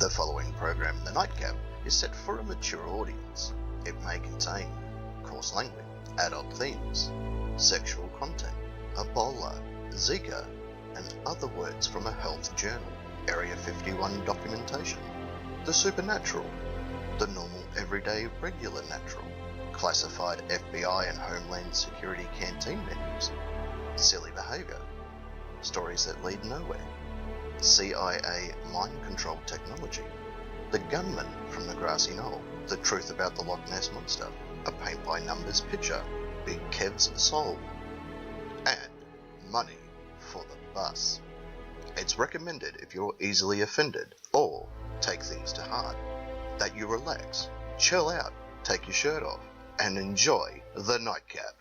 The following program, The Nightcap, is set for a mature audience. It may contain coarse language, adult themes, sexual content, Ebola, Zika, and other words from a health journal, Area 51 documentation, the supernatural, the normal, everyday, regular natural, classified FBI and Homeland Security canteen menus, silly behaviour, stories that lead nowhere, CIA mind control technology, the gunman from the grassy knoll, the truth about the Loch Ness Monster, a paint-by-numbers picture, Big Kev's soul, and money for the bus. It's recommended if you're easily offended or take things to heart, that you relax, chill out, take your shirt off, and enjoy the Nightcap.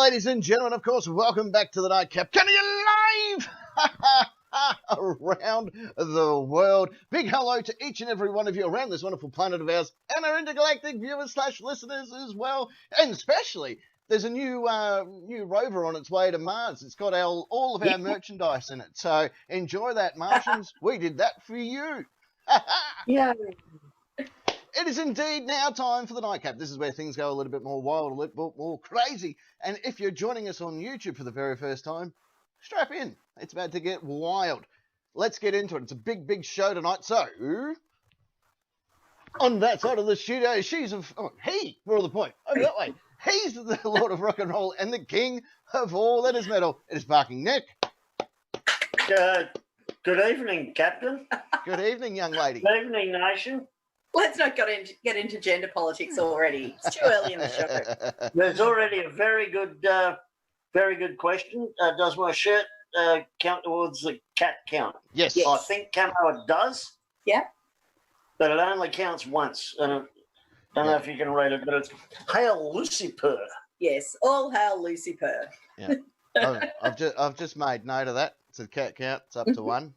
Ladies and gentlemen, of course, welcome back to the Nightcap. Coming alive around the world. Big hello to each and every one of you around this wonderful planet of ours, and our intergalactic viewers / listeners as well. And especially, there's a new rover on its way to Mars. It's got all of our merchandise in it. So enjoy that, Martians. We did that for you. Yeah. It is indeed now time for the Nightcap. This is where things go a little bit more wild, a little bit more crazy. And if you're joining us on YouTube for the very first time, strap in. It's about to get wild. Let's get into it. It's a big, big show tonight. So, on that side of the studio, he, for all the point, over that way. He's the Lord of Rock and Roll and the King of all that is metal. It is Barking Nick. Good evening, Captain. Good evening, young lady. Good evening, Nation. Let's not get into gender politics already. It's too early in the show. There's already a very good question. Does my shirt count towards the cat count? Yes. I think Camo it does. Yeah. But it only counts once. And I don't know if you can read it, but it's Hail Lucifer. Yes. All hail Lucifer. Yeah. I've just made note of that. It's a cat count. It's up to one.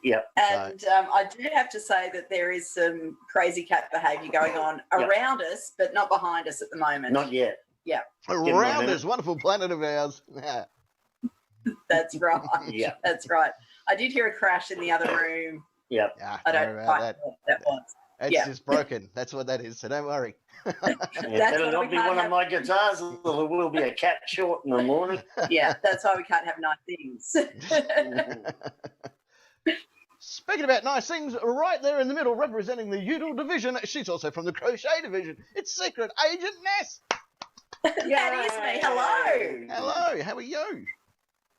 Yeah. And I do have to say that there is some crazy cat behaviour going on around us, but not behind us at the moment. Not yet. Yeah. Around this wonderful planet of ours. Yeah. That's right. Yeah. That's right. I did hear a crash in the other room. Yeah. I don't know what that was. It's just broken. That's what that is. So don't worry. It'll not be one of my guitars. It will be a cat short in the morning. Yeah. That's why we can't have nice things. Speaking about nice things, right there in the middle, representing the Udall division, she's also from the Crochet division. It's Secret Agent Ness. That is me. Hello. Hello. How are you?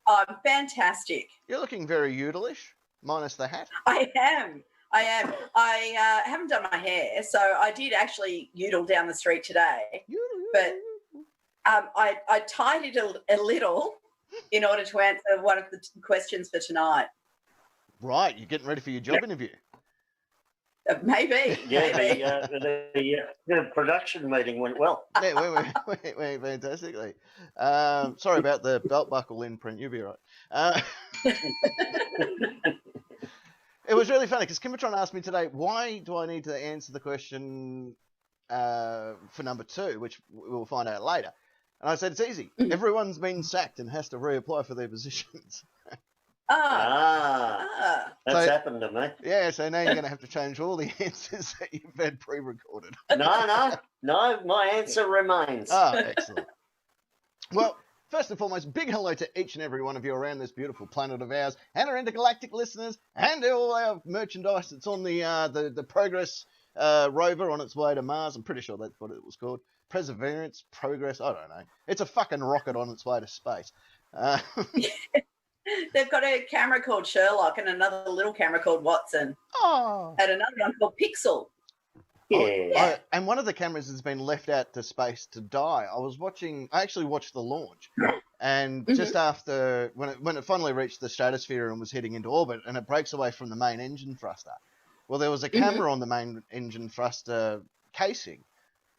I'm fantastic. You're looking very Udallish, minus the hat. I am. I haven't done my hair, so I did actually udle down the street today. But I tied it a little in order to answer one of the questions for tonight. Right, you're getting ready for your job interview. Maybe. Yeah, maybe. the production meeting went well. Yeah, went fantastically. Sorry about the belt buckle imprint. You'll be right. It was really funny because Kimbertron asked me today, why do I need to answer the question for number 2, which we'll find out later. And I said, it's easy. Everyone's been sacked and has to reapply for their positions. That's happened to me. Yeah, so now you're going to have to change all the answers that you've had pre-recorded. No, my answer remains. Oh, excellent. Well, first and foremost, big hello to each and every one of you around this beautiful planet of ours, and our intergalactic listeners, and all our merchandise that's on the Progress rover on its way to Mars. I'm pretty sure that's what it was called. Perseverance, Progress, I don't know. It's a fucking rocket on its way to space. They've got a camera called Sherlock and another little camera called Watson. Oh. And another one called Pixel. Yeah. And one of the cameras has been left out to space to die. I actually watched the launch. And just after, when it finally reached the stratosphere and was heading into orbit, and it breaks away from the main engine thruster. Well, there was a camera on the main engine thruster casing.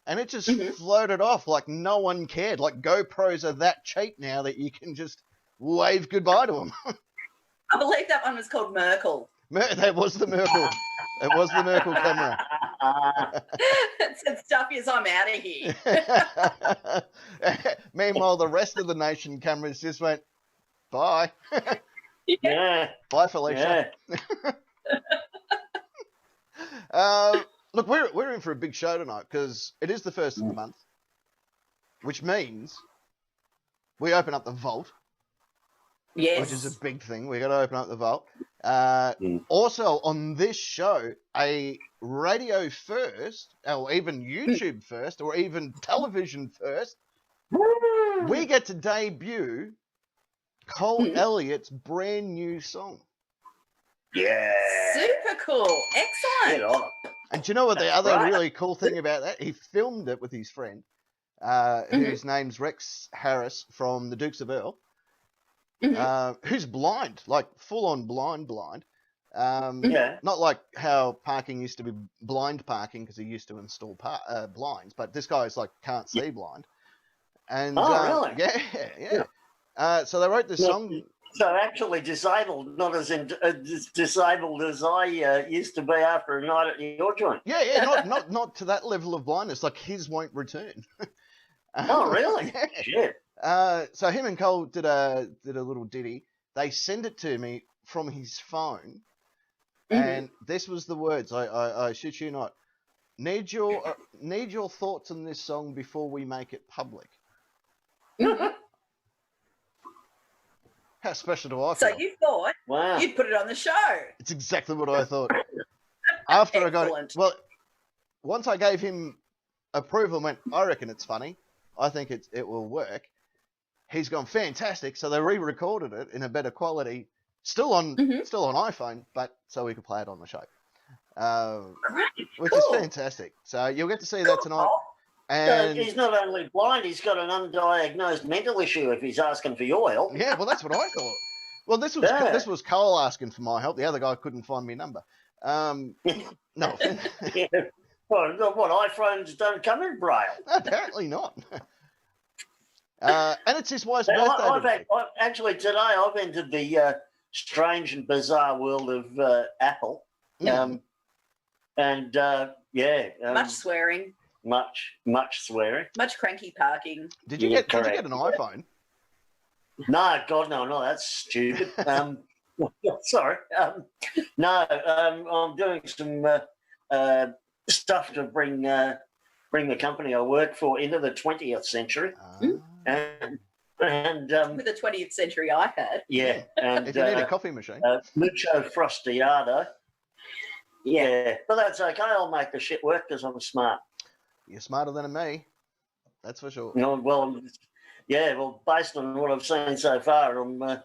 And it just floated off like no one cared. Like GoPros are that cheap now that you can just wave goodbye to them. I believe that one was called Merkel. That was the Merkel. It was the Merkel camera. Said stuff is I'm out of here. Meanwhile, the rest of the nation cameras just went, bye. Yeah. Bye, Felicia. Yeah. Look, we're in for a big show tonight because it is the first of the month, which means we open up the vault. Yes. Which is a big thing. We got to open up the vault. Also, on this show, a radio first, or even YouTube first, or even television first, we get to debut Col Elliott's brand new song. Yeah. Super cool. Excellent. Get on. And do you know what the other right. really cool thing about that? He filmed it with his friend, whose name's Rex Harris from the Dukes of Earl. Who's blind, like full-on blind. Not like how parking used to be blind parking because he used to install blinds, but this guy's like can't see blind. And really? Yeah. So they wrote this song. So actually disabled, not as disabled as I used to be after a night at your joint. Yeah. Not to that level of blindness. Like his won't return. Oh, really? Yeah. Shit. So him and Cole did a little ditty. They send it to me from his phone, and this was the words. I shit you not. Need your thoughts on this song before we make it public. How special do I feel? So you thought you'd put it on the show? It's exactly what I thought. After I got it, well, once I gave him approval, and went, I reckon it's funny. I think it will work. He's gone fantastic, so they re-recorded it in a better quality, still on iPhone, but so we could play it on the show, which is fantastic. So you'll get to see that tonight. And so he's not only blind; he's got an undiagnosed mental issue. If he's asking for your help, yeah, well, that's what I thought. Well, this was Cole asking for my help. The other guy couldn't find me number. No. Yeah. Well, what iPhones don't come in Braille? Apparently not. And it's his wife's birthday. Actually, today I've entered the strange and bizarre world of Apple. Mm. Much swearing. Much swearing. Much cranky parking. Did you get an iPhone? No, God, no, that's stupid. Sorry. No, I'm doing some stuff to bring the company I work for into the 20th century. And with the 20th century iPad. Yeah. And if you need a coffee machine. Mucho Frustiado. Yeah. But that's okay. I'll make the shit work because I'm smart. You're smarter than me. That's for sure. No, well, based on what I've seen so far, I'm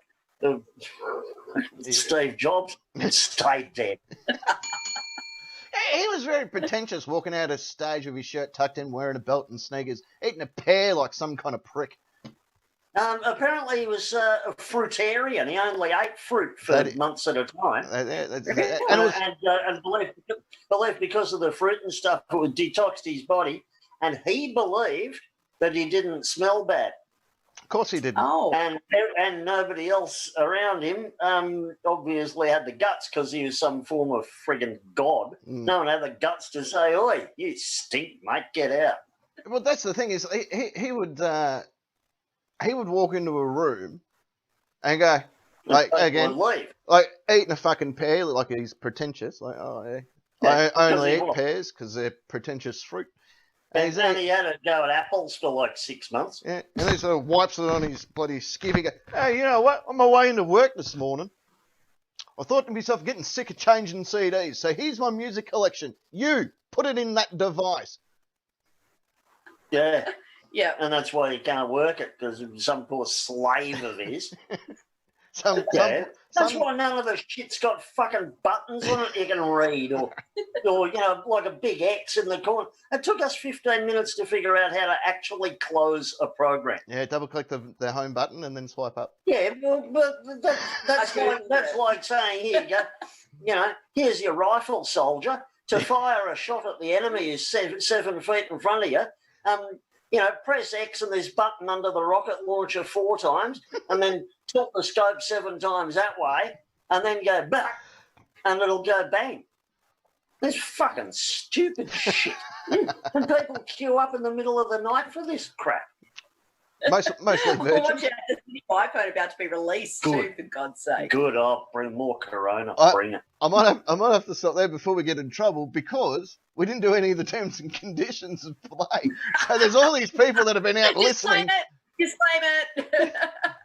Steve Jobs stayed dead. He was very pretentious, walking out of stage with his shirt tucked in, wearing a belt and sneakers, eating a pear like some kind of prick. Apparently he was a fruitarian. He only ate fruit for months at a time. And believed because of the fruit and stuff, it would detox his body. And he believed that he didn't smell bad. Of course he didn't. Oh. And nobody else around him obviously had the guts because he was some form of friggin' god. No one had the guts to say, "Oi, you stink, mate, get out." Well, that's the thing is he would walk into a room and go like eating a fucking pear like he's pretentious. Like, oh yeah, I only eat pears because they're pretentious fruit. And he had to go at apples for like 6 months. Yeah, and he sort of wipes it on his bloody skiffy. Go, hey, you know what? On my way into work this morning, I thought to myself, getting sick of changing CDs. So here's my music collection. You put it in that device. Yeah. Yeah. And that's why he can't work it, because some poor slave of his. That's why none of the shit's got fucking buttons on it you can read, or like a big X in the corner. It took us 15 minutes to figure out how to actually close a program. Yeah, double click the home button and then swipe up. Yeah, but that's like saying, here you go, here's your rifle, soldier. To fire a shot at the enemy is 7 feet in front of you. Press X and this button under the rocket launcher 4 times, and then tilt the scope 7 times that way, and then go back, and it'll go bang. This fucking stupid shit. And people queue up in the middle of the night for this crap. Mostly Well, virgins. watch out, there's a new iPhone about to be released too, for God's sake. Good, I'll bring more Corona. Bring it. I might have to stop there before we get in trouble because we didn't do any of the terms and conditions of play. So there's all these people that have been out listening. Just claim it.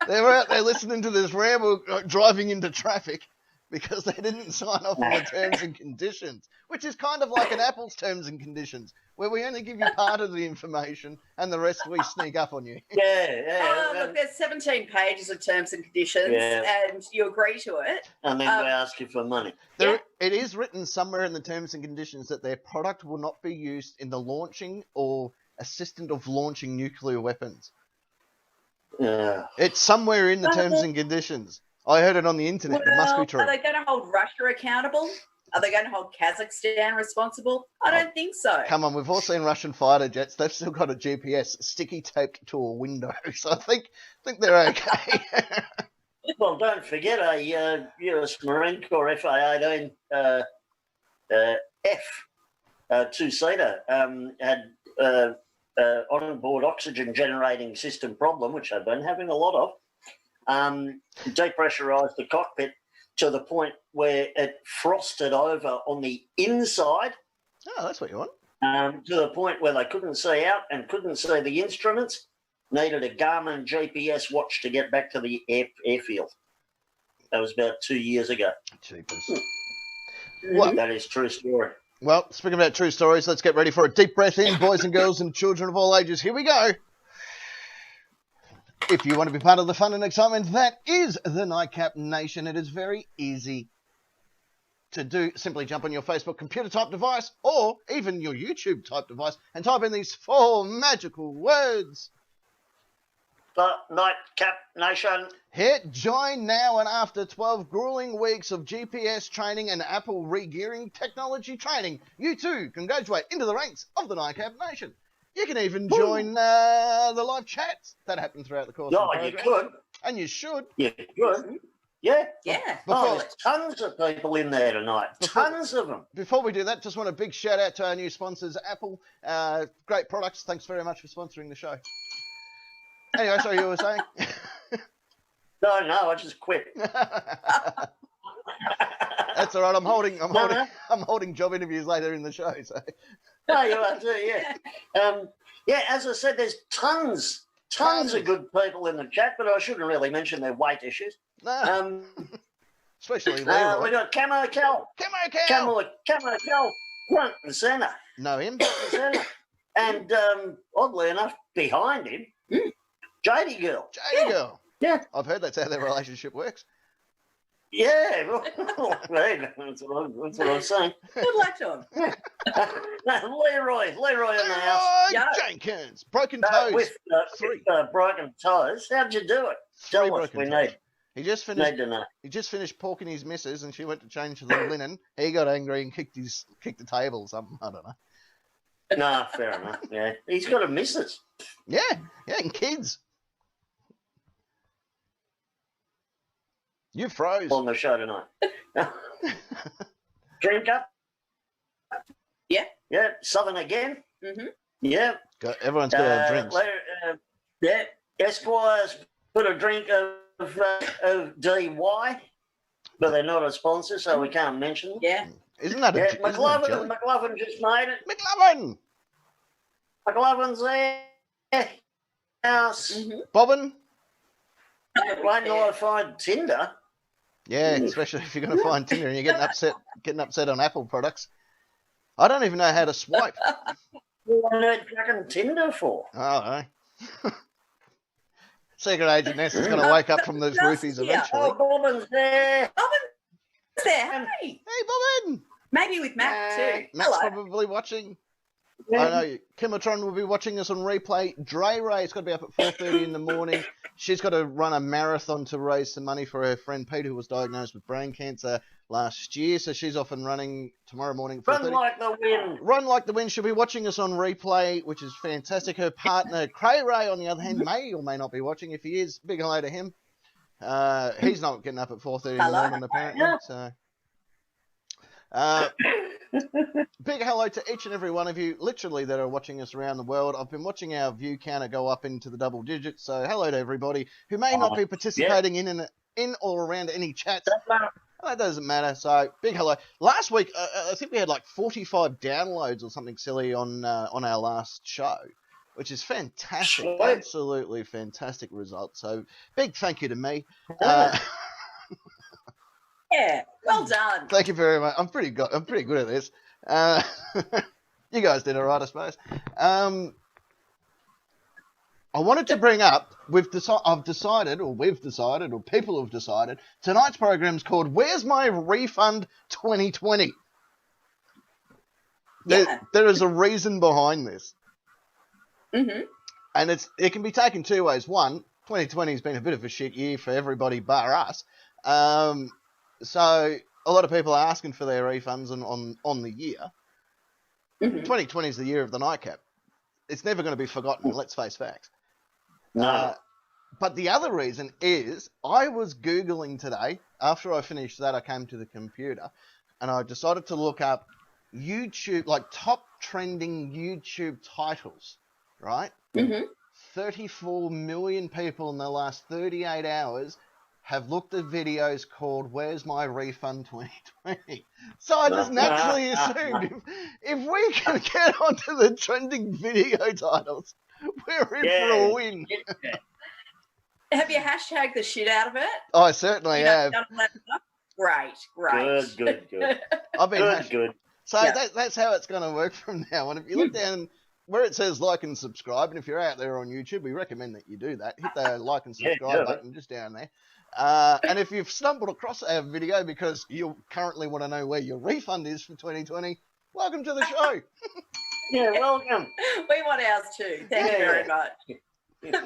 They were out there listening to this ramble, driving into traffic because they didn't sign off on the terms and conditions, which is kind of like an Apple's terms and conditions, where we only give you part of the information and the rest we sneak up on you. Yeah. Look, there's 17 pages of terms and conditions, and you agree to it. And then we ask you for money. It is written somewhere in the terms and conditions that their product will not be used in the launching or assistant of launching nuclear weapons. Yeah. It's somewhere in the terms and conditions. I heard it on the internet. It must be true. Are they going to hold Russia accountable? Are they going to hold Kazakhstan responsible? I don't think so. Come on, we've all seen Russian fighter jets. They've still got a GPS sticky taped to a window, so I think they're okay. Well, don't forget a US Marine Corps FA-18 F two-seater had on-board oxygen generating system problem, which they've been having a lot of. Depressurised the cockpit to the point where it frosted over on the inside. Oh, that's what you want. To the point where they couldn't see out and couldn't see the instruments. Needed a Garmin GPS watch to get back to the airfield. That was about 2 years ago. Jeepers. Well, that is true story. Well, speaking about true stories, let's get ready for a deep breath in, boys and girls and children of all ages. Here we go. If you want to be part of the fun and excitement that is the Nightcap Nation, it is very easy to do. Simply jump on your Facebook computer-type device or even your YouTube-type device and type in these 4 magical words. The Nightcap Nation. Hit join now, and after 12 grueling weeks of GPS training and Apple re-gearing technology training, you too can graduate into the ranks of the Nightcap Nation. You can even join the live chats that happen throughout the course of the program. You could. And you should. You could. Yeah. Yeah. There's tons of people in there tonight. Tons of them. Before we do that, just want a big shout out to our new sponsors, Apple. Great products. Thanks very much for sponsoring the show. Anyway, sorry, you were saying? No, I just quit. That's all right. I'm holding job interviews later in the show. So. No, you are too, yeah. As I said, there's tons of good people in the chat, but I shouldn't really mention their weight issues. No. Especially Leroy. We got Camo Cal, front and centre. Know him? And oddly enough, behind him, JD Girl. Yeah. I've heard that's how their relationship works. Yeah, well, that's what I'm saying. Good luck to him. Leroy in the house. Jenkins, broken toes. With 3 broken toes. How'd you do it? 3 Tell us, we toes. need. He just finished. Need to know. He just finished porking his missus, and she went to change the linen. He got angry and kicked the table or something. I don't know. No, fair enough. Yeah, he's got a missus. Yeah, and kids. You froze on the show tonight. Drink up. Yeah. Yeah. Southern again. Mm-hmm. Yeah. Everyone's got our drinks. Yeah. Esquire's put a drink of DY, but they're not a sponsor, so we can't mention them. Yeah. Isn't that a McLovin just made it. McLovin's there. House. Mm-hmm. Bobbin. Wait till I find Tinder. Yeah, especially if you're going to find Tinder and you're getting upset on Apple products. I don't even know how to swipe. What on earth fucking Tinder for? Oh, no. Secret Agent Ness is going to wake up from those roofies eventually. Oh, Bobbin's there. Bobbin's there. Hey. Hey, Bobbin. Maybe with Matt too. Matt's Hello. probably watching. Yeah. I know Kimatron will be watching us on replay. Dre Ray's got to be up at 4:30 in the morning. She's got to run a marathon to raise some money for her friend Pete, who was diagnosed with brain cancer last year. So she's off and running tomorrow morning. At 4:30. Run like the wind. Run like the wind. She'll be watching us on replay, which is fantastic. Her partner, Cray Ray, on the other hand, may or may not be watching. If he is, big hello to him. He's not getting up at 4:30 in the morning, apparently. So. Big hello to each and every one of you, literally, that are watching us around the world. I've been watching our view counter go up into the double digits, so hello to everybody who may not be participating in or around any chats. That doesn't matter, so big hello. Last week, I think we had like 45 downloads or something silly on our last show, which is fantastic, absolutely fantastic result. So big thank you to me. Yeah, well done. Thank you very much. I'm pretty good at this. You guys did all right, I suppose. I wanted to bring up, we've decided, or people have decided, tonight's program's called Where's My Refund 2020? Yeah. There is a reason behind this. Mm-hmm. And it can be taken two ways. One, 2020 has been a bit of a shit year for everybody bar us. So a lot of people are asking for their refunds on the year. Mm-hmm. 2020 is the year of the nightcap. It's never going to be forgotten, let's face facts. No. But the other reason is I was Googling today. After I finished that, I came to the computer and I decided to look up YouTube, like top trending YouTube titles, right? Mm-hmm. 34 million people in the last 38 hours have looked at videos called Where's My Refund 2020? So I just naturally assumed if we can get onto the trending video titles, we're in for a win. Have you hashtagged the shit out of it? I certainly have. Great. Good. I've been good. So that's how it's going to work from now on. If you look down where it says like and subscribe, and if you're out there on YouTube, we recommend that you do that. Hit the like and subscribe button just down there. And if you've stumbled across our video because you currently want to know where your refund is for 2020, welcome to the show. Yeah, welcome. We want ours too. Thank you very much.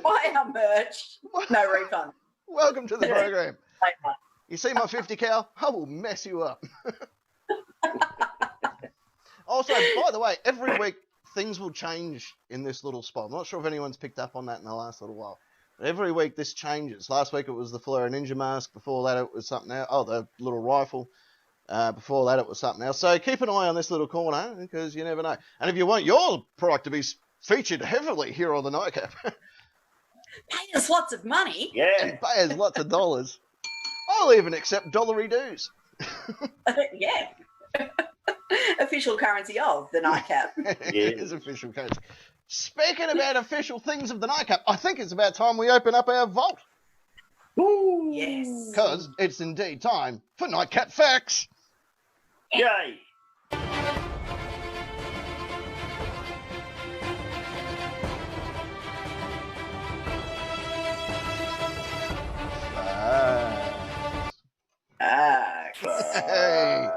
Buy our merch. No refund. Welcome to the program. You see my 50 cal? I will mess you up. Also, by the way, every week things will change in this little spot. I'm not sure if anyone's picked up on that in the last little while. But every week this changes. Last week it was the Flora Ninja mask. Before that it was something else. Oh, the little rifle. Before that it was something else. So keep an eye on this little corner because you never know. And if you want your product to be featured heavily here on the Nightcap, pay us lots of money. Yeah. And pay us lots of dollars. I'll even accept dollary dues. Yeah. Official currency of the Nightcap. It is official currency. Speaking about official things of the Nightcap, I think it's about time we open up our vault. Woo. Yes. Because it's indeed time for Nightcap Facts. Yay. Hey.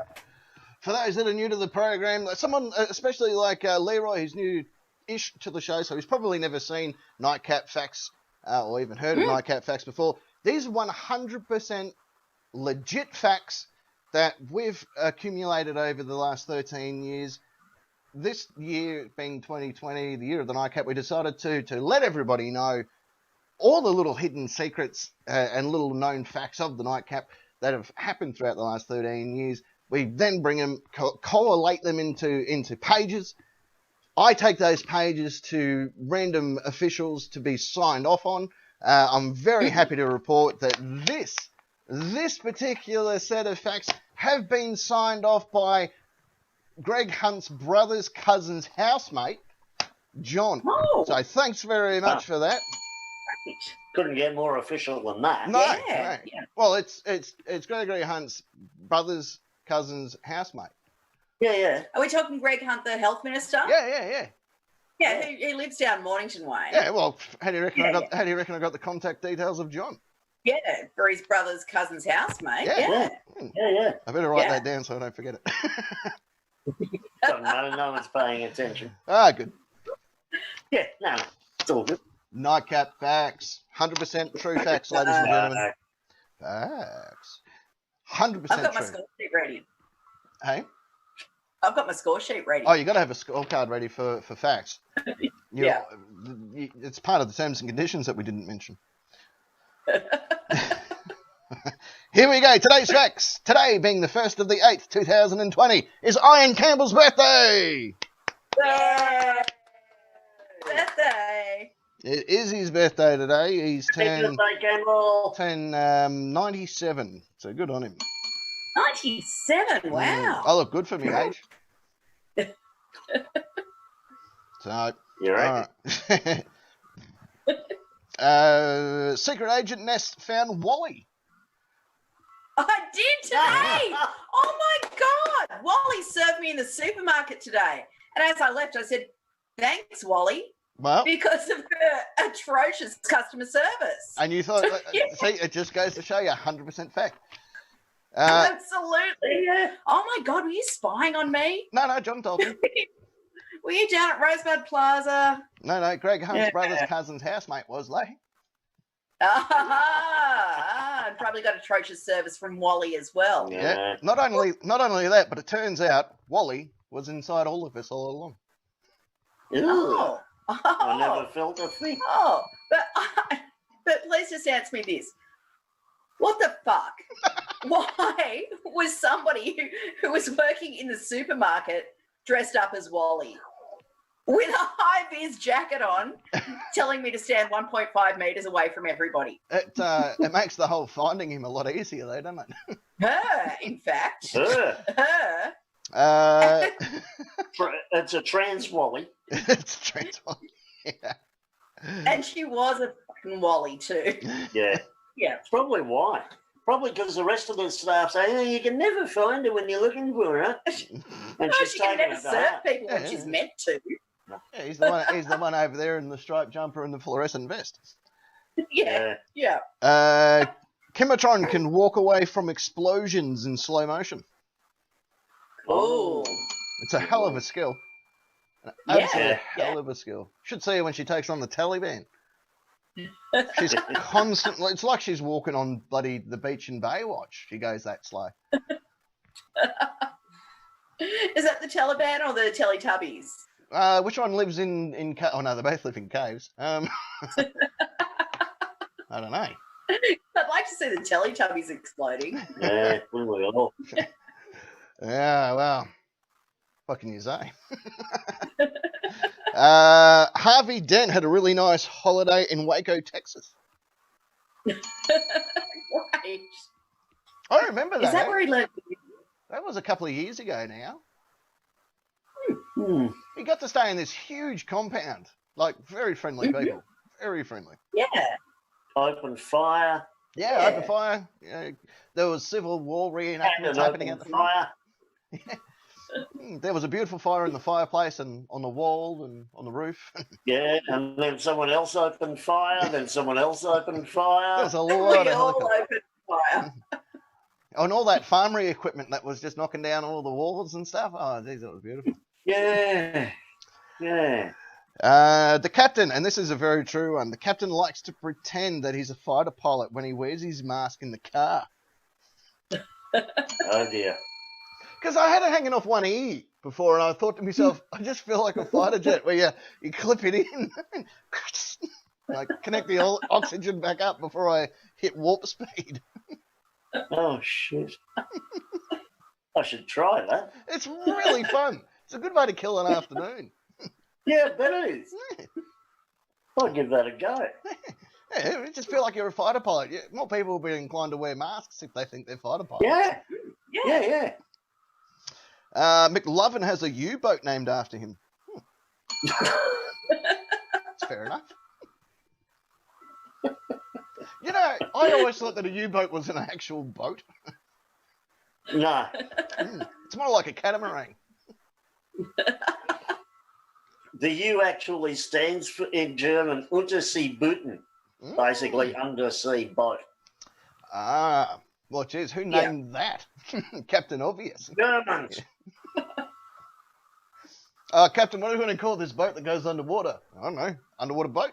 For those that are new to the program, someone, especially like Leroy, who's new-ish to the show, so he's probably never seen Nightcap Facts or even heard of Nightcap Facts before. These are 100% legit facts that we've accumulated over the last 13 years. This year being 2020, the year of the Nightcap, we decided to let everybody know all the little hidden secrets and little known facts of the Nightcap that have happened throughout the last 13 years. We then bring them, collate them into pages. I take those pages to random officials to be signed off on. I'm very happy to report that this particular set of facts have been signed off by Greg Hunt's brother's cousin's housemate, John. Oh. So thanks very much for that. Couldn't get more official than that. No, Yeah. Well, it's Gregory Hunt's brother's cousin's housemate. Yeah. Are we talking Greg Hunt, the health minister? Yeah. Yeah, he lives down Mornington Way. Yeah, well, how do you reckon I got the contact details of John? Yeah, for his brother's cousin's housemate. Yeah. Yeah. I better write that down so I don't forget it. Doesn't matter, no one's paying attention. Ah, good. Yeah, no, it's all good. Nightcap facts. 100% true facts, ladies and gentlemen. Facts. 100% I've got my true. score sheet ready. Hey? I've got my score sheet ready. Oh, you got to have a scorecard ready for facts. Yeah. It's part of the terms and conditions that we didn't mention. Here we go. Today's facts. Today, being the 1st of the 8th, 2020, is Ian Campbell's birthday. Yay! Birthday. It is his birthday today. He's turned Birthday, Campbell. 97. So good on him. 97. Wow. I look good for me age. So, You reckon? all right. Secret Agent Nest found Wally. I did today. Oh my God. Wally served me in the supermarket today. And as I left, I said, thanks, Wally, Well, because of her atrocious customer service. and you thought, see, it just goes to show you 100% fact. Absolutely. Yeah. Oh my God, were you spying on me? No, John told me. Were you down at Rosebud Plaza? No, Greg Hunt's brother's cousin's housemate was, like. And probably got atrocious service from Wally as well. Yeah. Not only that, but it turns out Wally was inside all of us all along. Oh. I never felt a thing. Oh, but please just answer me this. What the fuck? Why was somebody who was working in the supermarket dressed up as Wally with a high-vis jacket on telling me to stand 1.5 metres away from everybody? It makes the whole finding him a lot easier, though, doesn't it? Her, in fact. Her. It's a trans Wally. It's trans Wally. Yeah. And she was a fucking Wally too. Yeah. Yeah. It's probably why. Probably because the rest of the staff say, oh, you can never find her when you're looking for her. And No, she can never serve people when she's meant to. Yeah, he's the one over there in the striped jumper and the fluorescent vest. Yeah. Kimatron can walk away from explosions in slow motion. Oh. It's a hell of a skill. An absolute hell of a skill. Should see her when she takes on the Taliban. She's constantly, it's like she's walking on bloody the beach in Baywatch. She goes that slow. Is that the Taliban or the Teletubbies? Which one lives in oh no, they both live in caves. I don't know. I'd like to see the Teletubbies exploding. Yeah, we will. Yeah, well, what can you say? Harvey Dent had a really nice holiday in Waco, Texas. Right. I remember that. Is that where he lived? That was a couple of years ago now. Hmm. He got to stay in this huge compound. Like, very friendly people. Very friendly. Yeah. Open fire. Yeah, open fire. Yeah, there was civil war reenactments happening at the front. There was a beautiful fire in the fireplace and on the wall and on the roof. Yeah, and then someone else opened fire, then someone else opened fire. There's a lot We of all opened fire. and all that farmery equipment that was just knocking down all the walls and stuff. Oh, geez, that was beautiful. Yeah. The captain, and this is a very true one, the captain likes to pretend that he's a fighter pilot when he wears his mask in the car. Oh, dear. Because I had it hanging off one ear before, and I thought to myself, I just feel like a fighter jet where you clip it in, like connect the oxygen back up before I hit warp speed. Oh, shit. I should try that. It's really fun. It's a good way to kill an afternoon. Yeah, I bet it is. I'll give that a go. Yeah, you just feel like you're a fighter pilot. Yeah, more people will be inclined to wear masks if they think they're fighter pilots. Yeah. McLovin has a U-boat named after him. That's fair enough. You know, I always thought that a U-boat was an actual boat. No. It's more like a catamaran. The U actually stands for, in German, Unterseebooten, basically undersea boat. Ah, well, geez, who named that? Captain Obvious. Germans. Captain, what are we going to call this boat that goes underwater? I don't know. Underwater boat?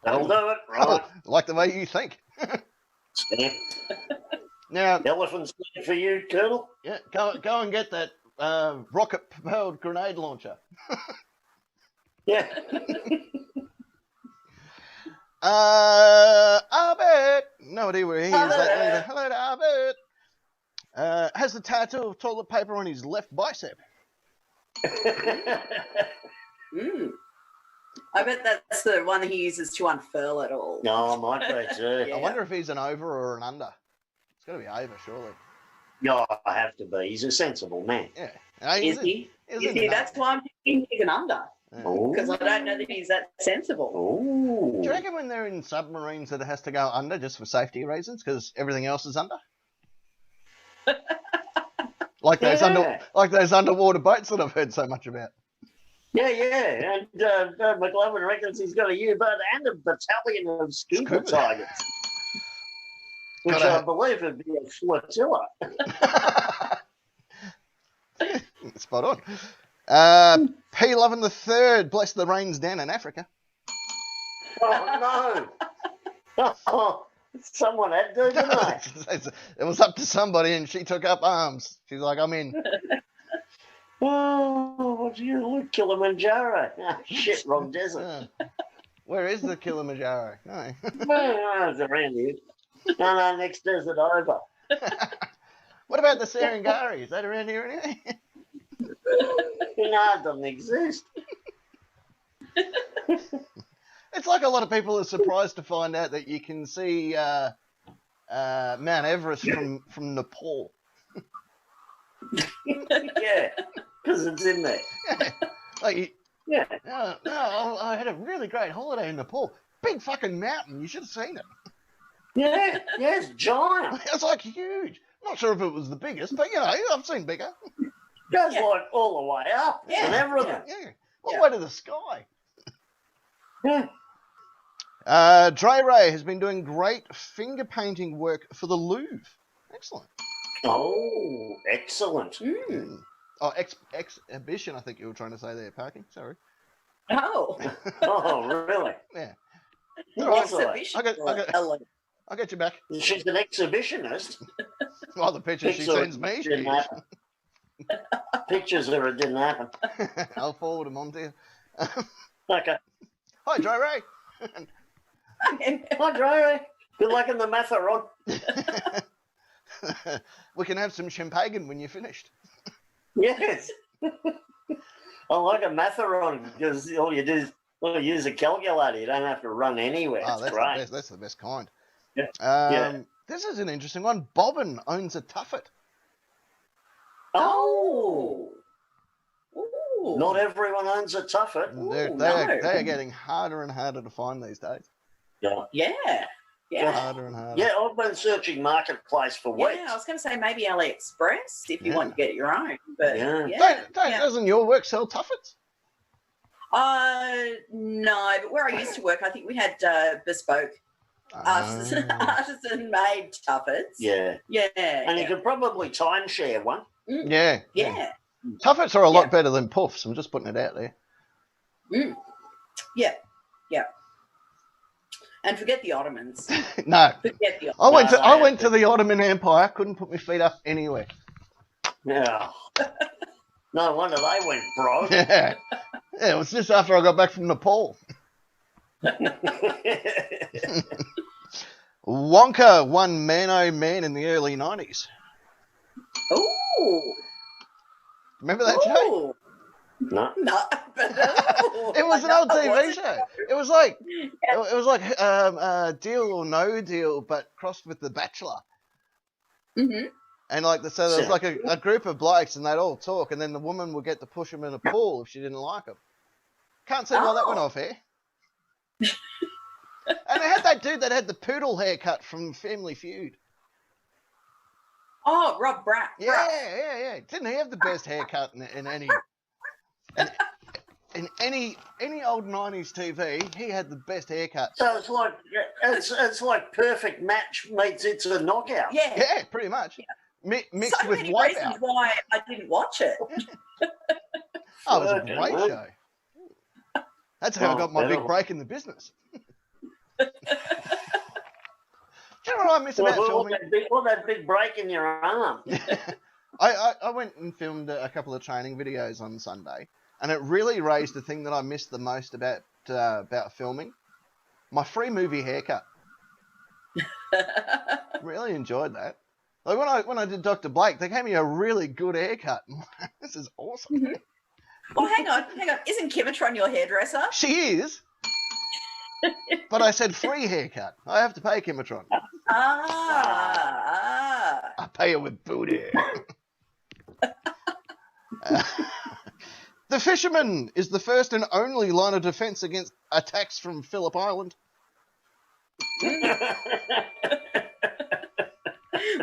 That'll do it, right? Like the way you think. Yeah. Now, Elephant's good for you, Colonel. yeah, go and get that rocket-propelled grenade launcher. Yeah. Albert. No idea where he is. Albert. Hello to Albert. Has the tattoo of toilet paper on his left bicep. I bet that's the one he uses to unfurl it all. No, might be too. Yeah. I wonder if he's an over or an under. It's got to be over, surely. No, I have to be. He's a sensible man. Yeah. Is he? That's why I'm thinking he's an under. Because I don't know that he's that sensible. Ooh. Do you reckon when they're in submarines that it has to go under just for safety reasons because everything else is under? like those underwater boats that I've heard so much about. Yeah. And McLovin reckons he's got a U-boat and a battalion of scuba tigers. Which I believe would be a flotilla. Spot on. P. Lovin III, bless the rains down in Africa. Oh, no. Oh, someone had to, didn't they? It was up to somebody and she took up arms. She's like, I'm in. Oh, what do you look? Kilimanjaro. Oh, shit, wrong desert. Where is the Kilimanjaro? No. Well, it's around here. No, next desert over. What about the Serengeti? Is that around here anyway? No, it doesn't exist. It's like a lot of people are surprised to find out that you can see Mount Everest from Nepal. Yeah, because it's in there. Yeah. No, I had a really great holiday in Nepal. Big fucking mountain. You should have seen it. Yeah, it's giant. It's like huge. Not sure if it was the biggest, but I've seen bigger. Goes like all the way up and everything. Yeah. All the way to the sky. Yeah. Dre Ray has been doing great finger painting work for the Louvre. Excellent. Oh, excellent. Oh, exhibition, I think you were trying to say there, Parky. Sorry. Oh. Oh, really? Yeah. Exhibition. I'll get you back. She's an exhibitionist. Well, the pictures she sends me. Didn't happen. Pictures of it didn't happen. I'll forward them on to you. Okay. Hi, Dre Ray. Hi, Dre. Good luck in the Matharon. We can have some champagne when you're finished. Yes. I like a Matharon because all you do is use a calculator. You don't have to run anywhere. Oh, that's great. the best. That's the best kind. Yeah. This is an interesting one. Bobbin owns a tuffet. Oh. Ooh. Not everyone owns a tuffet. They're getting harder and harder to find these days. Yeah. Harder and harder. Yeah, I've been searching Marketplace for weeks. Yeah, I was going to say maybe AliExpress if you want to get your own. But Doesn't your work sell tuffets? No, but where I used to work, I think we had bespoke artisan-made tuffets. Yeah. And you could probably timeshare one. Yeah. Tuffets are a lot better than puffs. I'm just putting it out there. Yeah. And forget the Ottomans. No. Forget the Ottomans. I went to the Ottoman Empire. Couldn't put my feet up anywhere. Yeah. No wonder they went broke. Yeah. It was just after I got back from Nepal. Wonka won Man Oh Man in the early 90s. Oh. Remember that show? No. It was an old TV show. It was like Deal or No Deal, but crossed with The Bachelor. Mm-hmm. And so there was like a group of blokes, and they'd all talk, and then the woman would get to push him in a pool if she didn't like him. Can't see why that went off here. And they had that dude that had the poodle haircut from Family Feud. Oh, Rob Bratt. Yeah. Didn't he have the best haircut in any old 90s TV? He had the best haircut. So it's like Perfect Match meets It's a Knockout. Yeah, pretty much. Yeah. Mixed so with many Wipeout. reasons why I didn't watch it. Oh, it was a great show. That's how I got my big break in the business. Do you know what I miss about filming? That big break in your arm? I went and filmed a couple of training videos on Sunday, and it really raised the thing that I missed the most about filming. My free movie haircut. Really enjoyed that. Like when I did Dr. Blake, they gave me a really good haircut. This is awesome. Mm-hmm. Oh, hang on. Isn't Kimatron your hairdresser? She is. But I said free haircut. I have to pay Kimatron. I pay her with booty. The fisherman is the first and only line of defence against attacks from Phillip Island.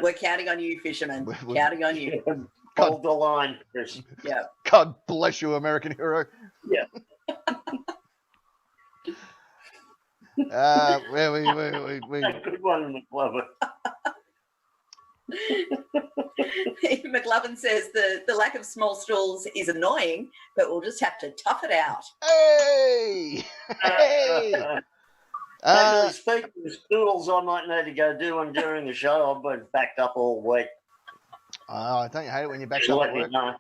We're counting on you, fisherman. Counting on you. Hold the line, Chris. Yeah. God bless you, American hero. Yeah. We Good one, McLovin. McLovin says the lack of small stools is annoying, but we'll just have to tough it out. Hey! Hey! Actually, speaking of stools, I might need to go do one during the show. I've been backed up all week. Oh, don't you hate it when you're backed So up let at me work? know.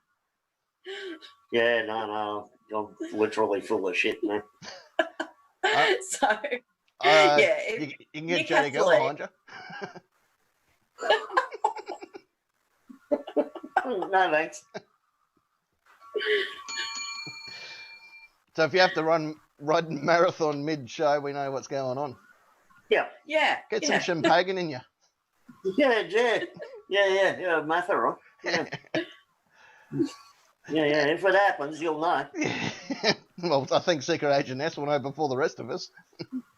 Yeah, no. I'm literally full of shit, man. So, yeah. You can get Jody Girl behind you. No, thanks. So if you have to run marathon mid-show, we know what's going on. Yeah. Get some champagne in you. Yeah, Mather, yeah. Yeah, if it happens, you'll know. Well, I think Secret Agent S will know before the rest of us.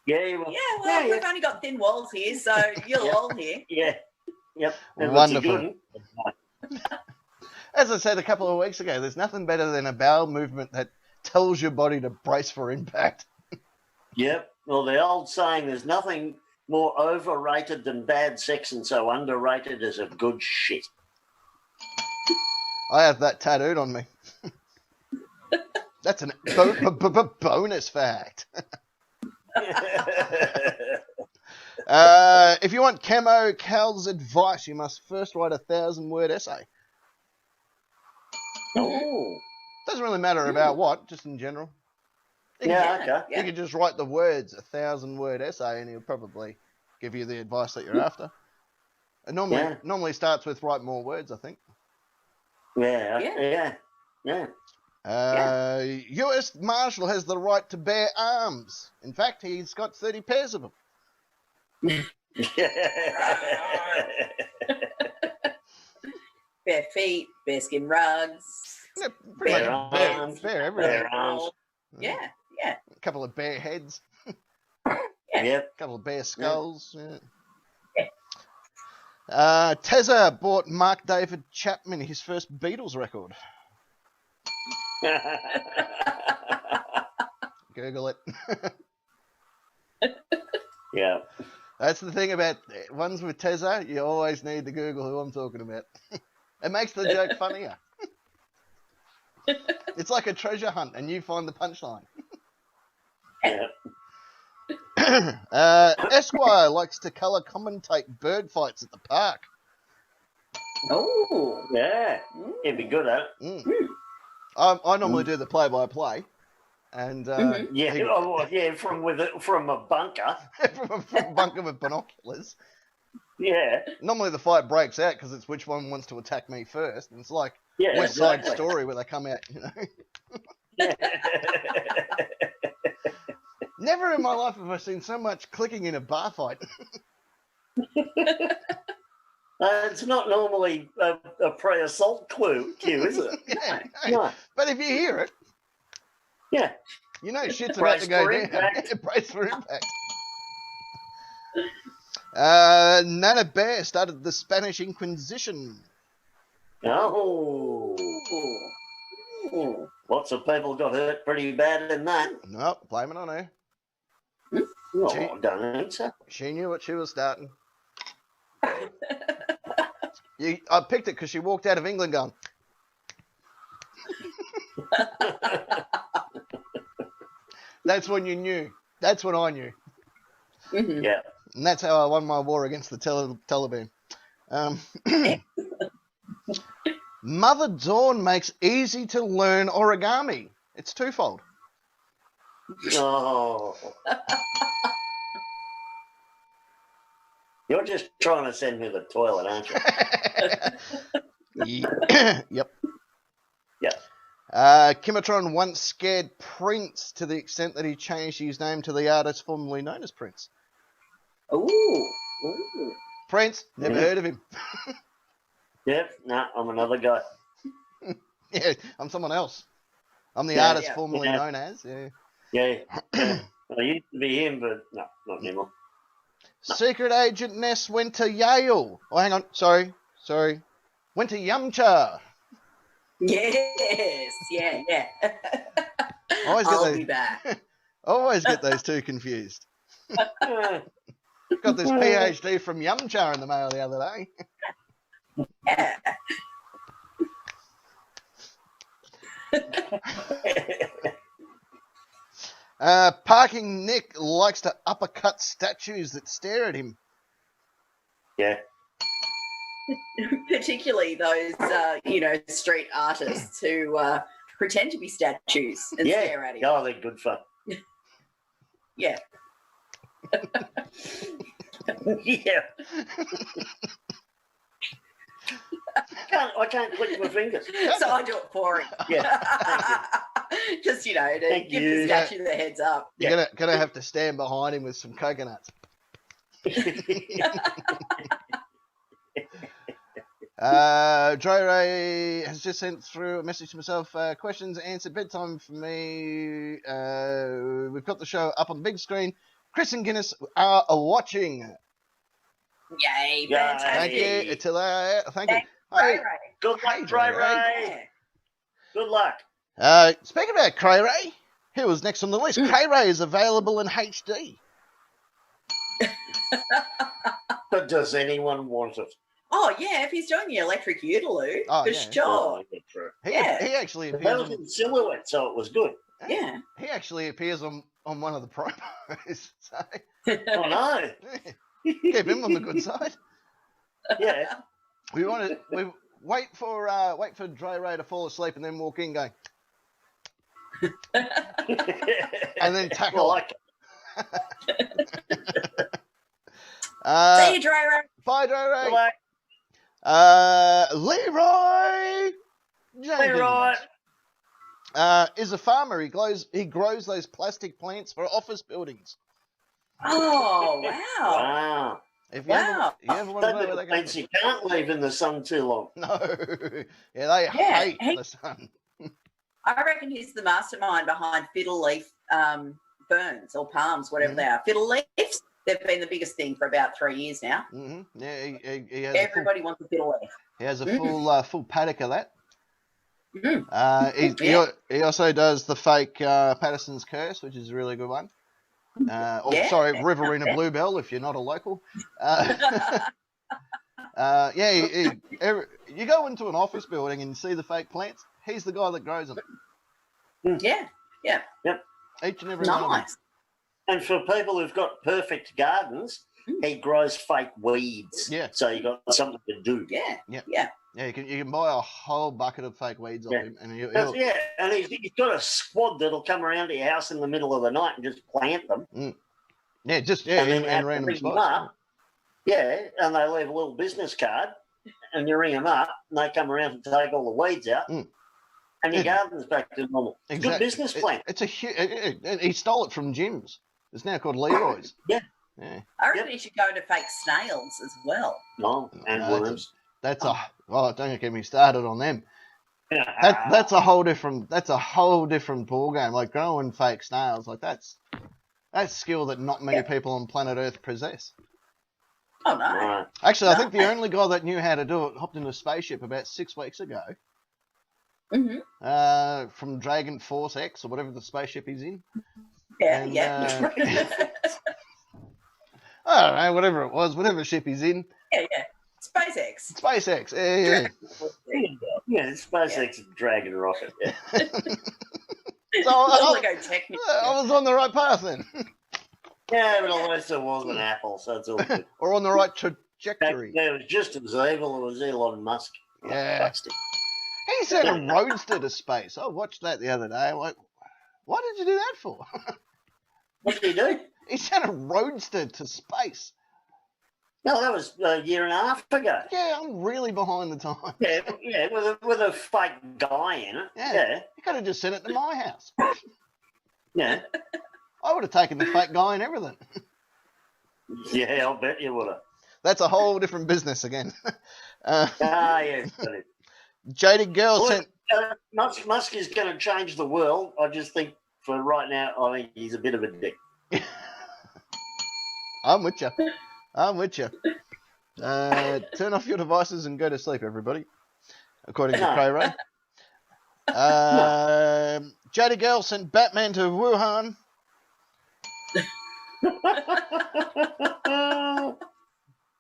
Yeah, you will. Well, we've only got thin walls here, so you'll all hear. Yeah, yep. And wonderful. As I said a couple of weeks ago, there's nothing better than a bowel movement that tells your body to brace for impact. Yep. Well, the old saying, there's nothing more overrated than bad sex and so underrated as a good shit. I have that tattooed on me. That's an bonus fact. If you want Camo Cal's advice, you must first write a 1,000-word essay. Oh. Doesn't really matter about what, just in general. Okay. You can just write the words, a 1,000-word essay, and he'll probably give you the advice that you're after. It normally starts with write more words, I think. Yeah. U.S. Marshal has the right to bear arms. In fact, he's got 30 pairs of them. Bare feet, bare skin rugs. Yeah, pretty bare much arms, bare everything. bare arms. Yeah. A couple of bare heads. Yep. A couple of bare skulls. Yeah. Tezza bought Mark David Chapman his first Beatles record. Google it. Yeah. That's the thing about ones with Tezza. You always need to Google who I'm talking about. It makes the joke funnier. It's like a treasure hunt, and you find the punchline. Yeah. Esquire likes to colour commentate bird fights at the park. Oh. Yeah. He'd be good at it. I normally do the play-by-play, and from a bunker. from a bunker with binoculars. Yeah. Normally the fight breaks out because it's which one wants to attack me first, and it's like West Side Story where they come out, Never in my life have I seen so much clicking in a bar fight. It's not normally a pre-assault cue, is it? No. But if you hear it, you know shit's about to go down. Brace for impact. Nana Bear started the Spanish Inquisition. Oh. Lots of people got hurt pretty bad in that. No, blame it on her. Oh, I don't think so. She knew what she was starting. I picked it because she walked out of England going. That's when you knew. That's when I knew. Mm-hmm. Yeah. And that's how I won my war against the Taliban. Mother Dawn makes easy to learn origami. It's twofold. Oh. You're just trying to send me to the toilet, aren't you? Yep. Yeah. Kimatron once scared Prince to the extent that he changed his name to the artist formerly known as Prince. Ooh. Prince, never heard of him. Yep, I'm another guy. Yeah, I'm someone else. I'm the Yeah, artist formerly known as. Yeah. Yeah. I used to be him, but no, not anymore. Secret Agent Ness went to Yale. Oh, hang on. Sorry. Went to Yumcha. Yes, yeah. I'll be back. Always get those two confused. Got this PhD from Yumcha in the mail the other day. Yeah. Parking Nick likes to uppercut statues that stare at him. Yeah. Particularly those, street artists who pretend to be statues and stare at him. Oh, they're good fun. Yeah. Yeah. I can't click my fingers. So I do it for him. Yeah. Just, to give the statue the heads up. You're gonna have to stand behind him with some coconuts. Dry Ray has just sent through a message to myself. Questions answered, bedtime for me. We've got the show up on the big screen. Chris and Guinness are watching. Yay, fantastic. Thank you. Thank you. Ray. Good luck, Dry Ray. Good luck. Speaking about Cray Ray, who was next on the list? Cray Ray is available in HD. But does anyone want it? Oh, yeah, if he's doing the electric Udaloo, for sure. Oh, true. He actually appears. That was in silhouette, so it was good. Yeah. He actually appears on one of the promos. So. Oh, no. Keep him on the good side. Yeah. We wait for Dry Ray to fall asleep and then walk in going. And then tackle. Like See you, Dry Ray. Bye, Dry Ray. Bye. Leroy Jenkins. Leroy. Is a farmer. He grows those plastic plants for office buildings. Oh, wow. Wow. If you ever want to know where they go. You can't leave in the sun too long. No. Yeah, they hate the sun. I reckon he's the mastermind behind fiddle leaf ferns or palms, whatever they are. Fiddle leaves, they've been the biggest thing for about 3 years now. Mm-hmm. Yeah, he has everybody wants a fiddle leaf. He has a full paddock of that. Mm-hmm. He also does the fake Patterson's Curse, which is a really good one. Riverina Bluebell, if you're not a local. You go into an office building and you see the fake plants. He's the guy that grows them. Yeah. Yep. Each and every one of them. And for people who've got perfect gardens, he grows fake weeds. Yeah. So you got something to do. Yeah. Yeah, you can buy a whole bucket of fake weeds off him, and he's got a squad that'll come around to your house in the middle of the night and just plant them. In random spots. And they leave a little business card, and you ring them up, and they come around to take all the weeds out, and your garden's back to normal. It's a good business plan. He stole it from Jim's. It's now called Leroy's. Yeah. I reckon he should go into fake snails as well. And worms. Don't get me started on them. That's a whole different ball game. Like growing fake snails, like that's skill that not many people on planet Earth possess. Oh no! Right. Actually, I think the only guy that knew how to do it hopped in a spaceship about 6 weeks ago. Mm-hmm. From Dragon Force X or whatever the spaceship he's in. Yeah, I don't know, whatever ship he's in. Yeah. SpaceX. Yeah. SpaceX and Dragon rocket. Yeah. So I was on the right path then. Yeah, but at least it was an apple, so it's all good. Or on the right trajectory. It was just as evil as Elon Musk. Yeah. He sent a roadster to space. I watched that the other day. I'm like, why did you do that for? What did he do? He sent a roadster to space. No, that was a year and a half ago. Yeah, I'm really behind the time. Yeah, with a fake guy in it. Yeah. You could have just sent it to my house. Yeah. I would have taken the fake guy and everything. Yeah, I'll bet you would have. That's a whole different business again. Yeah. Jaded girl sent. Musk is going to change the world. I just think for right now, I think he's a bit of a dick. I'm with you. Turn off your devices and go to sleep, everybody. According to Cray Ray. Jaded girl sent Batman to Wuhan.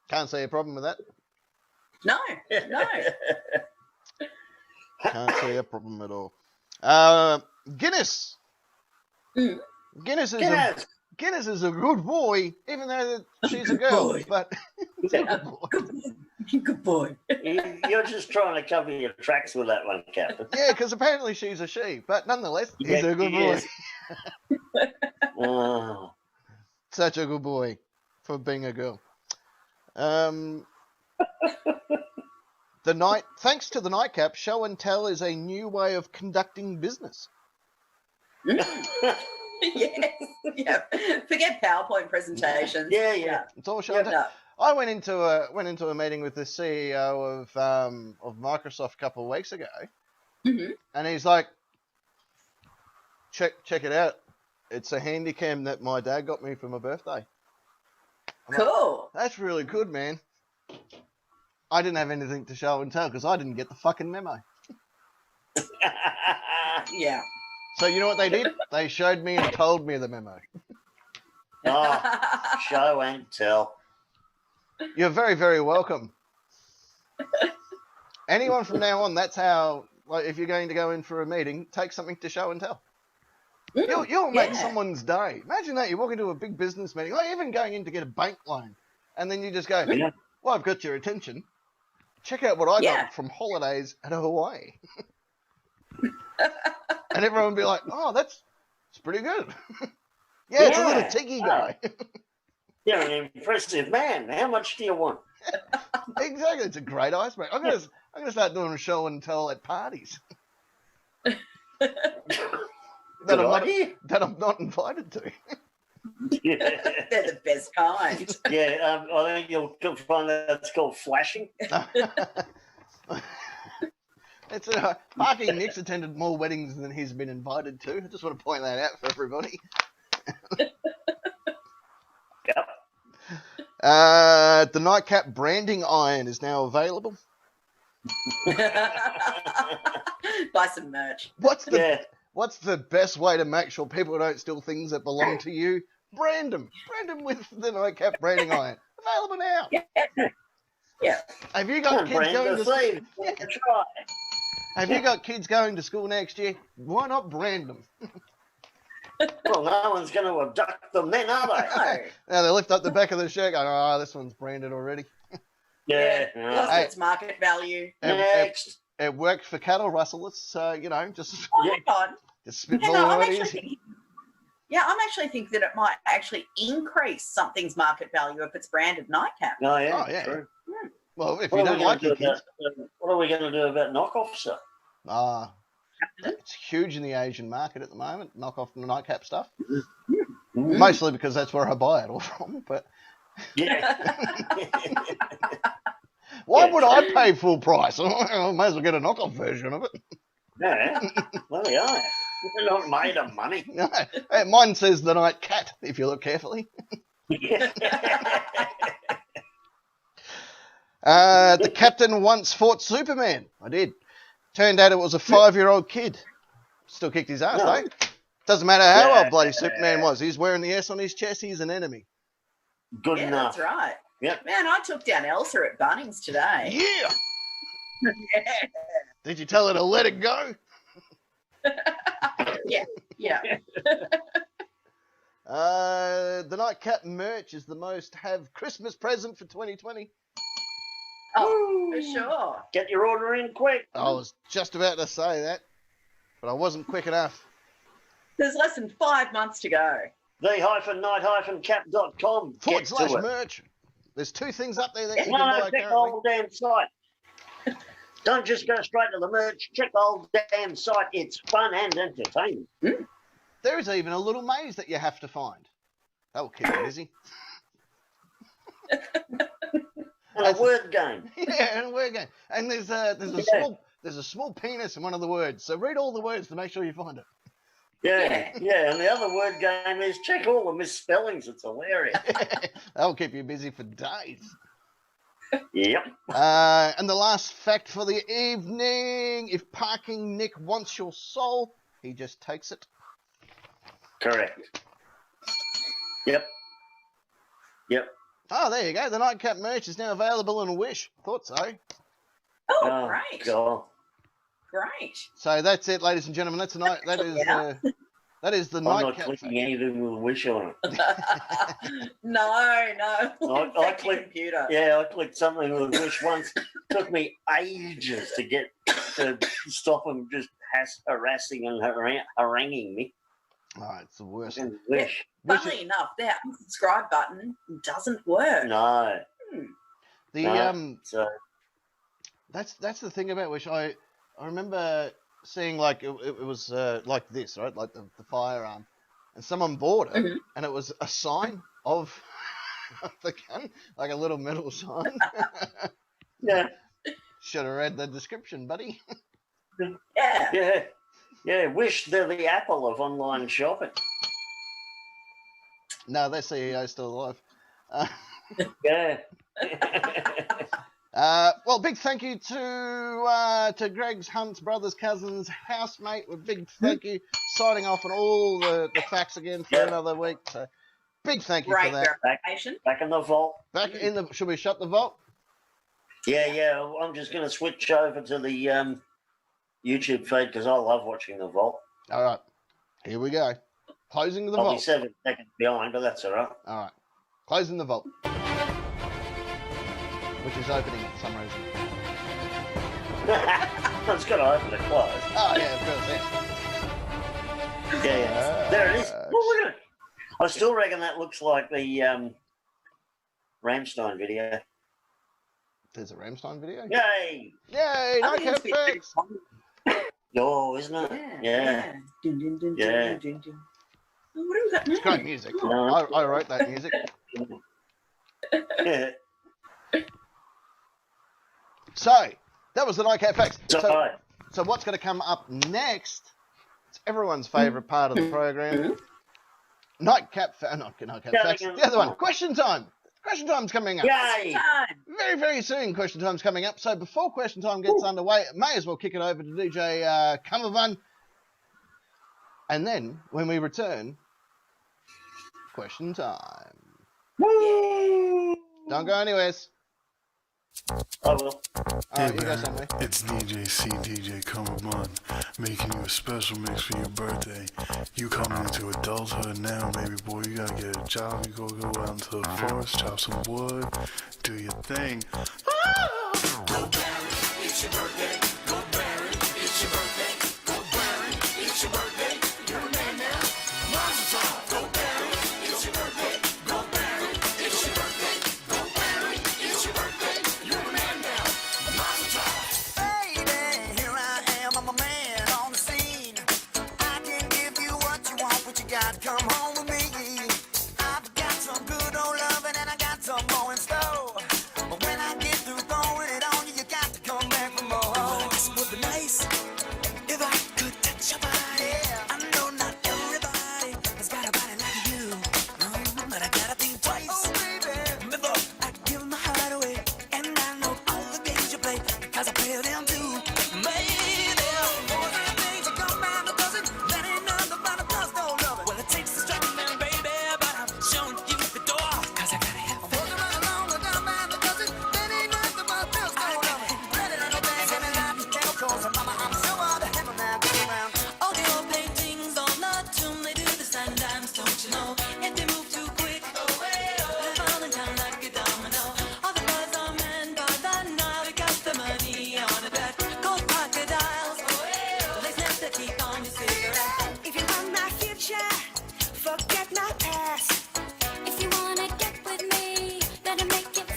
Can't see a problem with that. No. Can't see a problem at all. Guinness. Guinness is a good boy, even though she's a girl. But he's a good boy. Good boy. You're just trying to cover your tracks with that one, Captain. Yeah, because apparently she's a she. But nonetheless, he's a good boy. Oh. Such a good boy for being a girl. Thanks to the nightcap, show and tell is a new way of conducting business. Yes. Yeah. Forget PowerPoint presentations. Yeah. It's all show and tell. I went into a meeting with the CEO of Microsoft a couple of weeks ago, and he's like, check it out. It's a handy cam that my dad got me for my birthday. I'm cool. Like, that's really good, man. I didn't have anything to show and tell because I didn't get the fucking memo. Yeah. So you know what they did? They showed me and told me the memo. Oh, show and tell. You're very, very welcome. Anyone from now on, that's how, like, if you're going to go in for a meeting, take something to show and tell. You'll make someone's day. Imagine that. You walk into a big business meeting, like even going in to get a bank loan, and then you just go, well, I've got your attention. Check out what I got from holidays at Hawaii. And everyone would be like, oh, that's pretty good. It's a little tiki guy. You're an impressive man. How much do you want? Exactly. It's a great icebreaker. I'm gonna start doing a show and tell at parties. that I'm not invited to. They're the best kind. Yeah, I think you'll find that's called flashing. It's Parky Nick's attended more weddings than he's been invited to. I just want to point that out for everybody. Yep. The nightcap branding iron is now available. Buy some merch. What's the best way to make sure people don't steal things that belong to you? Brand them. Brand them with the nightcap branding iron. Available now. Yeah. Have you got kids going to school? Have you got kids going to school next year? Why not brand them? Well, no one's going to abduct them then, are they? Now they lift up the back of the shirt going, oh, this one's branded already. Plus its market value. Next. It worked for cattle rustlers, so, you know, just... hang on. Just spitballing what it is. I'm actually thinking that it might actually increase something's market value if it's branded nightcap. Oh, yeah. True. Well, if you don't like your kids... What are we going to do about knockoff stuff? It's huge in the Asian market at the moment, knockoff the nightcap stuff. Mostly because that's where I buy it all from, but... Why would I pay full price? I may as well get a knockoff version of it. Yeah, well, they are. They're not made of money. No. Mine says the night cat, if you look carefully. The captain once fought Superman. I did. Turned out it was a 5-year-old kid. Still kicked his ass, though. Doesn't matter how old bloody Superman was. He's wearing the S on his chest. He's an enemy. Good enough. That's right. Yep. Man, I took down Elsa at Bunnings today. Yeah. Did you tell her to let it go? Yeah. The nightcap merch is the most have Christmas present for 2020. Oh, for sure. Get your order in quick. I was just about to say that, but I wasn't quick enough. There's less than 5 months to go. The-night-cap.com. /merch. There's 2 things up there that you can No, buy check the currently. whole damn site. Don't just go straight to the merch. Check the whole damn site. It's fun and entertaining. There is even a little maze that you have to find. That will keep you busy. And a word game. Yeah, and a word game. And there's a small penis in one of the words. So read all the words to make sure you find it. Yeah. And the other word game is check all the misspellings. It's hilarious. That'll keep you busy for days. Yep. And the last fact for the evening: if Parking Nick wants your soul, he just takes it. Correct. Yep. Oh, there you go. The Nightcap merch is now available on Wish. Thought so. Oh, great. God. Great. So that's it, ladies and gentlemen. That is the I'm not Nightcap. clicking anything with a wish on it. No. I clicked computer. Yeah, I clicked something with a wish once. Took me ages to stop them just harassing and haranguing me. Oh, it's the worst. And wish. Funnily enough, that unsubscribe button doesn't work. No. So that's the thing about Wish. I remember seeing like it was like this, right? Like the firearm, and someone bought it, and it was a sign of the gun, like a little metal sign. Yeah. Should have read the description, buddy. Yeah. Wish they're the Apple of online shopping. No, their CEO's still alive. Yeah. Well, big thank you to Greg's Hunt's brothers, cousins, housemate. With big thank you, signing off on all the facts again for another week. So, big thank you for that. Back in the vault. Should we shut the vault? Yeah. I'm just going to switch over to the YouTube feed because I love watching the vault. All right, here we go. Closing the Probably vault. 7 seconds behind, but that's all right. All right, closing the vault, which is opening for some reason. It's got to open and close. Oh yeah, of course. Yeah. There it is. Oh, look at it. I still reckon that looks like the Rammstein video. There's a Rammstein video. Yay! Nightcap facts. Oh, isn't it? Yeah. Yeah. What have we got now? It's great music. I wrote that music. Yeah. So, that was the Nightcap facts. So, So what's going to come up next? It's everyone's favourite part of the program. Nightcap facts. The other one. Question time. Question time's coming up. yay! Very, very soon, question time's coming up. So before question time gets underway, may as well kick it over to DJ Cummervan. And then, when we return, question time. Woo! Don't go anywhere. I will. Alright, you go somewhere. It's DJ C, DJ Cummerman, making you a special mix for your birthday. You coming into adulthood now, baby boy. You gotta get a job. You go out into the forest, chop some wood, do your thing. Go Barry, it's your birthday. Go Barry, it's your birthday. Go Barry, it's your birthday. You're a man now. Mazel tov. Go Barry, it's your birthday. Go Barry, it's your birthday. Go Barry, it's your birthday. You're a man now. Mazel tov. Baby, here I am, I'm a man on the scene. I can give you what you want, but you gotta come home with me. I've got some good old loving and I got some more in store. But when I get through throwing it on you, you got to come back for more. This would be nice if I could touch your body. I know not everybody has got a body like you, but I gotta think twice. Oh, baby, before I give my heart away. And I know all the games you play because I play them too. Maybe more than things that come round a dozen. That ain't nothing but a dust all love it. Well, it takes a strong man, baby, but I'm showing you the door because I gotta have fun. All the old paintings on the tomb, they do the sometimes, don't you know? If they move too quick, they're falling down like a domino. All the bars are men by the Nile because the money on it. That gold crocodiles, they snap the teeth on your cigarette. If you want my future, forget my past. If you wanna get with me, better make it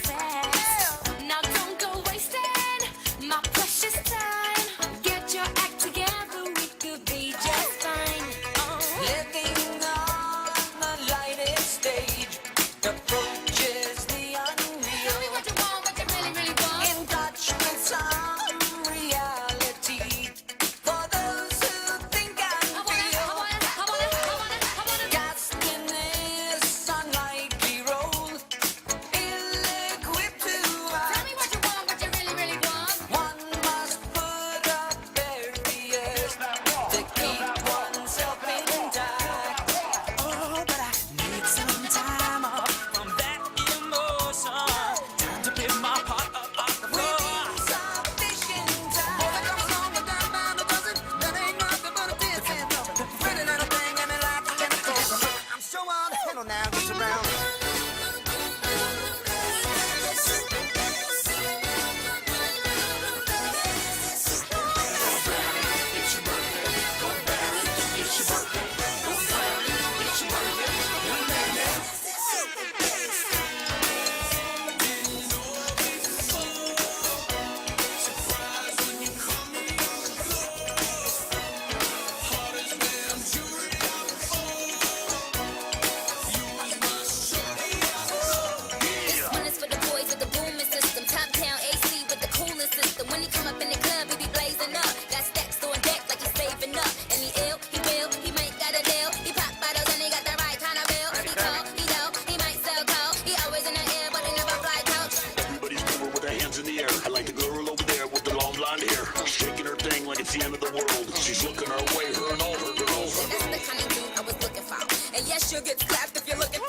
looking our way, her and all her girls. This is the kind of dude I was looking for. And yes, you'll get slapped if you're looking.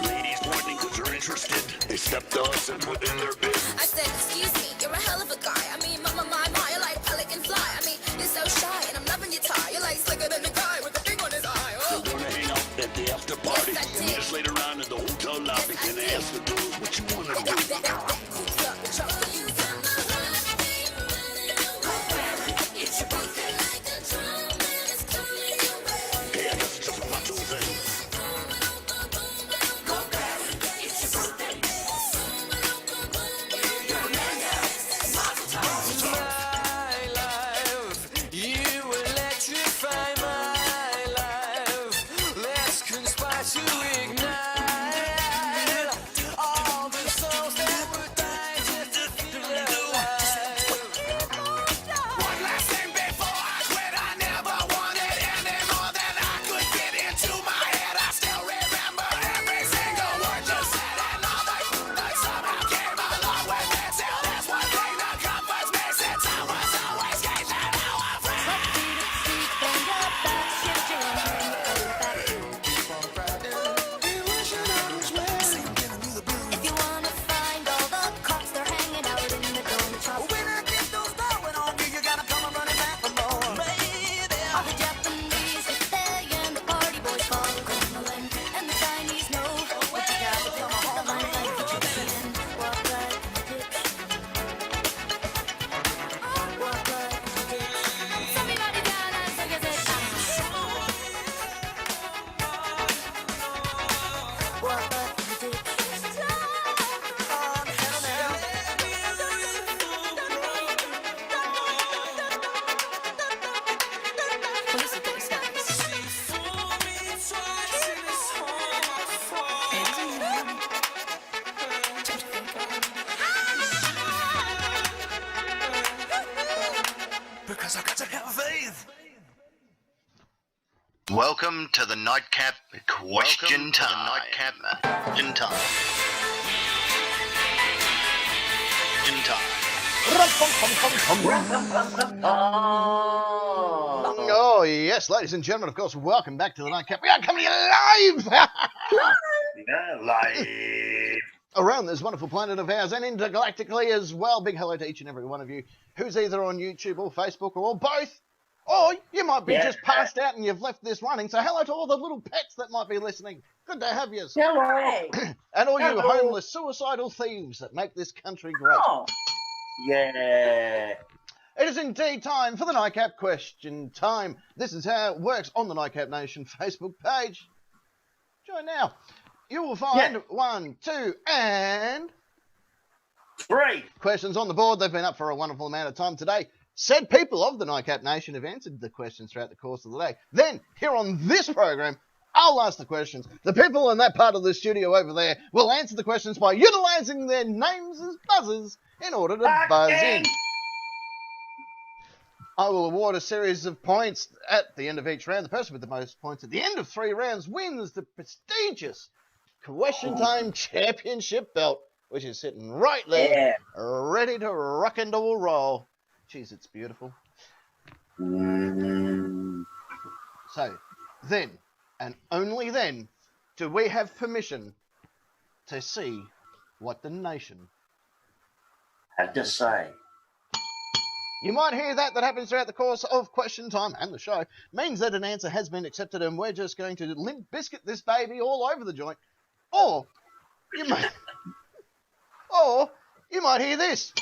Ladies pointing because they're interested. They stepped to us and put in their bid. I said, excuse me, you're a hell of a guy. I mean, my, you're like a pelican fly. I mean, you're so shy, and I'm loving your tie. You're like slicker than the guy with the thing on his eye. Oh. We're gonna hang out at the after party. Yes, I And did. just later on in the hotel lobby. Yes, I And did. ask the girls what you wanna do. That cooks up the trouble. It's your birthday. Hey, I guess it's just a macho thing. One last thing before I quit. I never wanted any more than I could get into my head. I still remember every single word you said, and all that somehow came along with it. Still, there's one thing that comforts me since I was always gauged and now I'm free. If you wanna find all the cops, they're hanging out in the donut shop. When I get those going on you, you gotta come and running back for more. Baby. All the Japanese, Italian, the party boys follow Colonel, and the Chinese know what you got to come home. The line like what you can. Walk right in the ditch. Walk right in the ditch. Everybody down and take a sit down. Walk right in the ditch. Because I got to have faith. Welcome to the Nightcap Question Time. Question Time. Question Time. Oh, yes, ladies and gentlemen, of course, welcome back to the Nightcap. We are coming to you live Yeah, live. around this wonderful planet of ours and intergalactically as well. Big hello to each and every one of you who's either on YouTube or Facebook or both. Or you might be just passed out and you've left this running. So hello to all the little pets that might be listening. Good to have you. Hello. And all you Hello. homeless, suicidal thieves that make this country great. Oh, Yeah. It is indeed time for the Nightcap Question Time. This is how it works on the Nightcap Nation Facebook page. Join now. You will find 1, 2, and 3. questions on the board. They've been up for a wonderful amount of time today. Said people of the Nightcap Nation have answered the questions throughout the course of the day. Then, here on this program, I'll ask the questions. The people in that part of the studio over there will answer the questions by utilising their names as buzzers in order to buzz in. I will award a series of points at the end of each round. The person with the most points at the end of 3 rounds wins the prestigious Question Time Championship belt, which is sitting right there, ready to rock and roll. Jeez, it's beautiful. So, then, and only then, do we have permission to see what the nation Had to say. You might hear that happens throughout the course of Question Time and the show. Means that an answer has been accepted and we're just going to limp biscuit this baby all over the joint. Or you might hear this.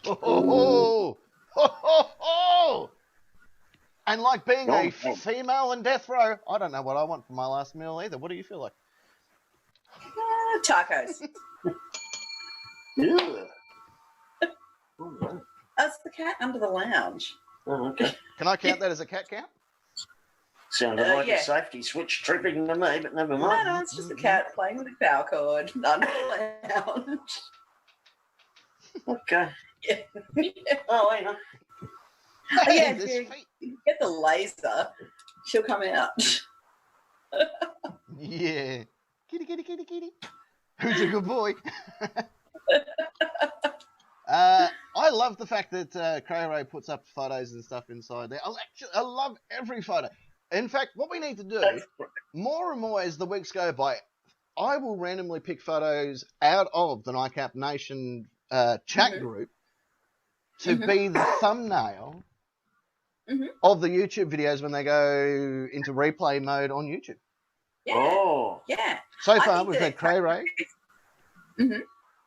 Oh. And like being a female in death row, I don't know what I want for my last meal either. What do you feel like? tacos. Yeah. That's the cat under the lounge. Oh, okay. Can I count that as a cat count? Sounded like yeah. a safety switch tripping to me, but never No, mind. no, it's just a cat playing with a power cord under the lounge. Okay. Yeah. Oh, hang on. Hey, yeah, this if feet. you get the laser, she'll come out. Yeah. Kitty, kitty, kitty, kitty. Who's a good boy? I love the fact that Cray Ray puts up photos and stuff inside there. I love every photo. In fact, what we need to do, more and more as the weeks go by, I will randomly pick photos out of the Nightcap Nation chat group to be the thumbnail of the YouTube videos when they go into replay mode on YouTube. Yeah. Oh. Yeah. So far, we've had Cray Ray.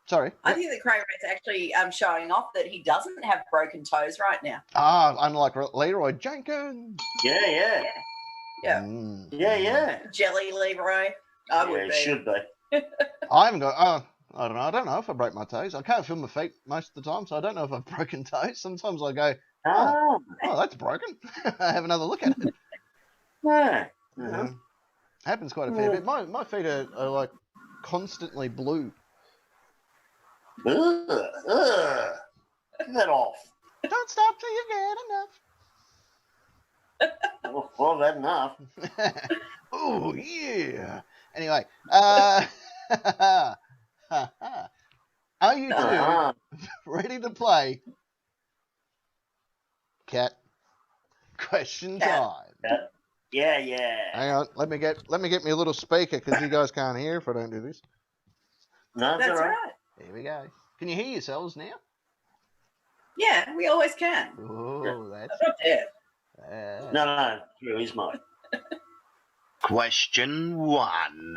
Sorry. I think that Cray Ray's actually showing off that he doesn't have broken toes right now. Unlike Leroy Jenkins. Yeah. Yeah. Jelly Leroy. I would It be. should be. I haven't got. I don't know. I don't know if I break my toes. I can't feel my feet most of the time, so I don't know if I've broken toes. Sometimes I go, oh, that's broken. I have another look at it. Yeah. Happens quite a fair bit. My feet are like constantly blue. Ugh. Get that off. Don't stop till you get enough. Well, I've had enough. Oh yeah. Anyway, are you two ready to play? Cat. Question time. Yeah. Hang on, let me get me a little speaker because you guys can't hear if I don't do this. No, That's all right. right. There we go. Can you hear yourselves now? Yeah, we always can. Oh, that's Not there. No, through his mic. Question one.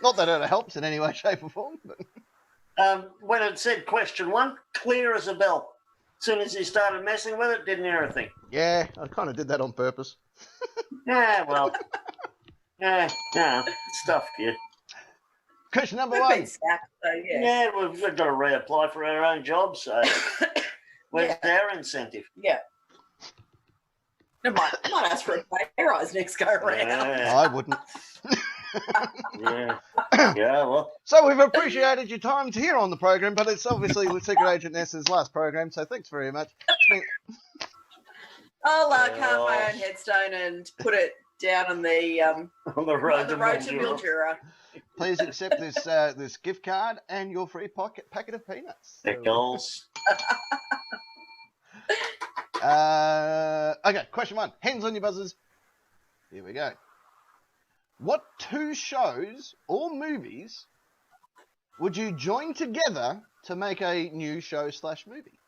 Not that it helps in any way, shape, or form. But... When it said question one, clear as a bell. As soon as he started messing with it, didn't hear a thing. Yeah, I kind of did that on purpose. Yeah, well. Yeah, stuff, yeah. Question number We've one. been sacked, so yeah. Yeah, we've got to reapply for our own jobs, so where's our incentive? Yeah. I might ask for a pay rise next go around. Yeah, I wouldn't. yeah, well. So we've appreciated your time here on the program, but it's obviously with Secret Agent Ness's last program, so thanks very much. I'll carve my own headstone and put it down on the On the road to Mildura. Please accept this gift card and your free packet of peanuts. Pickles. Okay, question one. Hands on your buzzers. Here we go. What two shows or movies would you join together to make a new show/movie?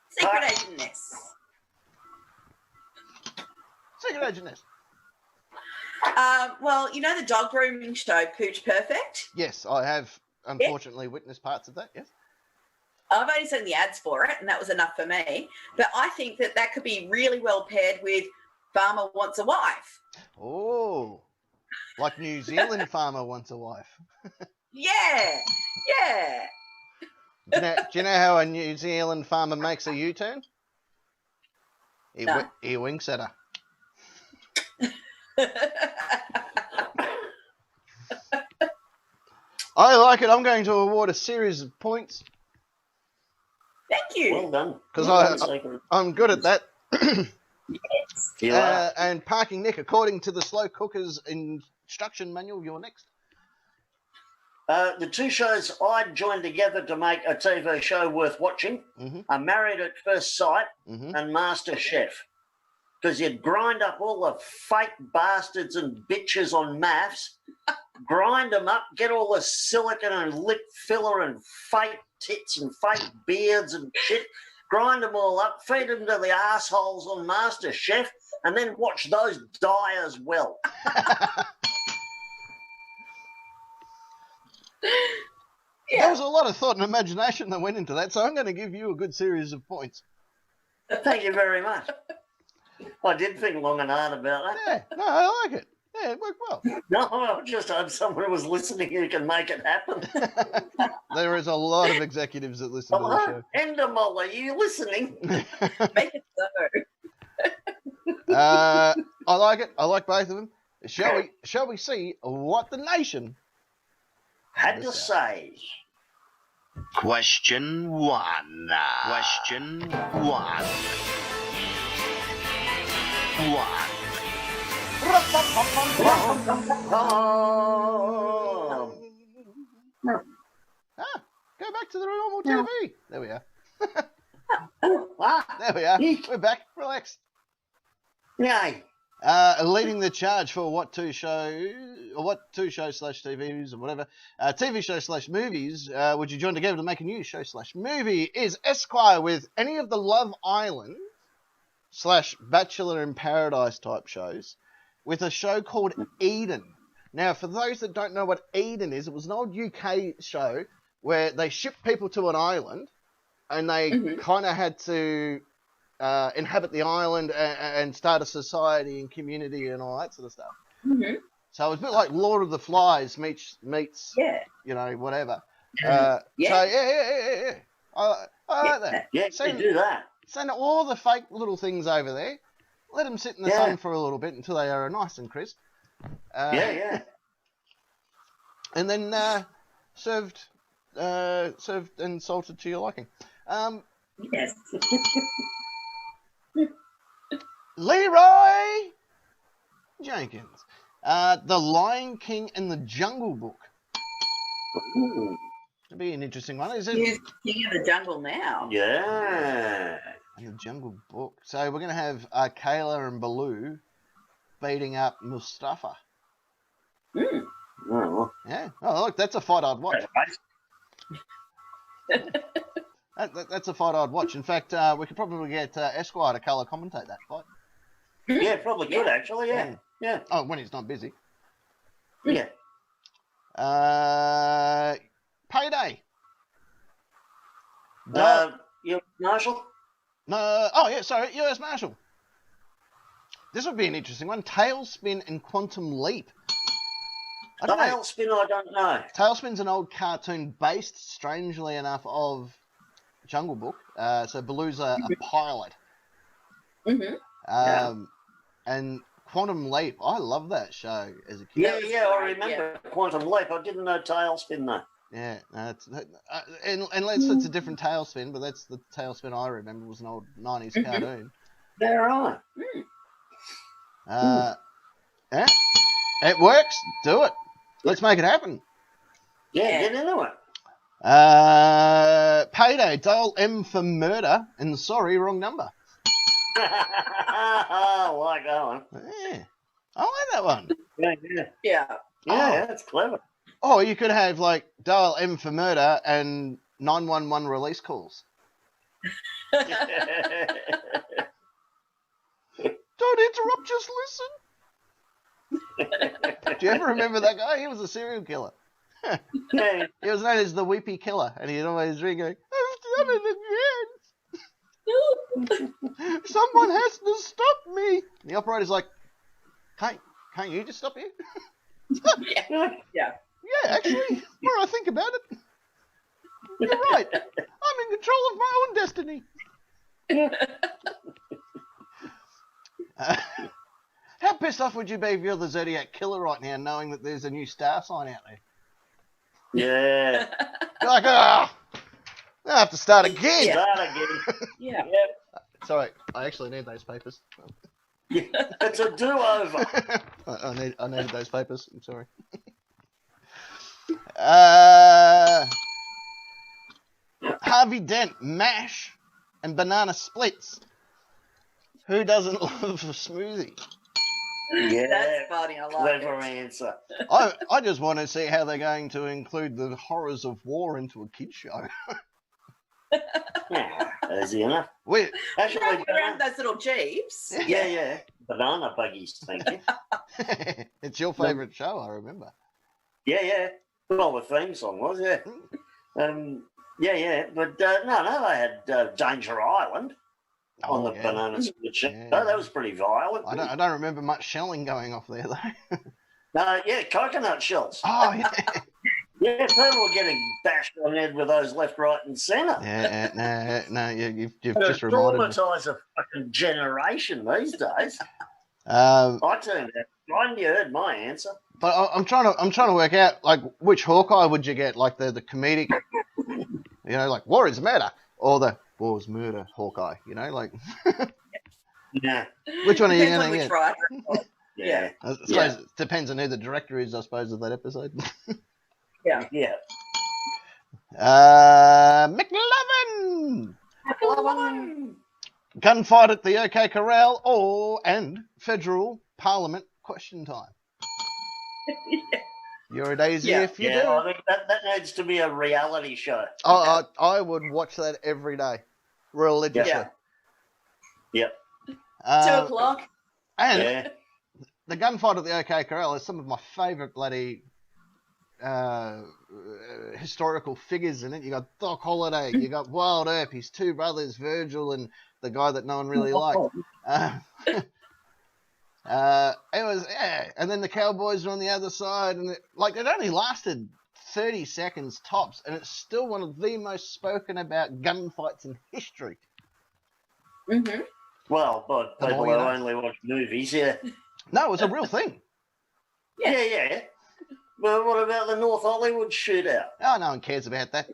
Secret Agent Ness. Secret Agent Ness. Well, you know the dog grooming show, Pooch Perfect? Yes, I have unfortunately witnessed parts of that, yes. I've only seen the ads for it, and that was enough for me. But I think that could be really well paired with Farmer Wants a Wife. Oh, like New Zealand Farmer Wants a Wife. Yeah. Do you know how a New Zealand farmer makes a U-turn? He winks at her. I like it. I'm going to award a series of points. Thank you. Well done. Because I'm good at that. Yes. And Parking Nick, according to the Slow Cooker's instruction manual, you're next. The two shows I'd joined together to make a TV show worth watching are Married at First Sight and Master Chef. Because you'd grind up all the fake bastards and bitches on maths, grind them up, get all the silicone and lip filler and fake tits and fake beards and shit, grind them all up, feed them to the assholes on Master Chef, and then watch those die as well. There was a lot of thought and imagination that went into that, so I'm going to give you a good series of points. Thank you very much. I did think long and hard about that. Yeah, no, I like it. Yeah, it worked well. No, I just hope someone was listening who can make it happen. There is a lot of executives that listen to the show. Endemol, are you listening? Make it so. I like it. I like both of them. Shall we see what the nation had to say? Question one. Go back to the normal TV. There we are. Ah, There we are. We're back. Relax. yay. Leading the charge for what two show slash TVs or whatever, TV show slash movies would you join together to make a new show slash movie is Esquire with any of the Love Island slash Bachelor in Paradise type shows with a show called Eden. Now, for those that don't know what Eden is, it was an old UK show where they shipped people to an island and they kind of had to inhabit the island and start a society and community and all that sort of stuff. Mm-hmm. So it was a bit like Lord of the Flies meets you know, whatever. So yeah. I like that. Yeah, you do that. Send all the fake little things over there. Let them sit in the sun for a little bit until they are nice and crisp. Yeah. And then served and salted to your liking. Yes. Leroy Jenkins. The Lion King and the Jungle Book. Ooh. It'll be an interesting one. Is it? He's king of the jungle now. Yeah. And the Jungle Book. So we're going to have Kayla and Baloo beating up Mustafa. Mm. Oh, Yeah. Oh, look, that's a fight I'd watch. That's a fight I'd watch. In fact, we could probably get Esquire to colour commentate that fight. yeah, probably good actually. Yeah. Oh, when he's not busy. Yeah. Payday. You Marshall? No. Oh, yeah, sorry. US Marshal. This would be an interesting one. Tailspin and Quantum Leap. I don't know. Tailspin, I don't know. Tailspin's an old cartoon based, strangely enough, of Jungle Book. So Baloo's a pilot. Mm-hmm. And Quantum Leap, I love that show as a kid. Yeah, I remember Quantum Leap. I didn't know Tailspin though. Yeah, unless it's a different Tailspin, but that's the Tailspin I remember was an old 90s cartoon. They're right. Yeah, it works. Do it. Let's make it happen. Yeah, get into it. Payday, dial M for murder, and sorry, wrong number. I like that one. Yeah, I like that one. Yeah. Yeah, that's clever. Oh, you could have like dial M for murder and 911 release calls. Don't interrupt, just listen. Do you ever remember that guy? He was a serial killer. Yeah. He was known as the Weepy Killer, and he'd always ring going, I've done it again. Someone has to stop me. And the operator's like, can't you just stop here? Yeah. Yeah, actually, more I think about it, you're right. I'm in control of my own destiny. How pissed off would you be if you're the Zodiac Killer right now, knowing that there's a new star sign out there? Yeah. You're like, I have to start again. Start again. Yeah. Sorry, I actually need those papers. It's a do-over. I needed those papers. I'm sorry. Harvey Dent, MASH, and banana splits. Who doesn't love a smoothie? Yeah. That's funny. I like Clever it. answer. I just want to see how they're going to include the horrors of war into a kids show. Yeah, easy enough. Wait, Actually, Driving around those little jeeps. yeah. Banana buggies, thank you. it's your favourite show, I remember. Yeah. Well, the theme song was, yeah. Yeah. But no, they had Danger Island on the banana split show. Yeah. Oh, that was pretty violent. I don't remember much shelling going off there, though. Yeah, coconut shells. Oh, yeah. Yeah, people were getting bashed on the head with those left, right, and centre. No, you've It just reminded me. traumatise a fucking generation these days. Um, I turned out fine. You heard my answer. but I'm trying to work out like which Hawkeye would you get, like the comedic, like war is murder, or the war is murder Hawkeye, like Yeah. which one are you Depends going on to which get? writer. Yeah. I suppose Yeah. it depends on who the director is, I suppose, of that episode. Yeah. Yeah. McLovin! Come Gunfight at the OK Corral and Federal Parliament question time. You're a daisy Yeah. if you Yeah, do. I think that needs to be a reality show. I would watch that every day, religiously. Yeah. 2 Um, o'clock. and Yeah. the gunfight at the OK Corral is some of my favourite bloody historical figures in it. You got Doc Holliday, you got Wild Earp, his two brothers, Virgil, and the guy that no one really liked. It was, and then the Cowboys are on the other side, and it only lasted 30 seconds tops, and it's still one of the most spoken about gunfights in history. Mm-hmm. Well, but The people more who you know. only watch movies, yeah. No, it was a real thing. Yeah. But what about the North Hollywood shootout? Oh, no one cares about that.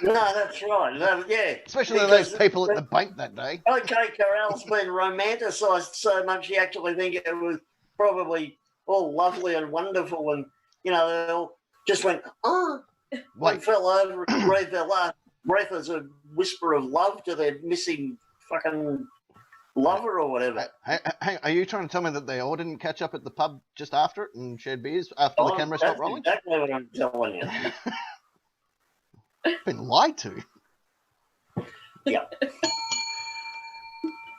No, that's right. No, yeah. Especially Because those people at the bank that day. OK Corral's been romanticised so much you actually think it was probably all lovely and wonderful, and they all just went, oh, one Wait, fell over and breathed their last breath as a whisper of love to their missing fucking lover or whatever. hang, are you trying to tell me that they all didn't catch up at the pub just after it and shared beers after the camera stopped That's rolling? exactly what I'm telling you. Been lied to. Yeah.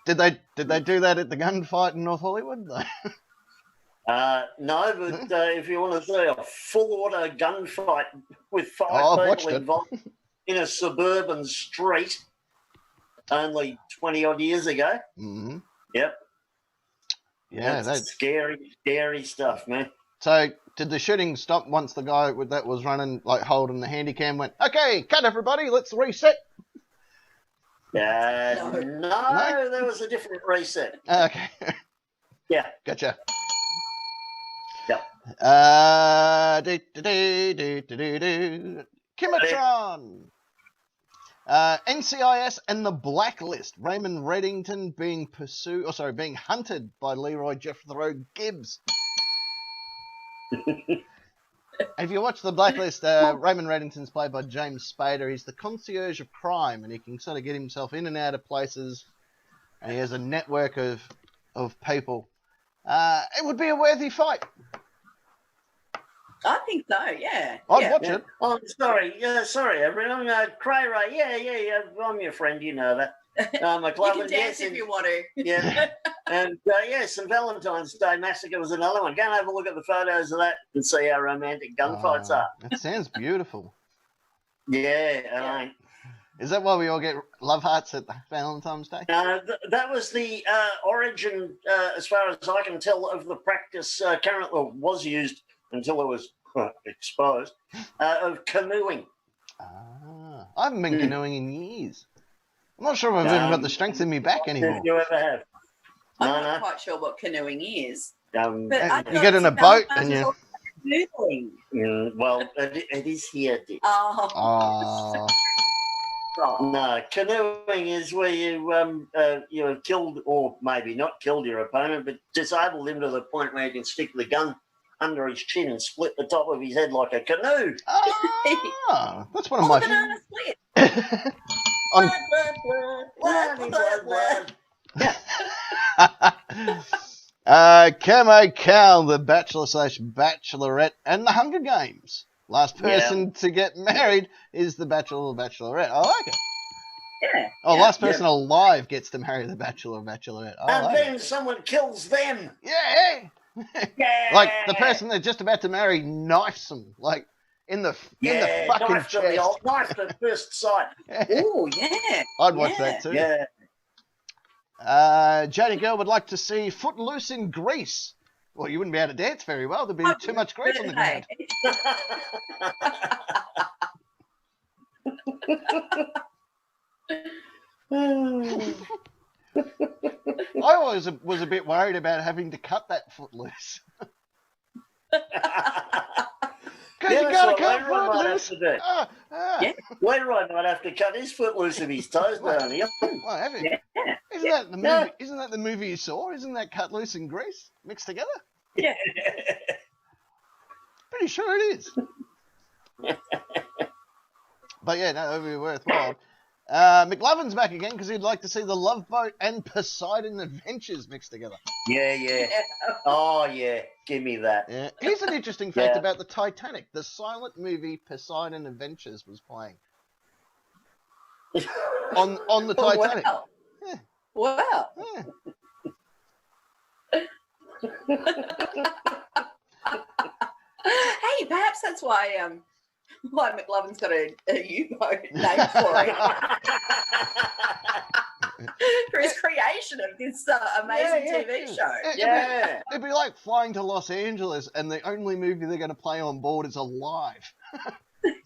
Did they do that at the gunfight in North Hollywood? No, but if you want to see a full-order gunfight with I've five watched people it. involved in a suburban street only 20-odd years ago. Mm-hmm. Yep. Yeah. That's scary stuff, man. So did the shooting stop once the guy that was running, holding the handy cam went, okay, cut everybody, let's reset? No, there was a different reset. Okay. Yeah. Gotcha. Yep. Kimatron. NCIS and the Blacklist. Raymond Reddington being hunted by Leroy Jethro Gibbs. If you watch the Blacklist, Raymond Reddington's played by James Spader. He's the concierge of crime, and he can sort of get himself in and out of places, and he has a network of people. It would be a worthy fight. I think so, yeah. I'd watch it. Oh, sorry, everyone. Cray Ray, yeah, I'm your friend, you know that. You McLovin, can dance if you want to. Yeah. And St. Valentine's Day Massacre was another one. Go and have a look at the photos of that and see how romantic gunfights are. That sounds beautiful. Yeah. Is that why we all get love hearts at Valentine's Day? That was the origin, as far as I can tell, of the practice currently was used until it was exposed, of canoeing. I haven't been canoeing in years. I'm not sure if I've even got the strength in me back anymore. If you ever have. I'm not quite sure what canoeing is. But You get in a boat and you... Canoeing. Well, it is here, Dick. Oh. No, canoeing is where you have killed, or maybe not killed your opponent, but disabled him to the point where you can stick the gun under his chin and split the top of his head like a canoe. That's one of my... Banana split. Blood. Camo Cal, the Bachelor/Bachelorette, and the Hunger Games. Last person to get married is the Bachelor or Bachelorette. I like it. Yeah. Last person alive gets to marry the Bachelor or Bachelorette. And then someone kills them. Yeah. Yeah. The person they're just about to marry knifes them, in the fucking knife to the chest. old knife at first sight. Oh, yeah. I'd watch that too. Yeah. Jodie Girl would like to see Footloose in Greece. Well, you wouldn't be able to dance very well. There'd be too much grease on the ground. I always was a bit worried about having to cut that Footloose. Because you gotta cut Footloose. Leroy might have to cut his foot loose if his toes down here. Well, Isn't that the movie? Isn't that the movie you saw? Isn't that Cut Loose in Greece mixed together? Yeah. Pretty sure it is. But yeah, no, it would be worthwhile. McLovin's back again because he'd like to see the Love Boat and Poseidon Adventures mixed together. Yeah. Oh, yeah. Give me that. Yeah. Here's an interesting fact about the Titanic. The silent movie Poseidon Adventures was playing on the Titanic. Wow. Yeah. Wow. Hey, perhaps that's why McLovin's got a U-boat name for it. For his creation of this amazing TV show. It'd be like flying to Los Angeles and the only movie they're going to play on board is Alive.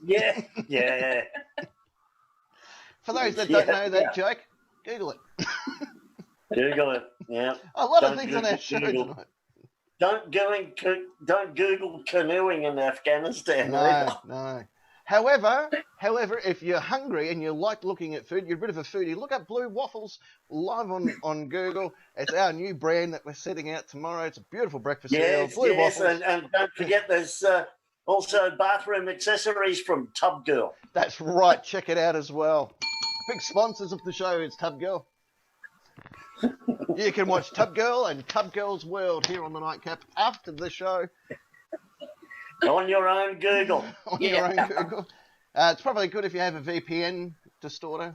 Yeah. For those that don't know that joke, Google it. Google it. Yeah. A lot of things on our show tonight. Don't Google canoeing in Afghanistan. No. However, if you're hungry and you like looking at food, you're a bit of a foodie, look up Blue Waffles live on Google. It's our new brand that we're setting out tomorrow. It's a beautiful breakfast cereal. Blue Waffles. And don't forget there's also bathroom accessories from Tub Girl. That's right. Check it out as well. Big sponsors of the show is Tub Girl. You can watch Tub Girl and Tub Girl's World here on the Nightcap after the show. On your own Google. On your own Google. It's probably good if you have a VPN distorter.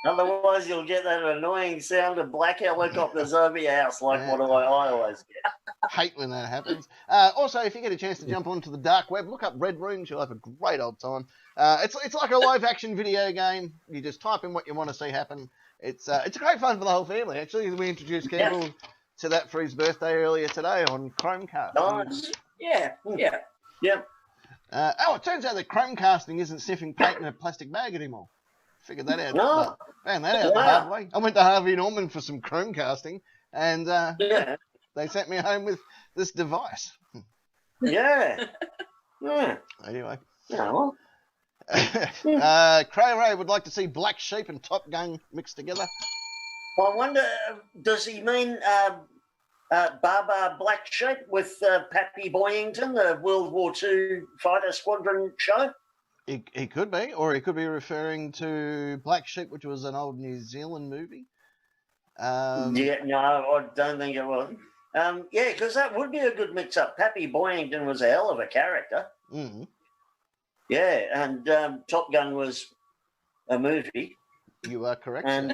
Otherwise, you'll get that annoying sound of black helicopters over your house, like what I always get. Hate when that happens. Also, if you get a chance to jump onto the dark web, look up Red Rooms. You'll have a great old time. It's like a live action video game. You just type in what you want to see happen. It's great fun for the whole family. Actually, we introduced Campbell to that for his birthday earlier today on Chromecast. Nice. Yeah. It turns out that Chromecasting isn't sniffing paint in a plastic bag anymore. Figured that out. No. Found that out the hard way. I went to Harvey Norman for some Chromecasting, and they sent me home with this device. Yeah. Anyway. Yeah. Cray Ray would like to see Black Sheep and Top Gun mixed together. I wonder, does he mean Baba Black Sheep with Pappy Boyington, the World War II fighter squadron show? He could be, or he could be referring to Black Sheep, which was an old New Zealand movie. No, I don't think it was. Because that would be a good mix-up. Pappy Boyington was a hell of a character. Mm-hmm. Yeah, and Top Gun was a movie. You are correct. And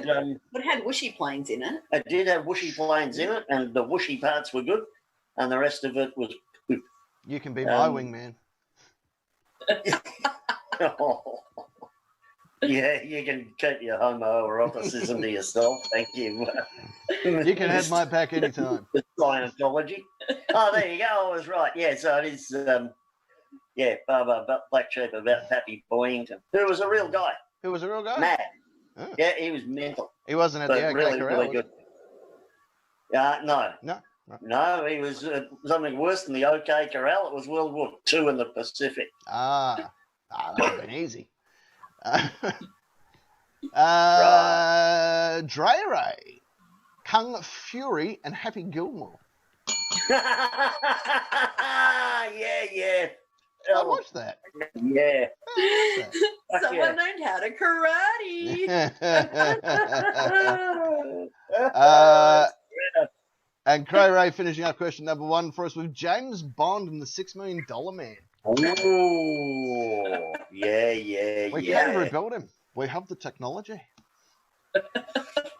But it had whooshy planes in it. it did have whooshy planes in it, and the whooshy parts were good, and the rest of it was poop. You can be my wingman. Yeah, you can keep your homoeroticism to yourself. Thank you. You can have my back anytime. Scientology. Oh, there you go. I was right. Yeah, so it is. Baba Black Sheep about Pappy Boyington, who was a real guy. Who was a real guy? Mad. Oh. Yeah, he was mental. He wasn't at But the OK really, Corral. really good. No. No. He was something worse than the OK Corral. It was World War II in the Pacific. That would have been easy. Dre Ray, Kung Fury, and Happy Gilmore. Yeah. I watched that. Yeah. Someone learned how to karate. And Cray Ray finishing up question number 1 for us with James Bond and the $6 Million Man. Oh, yeah. We can rebuild him. We have the technology.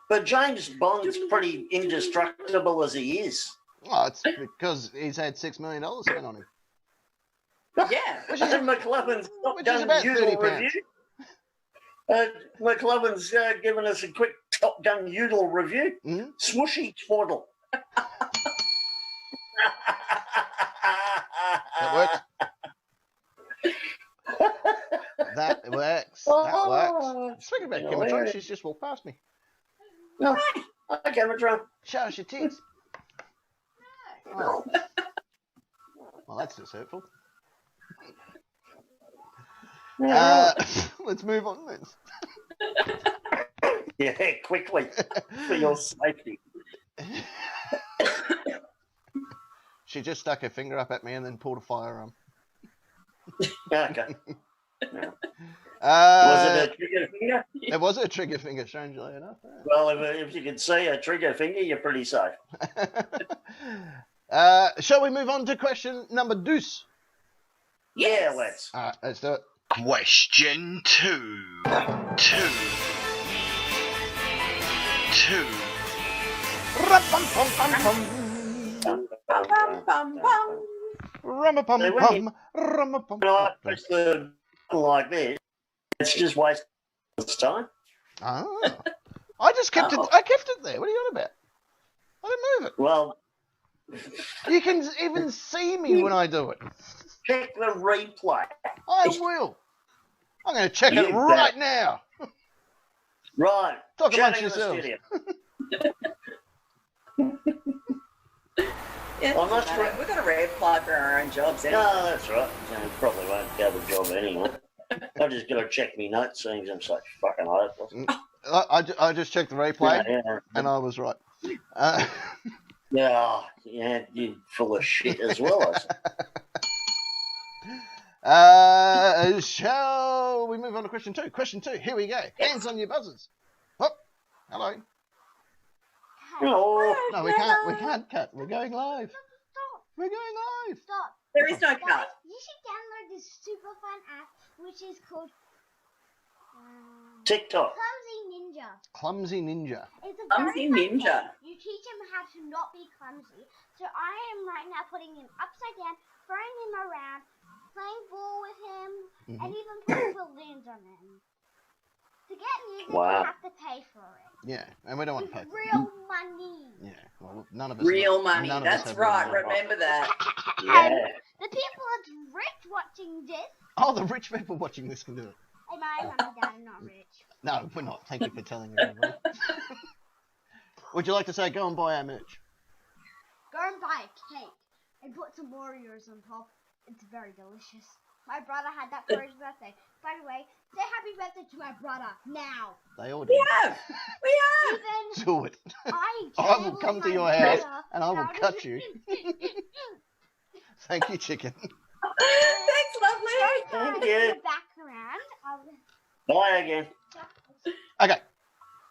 But James Bond's pretty indestructible as he is. Well, it's because he's had $6 million spent on him. Yeah. Which is in McLovin's Top Which is Gun about Udall 30 review. McLovin's given us a quick Top Gun Udall review. Mm-hmm. Swooshy twaddle. That works. That works. That works. Speaking about Kimatron, she's just walked past me. No, hi, Kimatron. Show us your tits. Oh. Well, that's just hurtful. Let's move on then. Yeah, quickly for your safety. She just stuck her finger up at me and then pulled a firearm. Okay. Uh, Was it a trigger finger? it was a trigger finger, strangely enough. Well, if you can see a trigger finger, you're pretty safe. Shall we move on to question number deuce? Yeah, let's. All right, let's do it. Question 2. 2. Bum, bum, bum. Rum-a-pum-pum, rum-a-pum-pum. When I press the button like this, it's just wasting time. Ah, I just kept it. I kept it there. What are you on about? I didn't move Well, it. You can even see me when I do it. check the replay. I will. I'm going to check You it bet. right now. Right. Talk amongst chatting in the yourselves. studio. Yeah, Well, that's right. we've got to reapply for our own jobs. Anyway. No, that's right. I probably won't get the job anyway. I just got to check me notes, seeing I'm such fucking hopeless. I just checked the replay, Yeah, and I was right. yeah, you're full of shit as well. Shall we move on to question 2? Question 2. Here we go. Hands on your buzzers. Oh, hello. Oh, No, we can't. We can't cut. We're going live. Stop. We're going live. Stop. There is no Guys, cut. you should download this super fun app, which is called TikTok. Clumsy Ninja. Clumsy Ninja. It's a Clumsy very fun Ninja. game. You teach him how to not be clumsy. So I am right now putting him upside down, throwing him around, playing ball with him, and even putting balloons on him. To get music, Wow. you have to pay for it. Yeah, and we don't want With to pay for it. real money. Yeah, well, none of us. Real money. none of us That's have real right. money. Remember that. Yeah. The people that's rich watching this, Oh, the rich people watching this can do it. hey, my mum and dad are not rich. No, we're not. Thank you for telling everybody. Would you like to say, go and buy our merch? Go and buy a cake and put some Oreos on top. It's very delicious. My brother had that for his birthday. By the way, say happy birthday to my brother now. They all do. We have. We have. Even Do it. I will with come to my your house brother and I will how to- cut you. Thank you, chicken. Thanks, lovely. Thank In you. the background, Bye again. Okay.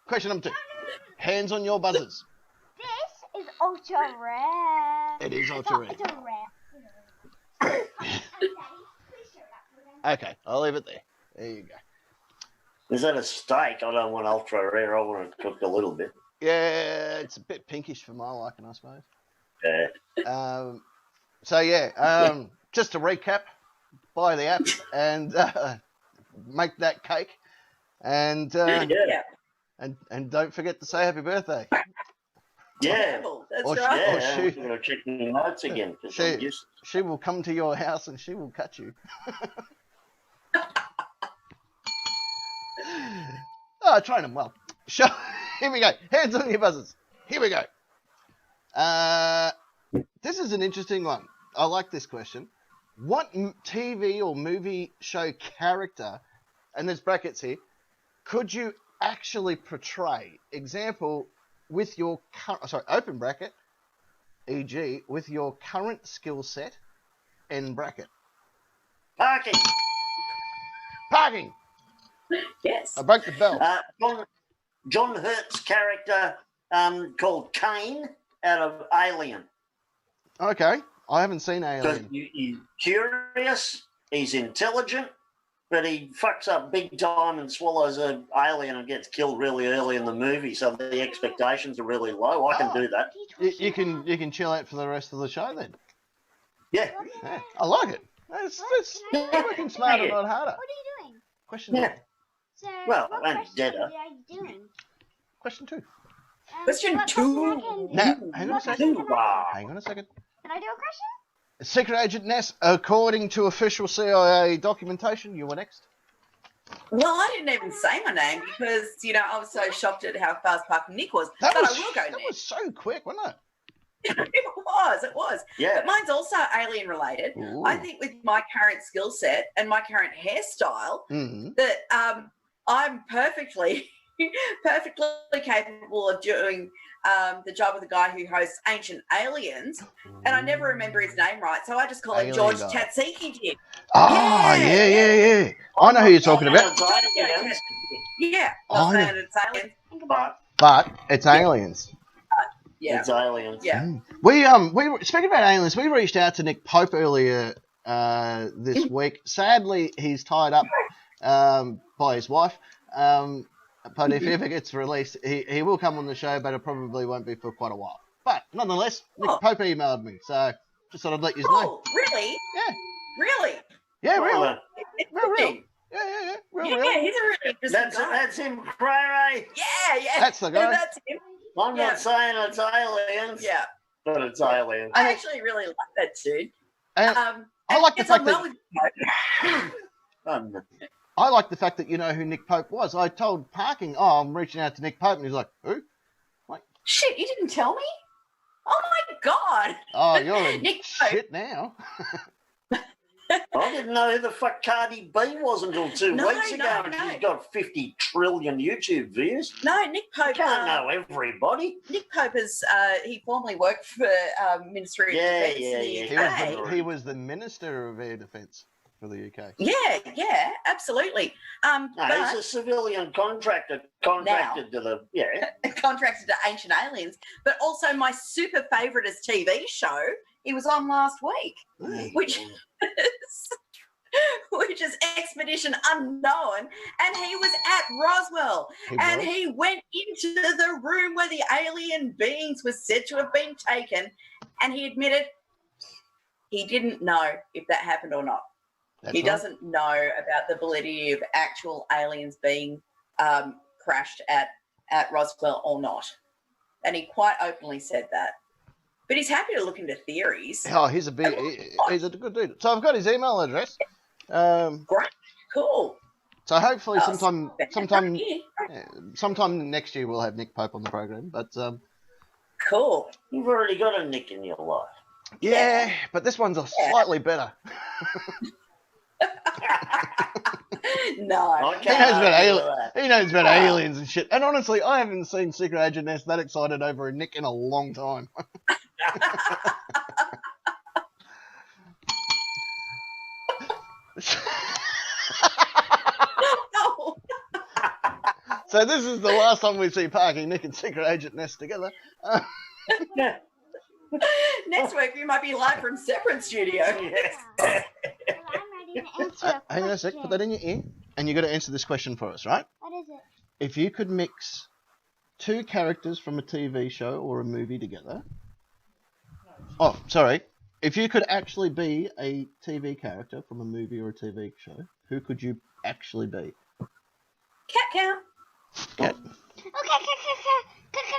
Question number 2. Hands on your buzzers. this is ultra rare. It is ultra rare. It's a rare. Daddy, please show that to them. Okay, I'll leave it there. There you go. Is that a steak? I don't want ultra rare. I want it cooked a little bit. Yeah, it's a bit pinkish for my liking, I suppose. Yeah. So yeah, just to recap, buy the app and make that cake, and Yeah. and don't forget to say happy birthday. Yeah. That's Or right. Oh, Yeah, shoot. I'm going to check my notes again. 'Cause I'm Shoot. used- She will come to your house and she will cut you. Oh, train them well. Here we go. Hands on your buzzers. Here we go. This is an interesting one. I like this question. What TV or movie show character, and there's brackets here, could you actually portray? Example, with your open bracket, e.g., with your current skill set, end bracket. Parking. Parking. Yes. I broke the bell. John Hurt's character called Kane out of Alien. Okay, I haven't seen Because Alien. he's curious, he's intelligent, but he fucks up big time and swallows an alien and gets killed really early in the movie. So the expectations are really low. I can do that. You can chill out for the rest of the show then. Yeah. Yeah, I like it. It's working smarter, not harder. What are you doing? Question Yeah. 2. So, Well, what I'm question dead, are you doing? Question 2. Question what 2. question Now, can- hang on a what second. question can I do? Hang on a second. Can I do a question? Secret Agent Ness, according to official CIA documentation, you were next. Well, I didn't even say my name because, I was so shocked at how fast Park Nick was. But I will go that next. was so quick, wasn't it? It was. Yeah. But mine's also alien related. Ooh. I think with my current skill set and my current hairstyle Mhm. that I'm perfectly perfectly capable of doing the job of the guy who hosts Ancient Aliens, and I never remember his name right, so I just call him Alien George guy. Tatsiki did. Oh, yeah. I know who you're talking about. Yeah, Oh, not yeah. saying it's aliens, Think about But it's aliens. yeah, It's aliens. yeah. We speaking about aliens, we reached out to Nick Pope earlier this week. Sadly, he's tied up by his wife. But if he ever gets released, he will come on the show, but it probably won't be for quite a while. But nonetheless, Nick Pope emailed me, so just thought I'd let you know. Oh, really? Yeah. Really? Yeah, real. Well, Interesting. Yeah. Real. Yeah, he's a really interesting guy. that's him, Cray. Yeah. That's the guy. That's him. I'm Yeah. not saying it's aliens. Yeah. But it's aliens. I actually really like that dude. And I like the fact that I like the fact that you know who Nick Pope was. I told Parking, I'm reaching out to Nick Pope, and he's like, who? Shit, you didn't tell me? Oh my god! Oh, you're in Nick Pope. shit now. I didn't know who the fuck Cardi B was until 2 weeks ago, and she's got 50 trillion YouTube views. No, Nick Pope. I can't know everybody. Nick Pope is, he formerly worked for Ministry of Defence in the UK. He was the Minister of Air Defence for the UK. Yeah, absolutely. No, he's a civilian contractor, contracted to the, contracted to Ancient Aliens, but also my super favouriteest TV show he was on last week, which is Expedition Unknown, and he was at Roswell, and he went into the room where the alien beings were said to have been taken, and he admitted he didn't know if that happened or not. He doesn't know about the validity of actual aliens being crashed at Roswell or not, and he quite openly said that. But he's happy to look into theories. Oh, he's a good dude. So I've got his email address. Great, cool. So hopefully sometime next year we'll have Nick Pope on the program. But cool. You've already got a Nick in your life. Yeah, but this one's slightly better. No, he knows about aliens and shit. And honestly, I haven't seen Secret Agent S that excited over a Nick in a long time. So this is the last time we see Parking, Nick, and Secret Agent Ness together. Next week we might be live from separate studio. I'm ready to answer a Hang on a sec, put that in your ear, and you got to answer this question for us, right? What is it? If you could mix two characters from a TV show or a movie together. Oh, sorry. If you could actually be a TV character from a movie or a TV show, who could you actually be? Cat count. Cat. Okay,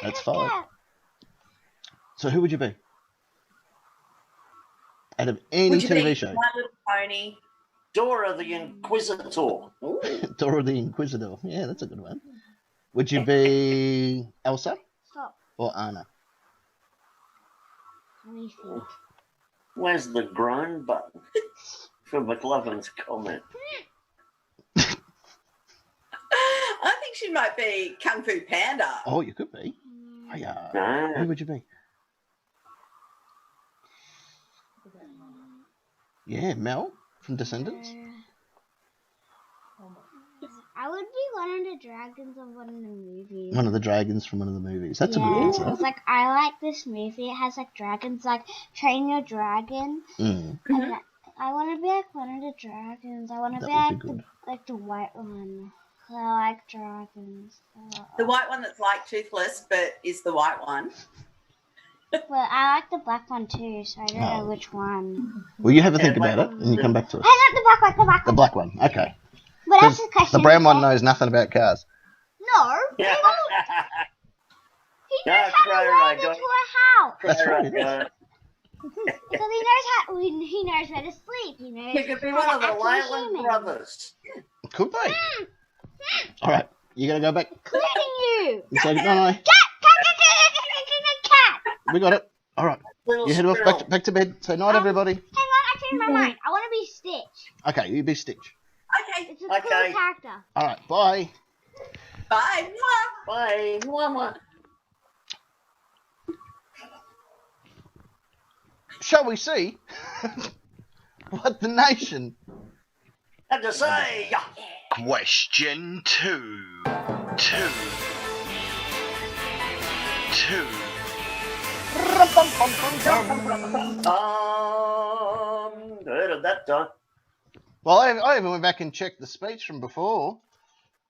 That's 5. So who would you be? Out of any TV show. My Little Pony. Dora the Inquisitor. Dora the Inquisitor. Yeah, that's a good one. Would you be Elsa? Stop. Or Anna? Let me think. Where's the groan button for McLovin's comment? I think she might be Kung Fu Panda. Oh, you could be. Oh, yeah. No. Who would you be? Yeah, Mel from Descendants. I would be one of the dragons of one of the movies. One of the dragons from one of the movies. That's a good answer. It's like, I like this movie. It has like dragons, like Train Your Dragon. Mm. And I want to be like one of the dragons. I want to be like the white one. I like dragons. The white one that's like toothless, but is the white one. Well, I like the black one too, so I don't know which one. Well, you have a think about it, and you come back to us. I like the black one, The black one, okay. But that's the question. The brown one knows nothing about cars. No. He knows how to run into a house. That's right. So he knows how. He knows where to sleep. He knows. He could be one of the Leyland brothers. Could be. All right, you gotta go back. Including you. And say, no. Cat. We got it. All right. You head off back to bed. Say night, everybody. Hang on, I changed my mind. I want to be Stitch. Okay, you be Stitch. Okay. It's a cool character. All right, bye. Bye. Bye. Mwah, mwah. Shall we see what the nation Had to say. Yeah. Question 2. 2. Heard of that time. Well, I even went back and checked the speech from before.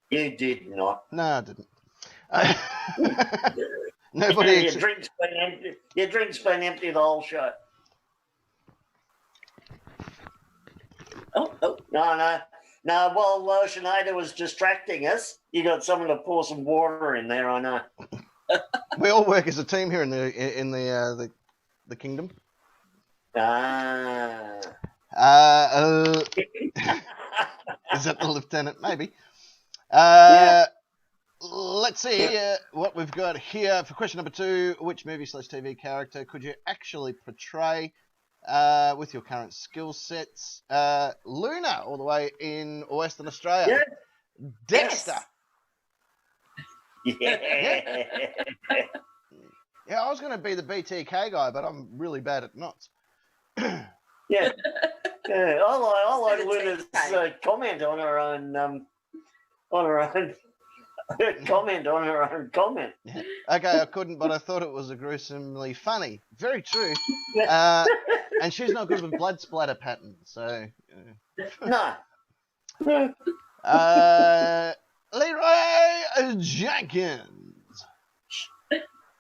You did not. No, I didn't. Nobody. Your drink's been empty. Your drink's been empty the whole show. Oh, no. While Sinead was distracting us, you got someone to pour some water in there. I know. We all work as a team here in the kingdom. Is that the lieutenant? Maybe. Let's see what we've got here for question number 2. Which movie/TV character could you actually portray with your current skill sets? Luna, all the way in Western Australia. Yeah. Dexter. Yeah. Yeah, I was going to be the BTK guy, but I'm really bad at knots. Yeah. Yeah. I like Luna's comment on her own comment on her own comment. Yeah. Okay, I couldn't, but I thought it was a gruesomely funny. Very true. And she's not good with blood splatter patterns, so. No. Leroy Jenkins.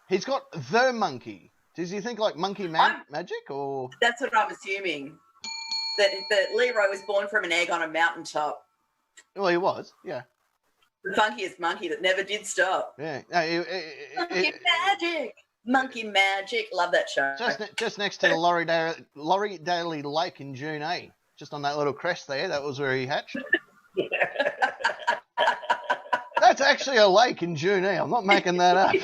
He's got the monkey. Does he think like monkey magic or? That's what I'm assuming. That Leroy was born from an egg on a mountaintop. Well, he was, yeah. The funkiest monkey that never did stop. Yeah. Monkey magic. Monkey magic. Love that show. Just next to the Laurie Daly Lake in June, eh? Just on that little crest there. That was where he hatched. That's actually a lake in June, eh? I'm not making that up.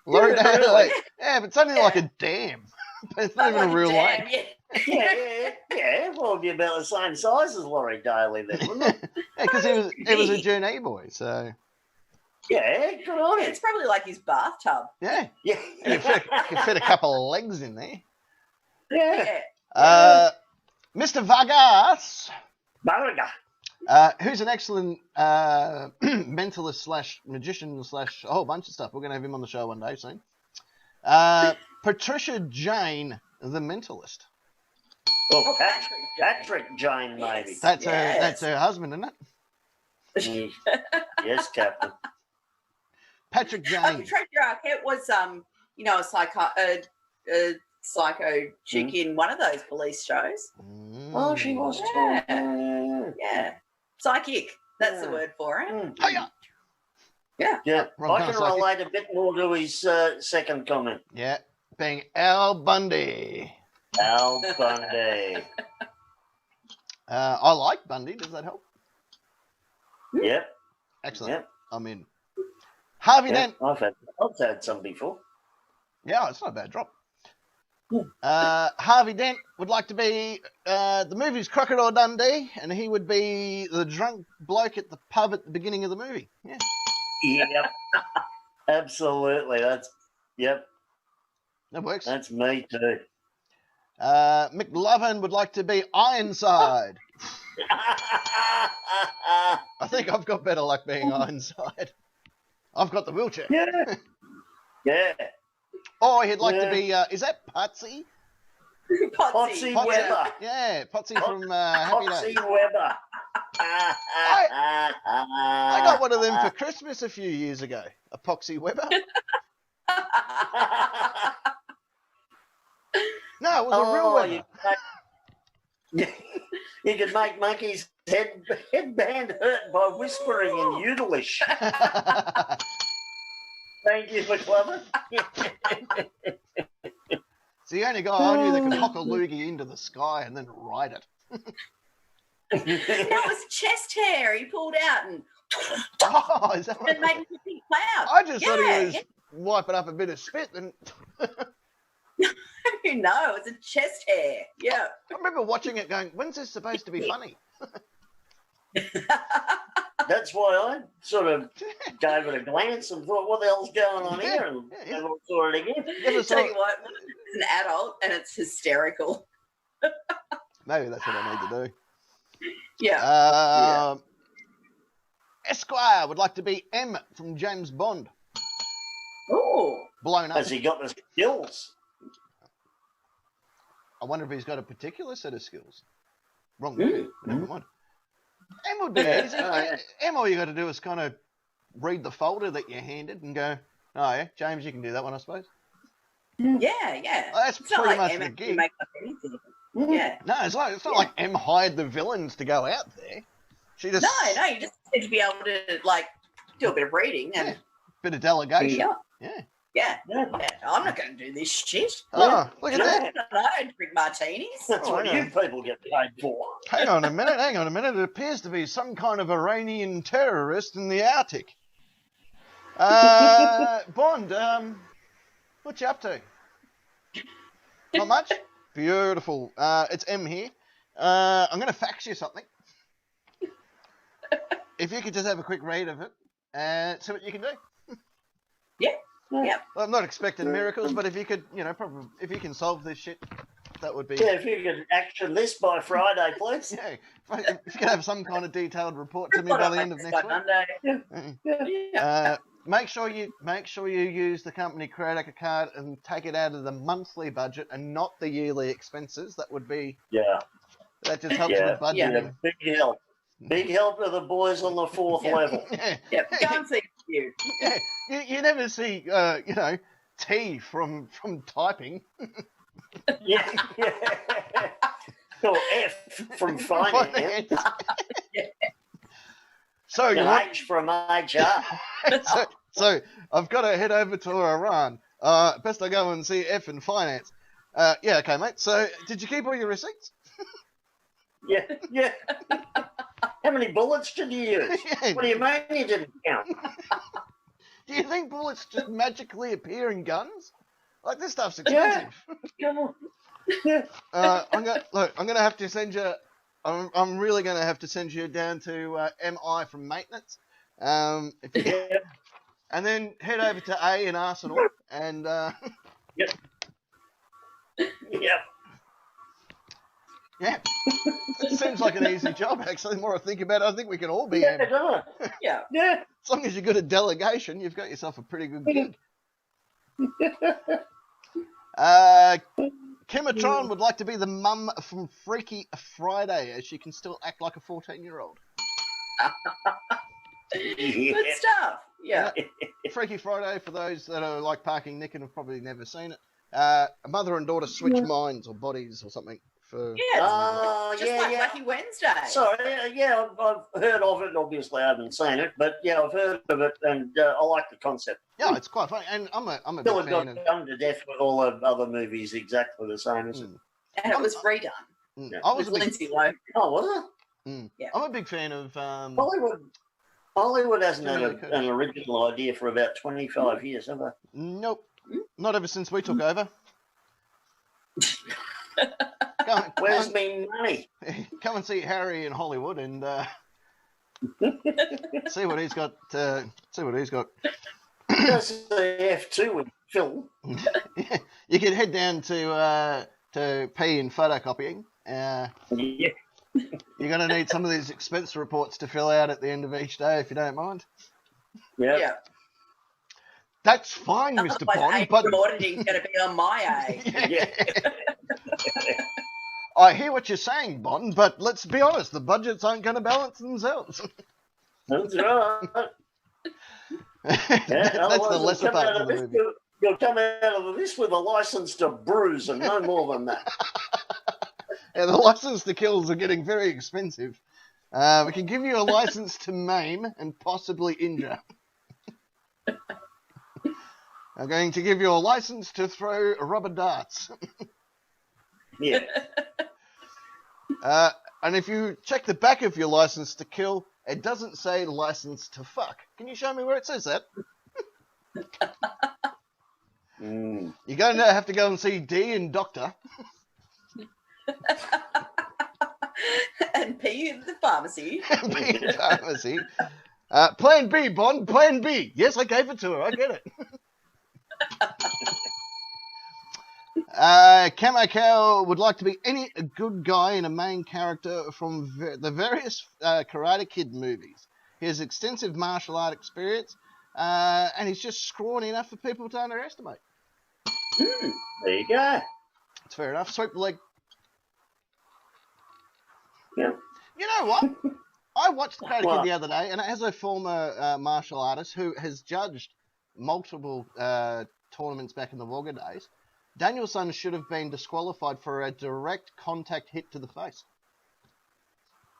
Laurie Daly Lake. Yeah, but it's only like a dam. But it's not even a real lake. Yeah. Well, it'd be about the same size as Laurie Daly then, wouldn't it? Yeah, because he was a June A boy, so. Yeah, good on him. It's probably like his bathtub. Yeah. Yeah. You can fit a couple of legs in there. Yeah. Mr. Vargas. Baraga. Who's an excellent mentalist / magician / a whole bunch of stuff. We're going to have him on the show one day soon. Patricia Jane, the mentalist. Oh, Patrick Jane, maybe. That's her husband, isn't it? Yes, Captain. Patrick Jane. Patricia Arquette was, a psycho chick in one of those police shows. Oh, she was too. Yeah. Psychic. That's the word for it. Hiya. Yeah. Yeah. Wrong I kind can of relate a bit more to his second comment. Yeah, being Al Bundy. Al Bundy. I like Bundy. Does that help? Yep. Excellent. Yep. I'm in. Harvey Dent. I've had some before. Yeah, it's not a bad drop. Harvey Dent would like to be the movie's Crocodile Dundee, and he would be the drunk bloke at the pub at the beginning of the movie. Yeah. Yep. Absolutely. Yep. That works. That's me too. McLovin would like to be Ironside. I think I've got better luck being Ironside. I've got the wheelchair. Yeah. Yeah. Or he'd like to be, is that Potsy? Potsy Weber. Yeah, Potsy from Happy Potsy Days. Weber. I got one of them for Christmas a few years ago. A Poxy Weber. No, it was a real Weber. You could make monkeys headband hurt by whispering in Udalish. Thank you, McLovin. It's the only guy I knew that could hock a loogie into the sky and then ride it. That was chest hair he pulled out and Oh, is that what it made a big cloud. I just thought he was wiping up a bit of spit. And No, it's a chest hair. Yeah. I remember watching it going, when's this supposed to be funny? That's why I sort of gave it a glance and thought, what the hell's going on here? And never saw it again. Never saw Tell it. you what, it's an adult and it's hysterical. Maybe that's what I need to do. Yeah. Esquire would like to be M from James Bond. Oh. Blown up. Has he got the skills? I wonder if he's got a particular set of skills. Wrong movie. Never mind. M would be easy. M, all you got to do is kind of read the folder that you're handed and go, oh, yeah, James, you can do that one, I suppose. Yeah. Well, that's It's not pretty like much the M gig. make up anything. Yeah. No, it's not like M hired the villains to go out there. She just No, you just need to be able to like do a bit of reading and bit of delegation. yeah. I'm not going to do this shit. Oh, look at that. I don't drink martinis. That's what hang you on. people get paid for. Hang on a minute. It appears to be some kind of Iranian terrorist in the Arctic. Bond, what you up to? Not much? Beautiful. It's M here. I'm going to fax you something. If you could just have a quick read of it and see what you can do. Yeah. Well, I'm not expecting miracles, but if you could, probably, if you can solve this shit, that would be... Yeah, if you could action this by Friday, please. Yeah, if you could have some kind of detailed report to me by the end of next week. Monday. Make sure you use the company credit card and take it out of the monthly budget and not the yearly expenses. That would be that just helps with budgeting. Big help. Big help to the boys on the fourth level. Yeah, go and see you. You never see T from typing. Yeah. Or F from finance. So you and H from HR. so I've got to head over to Iran. Best I go and see F in finance. Yeah, okay, mate. So did you keep all your receipts? Yeah. How many bullets did you use? Yeah. What do you mean you didn't count? Do you think bullets just magically appear in guns? Like, this stuff's expensive. Come on. I'm gonna have to send you. I'm really gonna have to send you down to MI from maintenance. If you can. And then head over to A in Arsenal and. Yep. Yeah. It seems like an easy job, actually. The more I think about it, I think we can all be M. Yeah. As long as you're good at delegation, you've got yourself a pretty good gig. Kimatron would like to be the mum from Freaky Friday, as she can still act like a 14-year-old. Good stuff. Yeah. Freaky Friday, for those that are like Parking Nick and have probably never seen it, a mother and daughter switch minds or bodies or something. Just like Lucky Wednesday. Sorry, I've heard of it. Obviously, I haven't seen it, but I've heard of it, and I like the concept. Yeah, it's quite funny, and I'm a Still big fan got of. done to death with all the other movies exactly the same, isn't it? And it was redone. I was with Lindsay Lohan. Oh, was it? Yeah. I'm a big fan of. Hollywood hasn't had an original idea for about 25 years, have they? Nope, not ever since we took over. Where's me money? Come and see Harry in Hollywood and see what he's got. That's the F2 with film. You can head down to P in photocopying. You're going to need some of these expense reports to fill out at the end of each day, if you don't mind. Yeah. That's fine, Mr. Bond. But auditing's going to be on my A. I hear what you're saying, Bond, but let's be honest, the budgets aren't going to balance themselves. That's right. That's the lesser part of the movie. You'll come out of this with a license to bruise and no more than that. Yeah, the license to kills are getting very expensive. We can give you a license to maim and possibly injure. I'm going to give you a license to throw rubber darts. Yeah. And if you check the back of your license to kill, it doesn't say license to fuck. Can you show me where it says that? You're going to have to go and see D and Doctor. And P in the pharmacy. B in pharmacy. Plan B, Bond. Plan B. Yes, I gave it to her. I get it. Camo Cow would like to be any good guy in a main character from the various Karate Kid movies. He has extensive martial art experience, and he's just scrawny enough for people to underestimate. There you go. It's fair enough. Sweep the leg. Yeah. You know what? I watched the Karate Kid the other day, and as a former martial artist who has judged multiple tournaments back in the Wagga days, Danielson should have been disqualified for a direct contact hit to the face.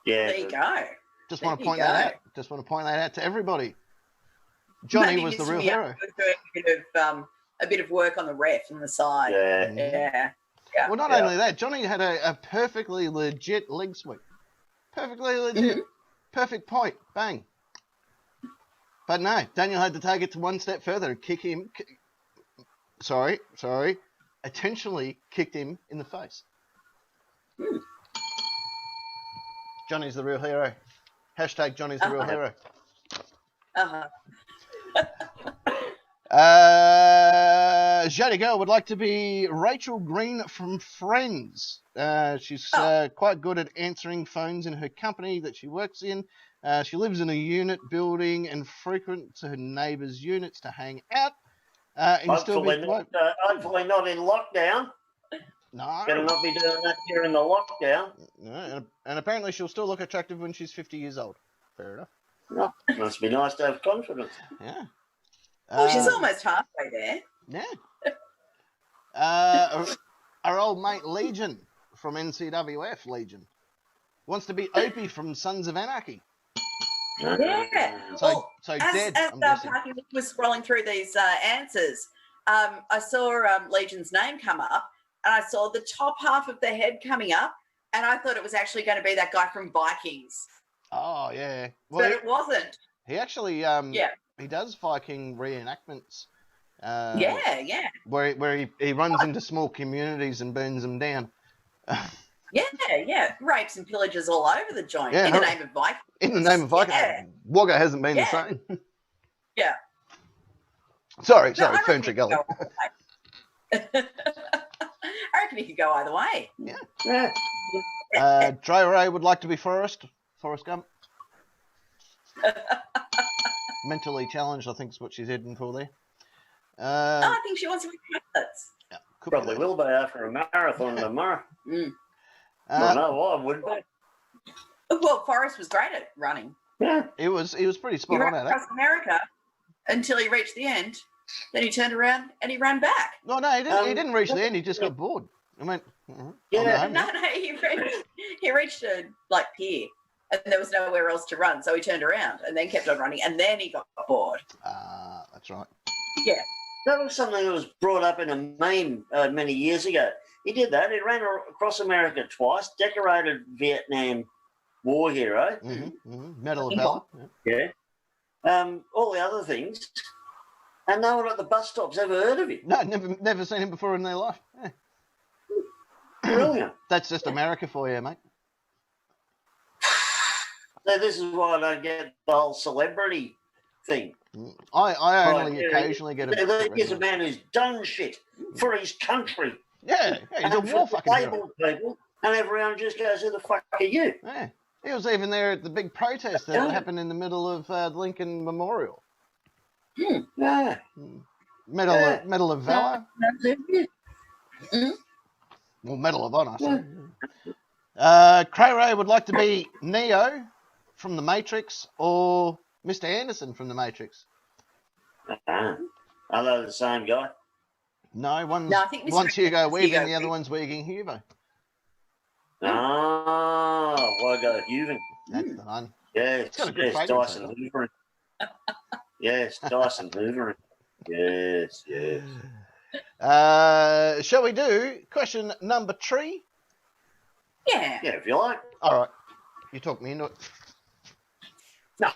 Yeah. There you go. Just want to point that out. Just want to point that out to everybody. Johnny was the real hero. A bit of work on the ref on the side. Yeah. Well, not only that, Johnny had a perfectly legit leg sweep. Perfectly legit. Perfect point. Bang. But no, Daniel had to take it to one step further and kick him. Sorry. Intentionally kicked him in the face. Johnny's the real hero. Hashtag Johnny's the real hero. Jody Girl would like to be Rachel Green from Friends. She's quite good at answering phones in her company that she works in. She lives in a unit building and frequents her neighbours' units to hang out. Hopefully not in lockdown. No. Better not be doing that during the lockdown. No, and apparently she'll still look attractive when she's 50 years old. Fair enough. No, must be nice to have confidence. Yeah. Well, she's almost halfway there. Yeah. Our old mate Legion from NCWF Legion wants to be Opie from Sons of Anarchy. Yeah. So as dead. Parky was scrolling through these answers, I saw Legion's name come up, and I saw the top half of the head coming up, and I thought it was actually going to be that guy from Vikings. Oh yeah. Well, But it wasn't. he actually he does Viking reenactments. Yeah. Where he runs into small communities and burns them down. Yeah. Rapes and pillages all over the joint in the name of Vikings. In the name of Viking. Yeah. Wagga hasn't been the same. Yeah. Sorry, No, I Furniture Gully. I reckon he could go either way. Yeah. Dre Ray would like to be Forrest Gump. Mentally challenged, I think is what she's heading for there. I think she wants to be pilots. Yeah, Probably will be after a marathon tomorrow. No, I wouldn't be. Well, Forrest was great at running. Yeah. He was pretty He spot ran on at it. across America until he reached the end. Then he turned around and he ran back. No, he didn't. He didn't reach the end. He just got bored. I went. Yeah. No, he reached a pier, and there was nowhere else to run, so he turned around and then kept on running, and then he got bored. That's right. Yeah. That was something that was brought up in a meme many years ago. He did that. He ran across America twice, decorated Vietnam War hero. Medal of Valor. Yeah. All the other things. And no one at the bus stops ever heard of him. No, never seen him before in their life. Yeah. Brilliant. That's just America for you, mate. So this is why I don't get the whole celebrity thing. I only occasionally get a. Here's a man who's done shit for his country. Yeah, he's a war fucking hero. People, and everyone just goes, "Who the fuck are you?" Yeah, he was even there at the big protest that happened in the middle of the Lincoln Memorial. Yeah. Medal of Valor. Well, Medal of Honor. Cray Ray would like to be Neo from The Matrix or Mr. Anderson from The Matrix. Are they the same guy? No, I think Mr. one's Hugo Weaving, Hugo the other one's Weaving Hugo. Ah, why go Huving? That's the one. Yes, Dyson Hoovering. Yes, Dyson Hoovering. Yes. Shall we do question number 3? Yeah. Yeah, if you like. All right. You talk me into it. Nah.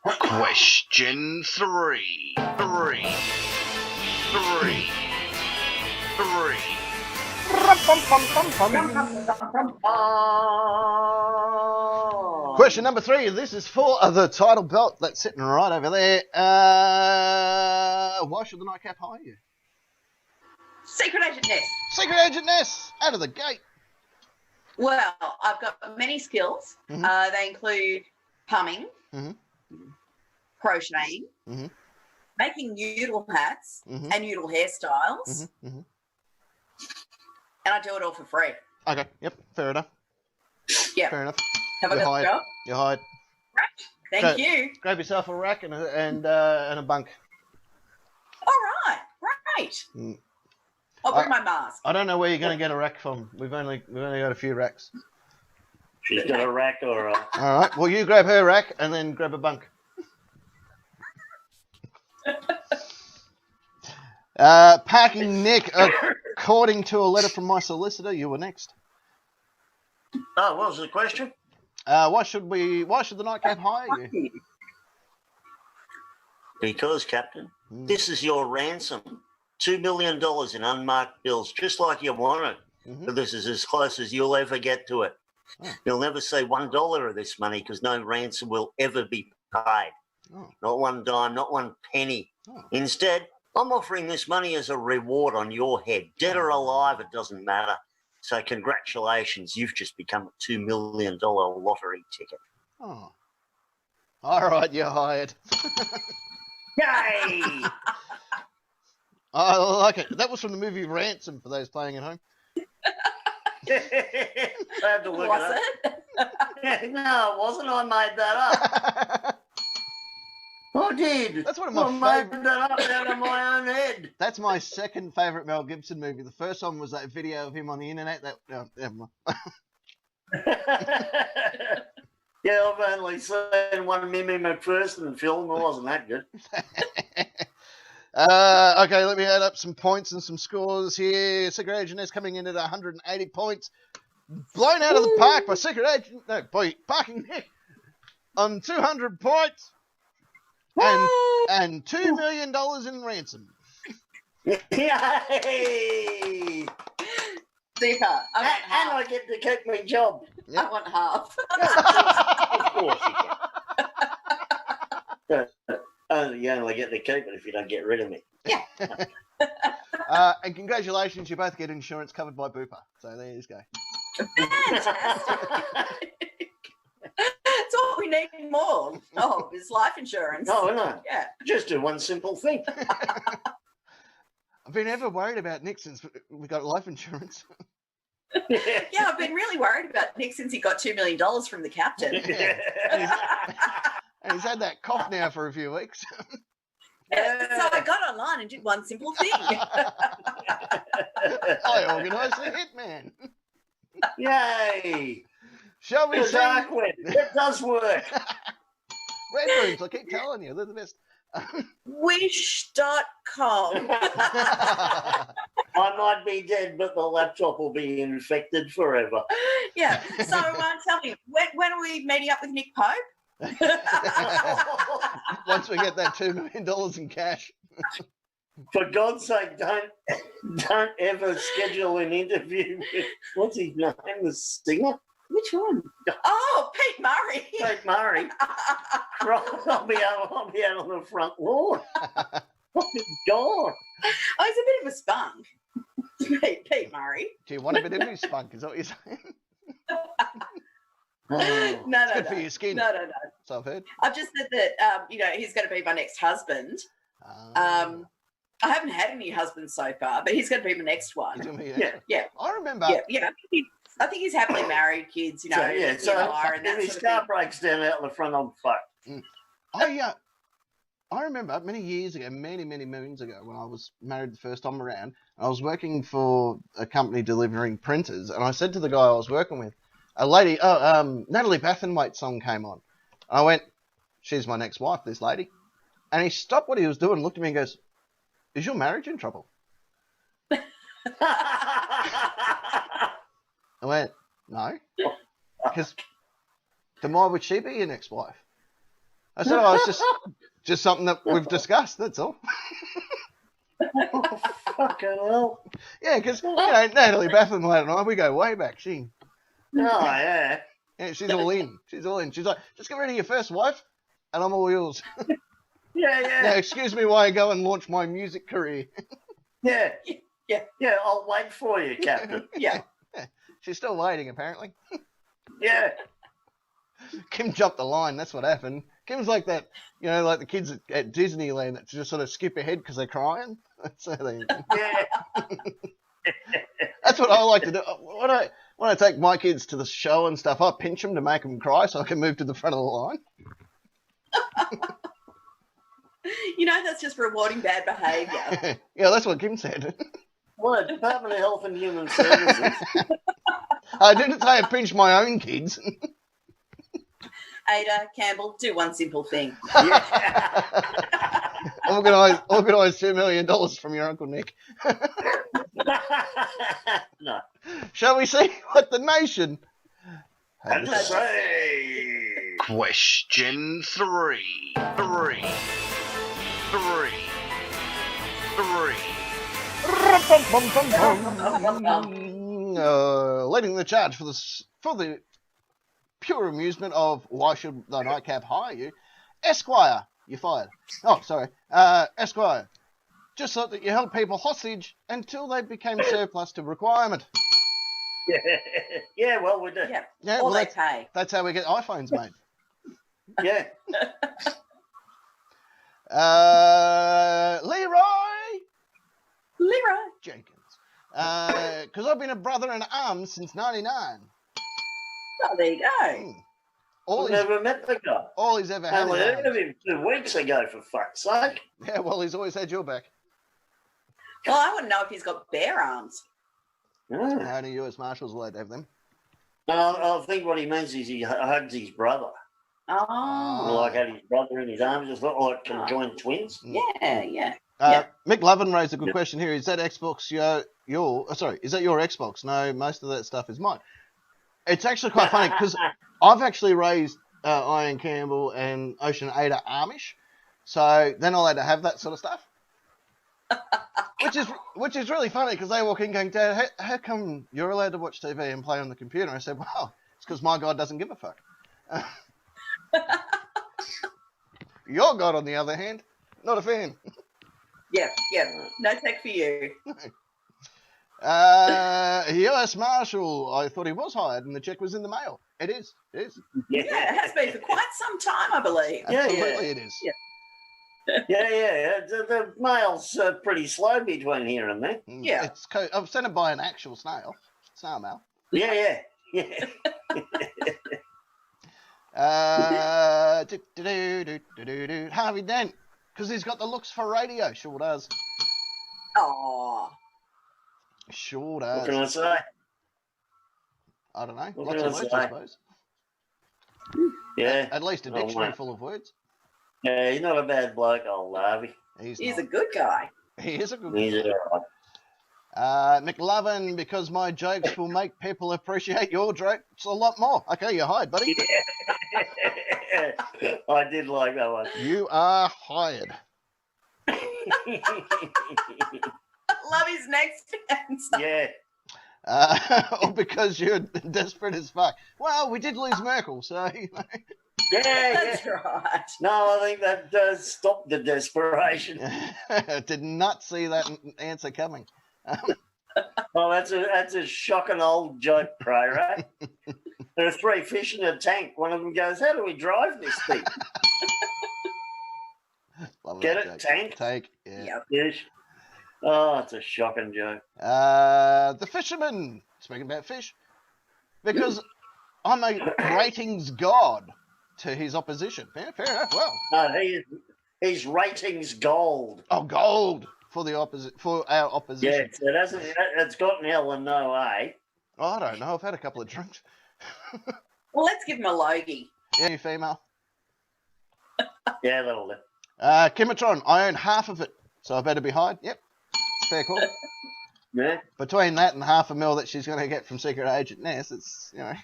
Question 3. Question number 3. This is for the title belt that's sitting right over there. Why should the nightcap hire you? Secret Agent Ness. Secret Agent Ness, out of the gate. Well, I've got many skills. Mhm. They include plumbing, Mhm. crocheting, Mhm. making noodle hats Mhm. and noodle hairstyles, Mhm. Mhm. and I do it all for free. Okay, yep, fair enough. Yeah. Fair enough. Have I You're got hired. the job? You're hired. Thank Great. you. Grab yourself a rack and a bunk. All right, great. Mm. I'll bring my mask. I don't know where you're going to get a rack from. We've only got a few racks. She's got a rack or a... All right. Well, you grab her rack and then grab a bunk. Parking Nick. According to a letter from my solicitor, you were next. Oh, what was the question? Why should the nightcap hire you? Because, Captain, this is your ransom. $2 million in unmarked bills, just like you want it. Mhm. But this is as close as you'll ever get to it. Oh. You'll never see $1 of this money because no ransom will ever be paid. Oh. Not one dime, not one penny. Oh. Instead, I'm offering this money as a reward on your head. Dead or alive, it doesn't matter. So congratulations, you've just become a $2 million lottery ticket. Oh. All right, you're hired. Yay! I like it. That was from the movie Ransom, for those playing at home. I had to look Was it it? up. No, it wasn't. I made that up. I did. That's one of my I made that up out of my own head. That's my second favourite Mel Gibson movie. The first one was that video of him on the internet. Never mind. Yeah, I've only seen one Mimi McPherson film. It wasn't that good. Okay, let me add up some points and some scores here. Secret Agent is coming in at 180 points. Blown out of the park by Parking Nick on 200 points. And $2 million in ransom. Yay! Super. I want And half. I get to keep my job. Yep. I want half. Of course you can. You only get to keep it if you don't get rid of me. And congratulations, you both get insurance covered by Bupa. So there you go. That's what we need more of is life insurance. No, no. Yeah. Just do one simple thing. I've been ever worried about Nick since we got life insurance. Yeah, I've been really worried about Nick since he got $2 million from the captain. And he's had that cough now for a few weeks. So I got online and did one simple thing. I organised the hitman. Yay! Shall we The see? dark web. It does work. Red Rooms, I keep telling you, they're the best. Wish.com. I might be dead, but the laptop will be infected forever. Yeah. So tell me, when are we meeting up with Nick Pope? Once we get that $2 million in cash. For God's sake, don't ever schedule an interview with, what's his name, the singer? Which one? Oh, Pete Murray. Pete Murray. Christ, I'll be out on the front lawn. Oh, God. Oh, he's a bit of a spunk. Pete Murray. Do you want a bit of his spunk? Is that what you're saying? Oh. No, It's good for your skin. No. So I've heard. I've just said that, he's going to be my next husband. I haven't had any husbands so far, but he's going to be my next one. He's gonna be- Yeah. I remember. Yeah. I think he's happily married, kids, So, yeah, and that if his sort of car thing. breaks down out the front, I'm fucked. I remember many years ago, many moons ago, when I was married the first time around, I was working for a company delivering printers, and I said to the guy I was working with, a lady, Natalie Bathwaite's song came on. I went, she's my next wife, this lady. And he stopped what he was doing and looked at me and goes, is your marriage in trouble? I went, no. Because then why would she be your next wife? I said, oh, it's just something that we've discussed, that's all. Fucking hell. Yeah, because, you know, Natalie Baffenlad and I, we go way back. Oh, yeah. Yeah, she's all in. She's all in. She's like, just get rid of your first wife, and I'm all yours. Yeah, yeah. Now, excuse me while I go and launch my music career. Yeah. Yeah, I'll wait for you, Captain. Yeah. She's still waiting, apparently. Yeah. Kim jumped the line. That's what happened. Kim's like that, you know, like the kids at Disneyland that just sort of skip ahead because they're crying. That's how they. Yeah. That's what I like to do. When I take my kids to the show and stuff, I pinch them to make them cry so I can move to the front of the line. You know, that's just rewarding bad behaviour. Yeah, that's what Kim said. What, Department of Health and Human Services? I didn't say I pinch my own kids. Ada, Campbell, do one simple thing. Yeah. Organise $2 million from your Uncle Nick. No. Shall we see what the nation had to That's say? right. Question 3. 3. 3. 3. Leading the charge for the pure amusement of why should the nightcap hire you, Esquire, you're fired. Oh, sorry, Esquire, just thought that you held people hostage until they became surplus to requirement. Yeah, well, we do. Yeah. Yeah, Or well, they pay. that's how we get iPhones made. Yeah. Leroy Leroy. Jenkins, because I've been a brother in arms since '99. Oh, there you go. All I've he's, never met the guy. all he's ever had Only is heard of arms. him 2 weeks ago, for fuck's sake. Yeah, well, he's always had your back. Well, I want to know if he's got bare arms. Oh. How many US Marshals allowed to have them? I think what he means is he hugs his brother. Oh. Like had his brother in his arms, just look like conjoined twins. Yeah, yeah. Mick Lovin raised a good question here. Is that Xbox is that your Xbox? No, most of that stuff is mine. It's actually quite funny because I've actually raised Ian Campbell and Ocean Ada Amish, so they're not allowed to have that sort of stuff. Which is really funny because they walk in going, Dad, how come you're allowed to watch TV and play on the computer? I said, well, it's because my God doesn't give a fuck. Your God, on the other hand, not a fan. Yeah, yeah. No tech for you. US Marshal, I thought he was hired and the check was in the mail. It is. It is. Yeah, it has been for quite some time, I believe. Yeah, Absolutely yeah. it is. Yeah. Yeah. The mail's pretty slow between here and there. Yeah. I've sent it by an actual snail mail. Yeah. Harvey Dent, because he's got the looks for radio. Sure does. Oh. Sure What does. can I say? I don't know. What Lots can of I words, say? I suppose. Yeah. At least a Oh, dictionary mate. full of words. Yeah, he's not a bad bloke, old Harvey. He's He's not. a good guy. He is a good He's guy. all McLovin, because my jokes will make people appreciate your jokes a lot more. Okay, you're hired, buddy. right. I did like that one. You are hired. Love his next answer. Yeah. Or because you're desperate as fuck. Well, we did lose Merkel, so you know. Yeah. That's right. No, I think that does stop the desperation. Did not see that answer coming. Oh, that's a shocking old joke, Cray, right? There are 3 fish in a tank. One of them goes, "How do we drive this thing?" Love Get that it? joke. Tank? Tank, yeah. Yep. Yes. Oh, it's a shocking joke. The fisherman, speaking about fish, because I'm a ratings god to his opposition. Yeah, fair enough. Well, No, he's ratings gold. oh, gold for our Yeah, opposition. it's got an L and no A. Oh, I don't know. I've had a couple of drinks. Well, let's give him a logie. Yeah, you female. Yeah, that'll do. Kimatron, I own half of it, so I better be hired. Yep, fair call. Yeah. Between that and $500,000 that she's going to get from Secret Agent Ness, it's, you know.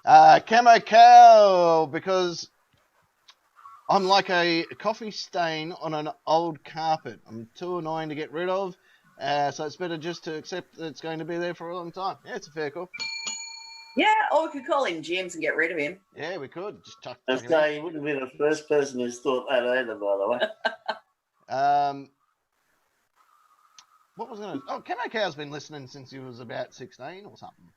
Camo Cow, because I'm like a coffee stain on an old carpet. I'm too annoying to get rid of, so it's better just to accept that it's going to be there for a long time. Yeah, it's a fair call. Yeah, or we could call him James and get rid of him. Yeah, we could. Just chuck That's it in. no, you wouldn't be the first person who's thought that either, by the way. What was going to... Oh, Camo Cow's been listening since he was about 16 or something.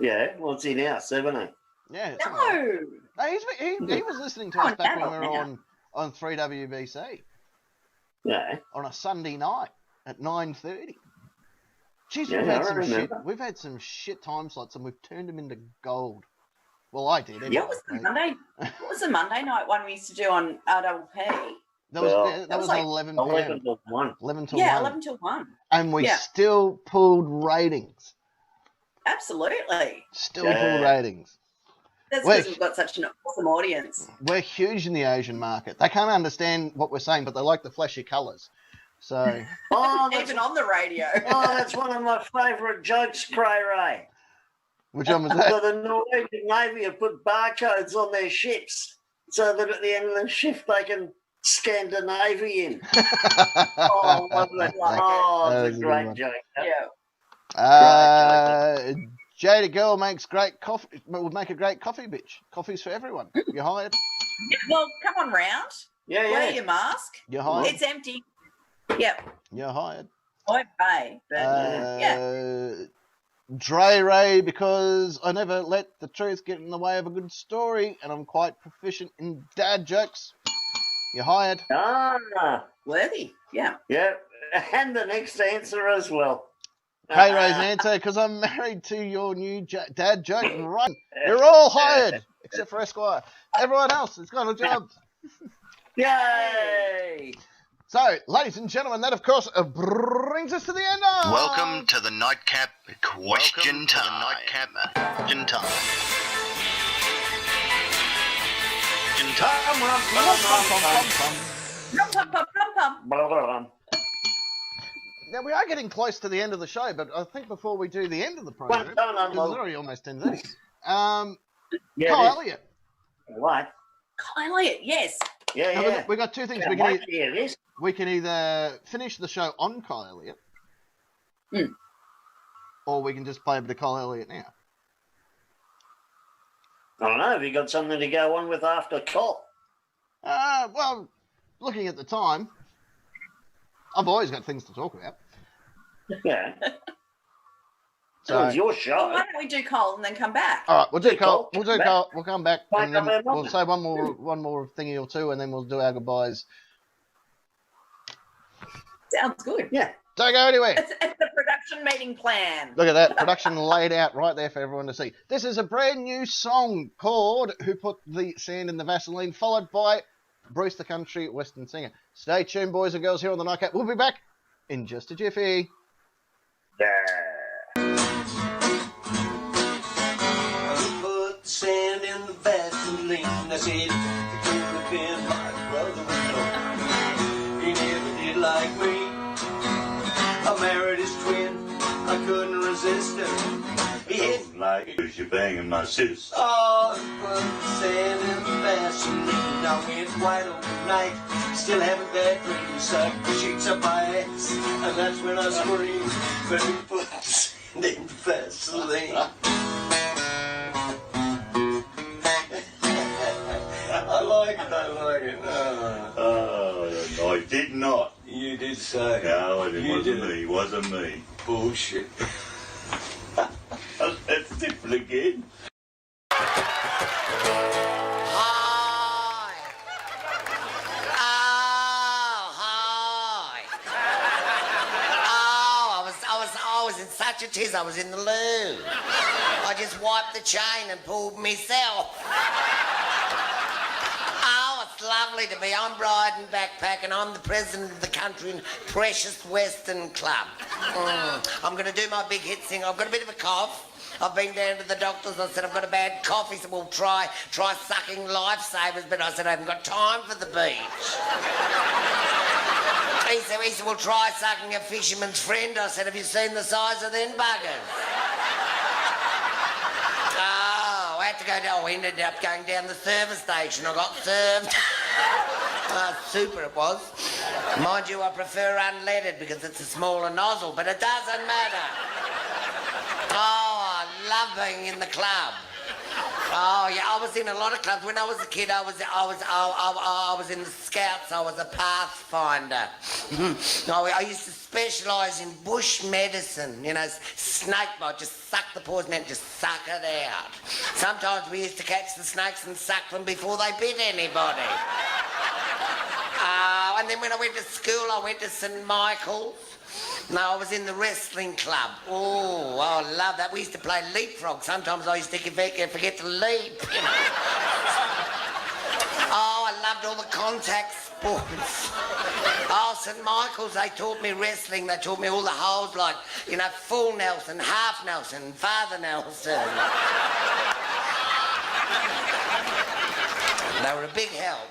Yeah, what's he now? 17? Yeah. No. No, he was listening to us back when we were on 3WBC. Yeah. On a Sunday night at 9:30. Jeez, Yeah, we've had some shit time slots and we've turned them into gold. Well, I did. Anyway. Yeah, what was the Monday night one we used to do on RWP? That was like 11 11 till 1. 11 till 1. 11 till 1. And we still pulled ratings. Absolutely. Still pulled ratings. That's because we've got such an awesome audience. We're huge in the Asian market. They can't understand what we're saying, but they like the flashy colours. So Even on the radio. That's one of my favourite jokes, Cray Ray. Which one was that? So the Norwegian Navy have put barcodes on their ships so that at the end of the shift they can Scandinavian. It's a great joke. Yeah. Jada Girl makes great coffee. Would make a great coffee bitch. Coffee's for everyone. You're hired. Well, come on round. Yeah. Wear your mask. You're hired. It's empty. Yep. You're hired. I pay. But, Dre Ray, because I never let the truth get in the way of a good story, and I'm quite proficient in dad jokes. You're hired. Worthy. Yeah. Yeah. And the next answer as well. Hey Ray's answer, because I'm married to your new dad joke. Run. You're all hired, except for Esquire. Everyone else has got a job. Yay! So, ladies and gentlemen, that of course brings us to the end of... Welcome to the Nightcap Question Time. Question Time. Now, we are getting close to the end of the show, but I think before we do the end of the program, because it's already almost 10 minutes, Col Elliott. What? Col Elliott, yes. Yeah. We got two things. We can either finish the show on Col Elliott, or we can just play a bit of Col Elliott now. I don't know. Have you got something to go on with after Col? Well, looking at the time, I've always got things to talk about. Yeah. So it's your show. Well, why don't we do Col and then come back? All right, we'll do Col. We'll do Col. We'll come back and then Come we'll say one more thingy or two, and then we'll do our goodbyes. Sounds good. Yeah. Don't go anywhere. It's the production meeting plan. Look at that production laid out right there for everyone to see. This is a brand new song called "Who Put the Sand in the Vaseline," followed by Bruce the Country Western Singer. Stay tuned, boys and girls, here on the Nightcap. We'll be back in just a jiffy. Put the sand in the Vaseline. I said it could have been my brother in law. He never did like me. I married his twin. I couldn't resist her. He hit like she banging my sis. Oh, put the sand in the Vaseline. I went white overnight. Still having bad dreams. Sucked the sheets up my ass. And that's when I screamed. But he put the sand in the Vaseline. I like it. No, I did not. You did say. No, it wasn't me. Bullshit. Let's do it again. Hi. Oh, hi. Oh, I was in such a tiz, I was in the loo. I just wiped the chain and pulled myself. Oh, it's lovely to be. I'm riding backpacking. I'm the president of the country in Precious Western Club. I'm going to do my big hit thing. I've got a bit of a cough. I've been down to the doctors. I said, I've got a bad cough. He said, well, try sucking lifesavers. But I said, I haven't got time for the beach. He said, well, try sucking a fisherman's friend. I said, have you seen the size of them buggers? Oh, I had to go down. I ended up going down the service station. I got served. Super it was. Mind you, I prefer unleaded because it's a smaller nozzle, but it doesn't matter. Oh, I love being in the club. Oh yeah, I was in a lot of clubs. When I was a kid, I was in the Scouts. I was a pathfinder. I used to specialise in bush medicine. You know, snake bite. Just suck the poison out, just suck it out. Sometimes we used to catch the snakes and suck them before they bit anybody. And then when I went to school, I went to St Michael's. No, I was in the wrestling club. Oh, I love that. We used to play leapfrog. Sometimes I used to forget to leap, you know. Oh, I loved all the contact sports. Oh, St Michael's, they taught me wrestling. They taught me all the holds like, you know, full Nelson, half Nelson, Father Nelson. They were a big help.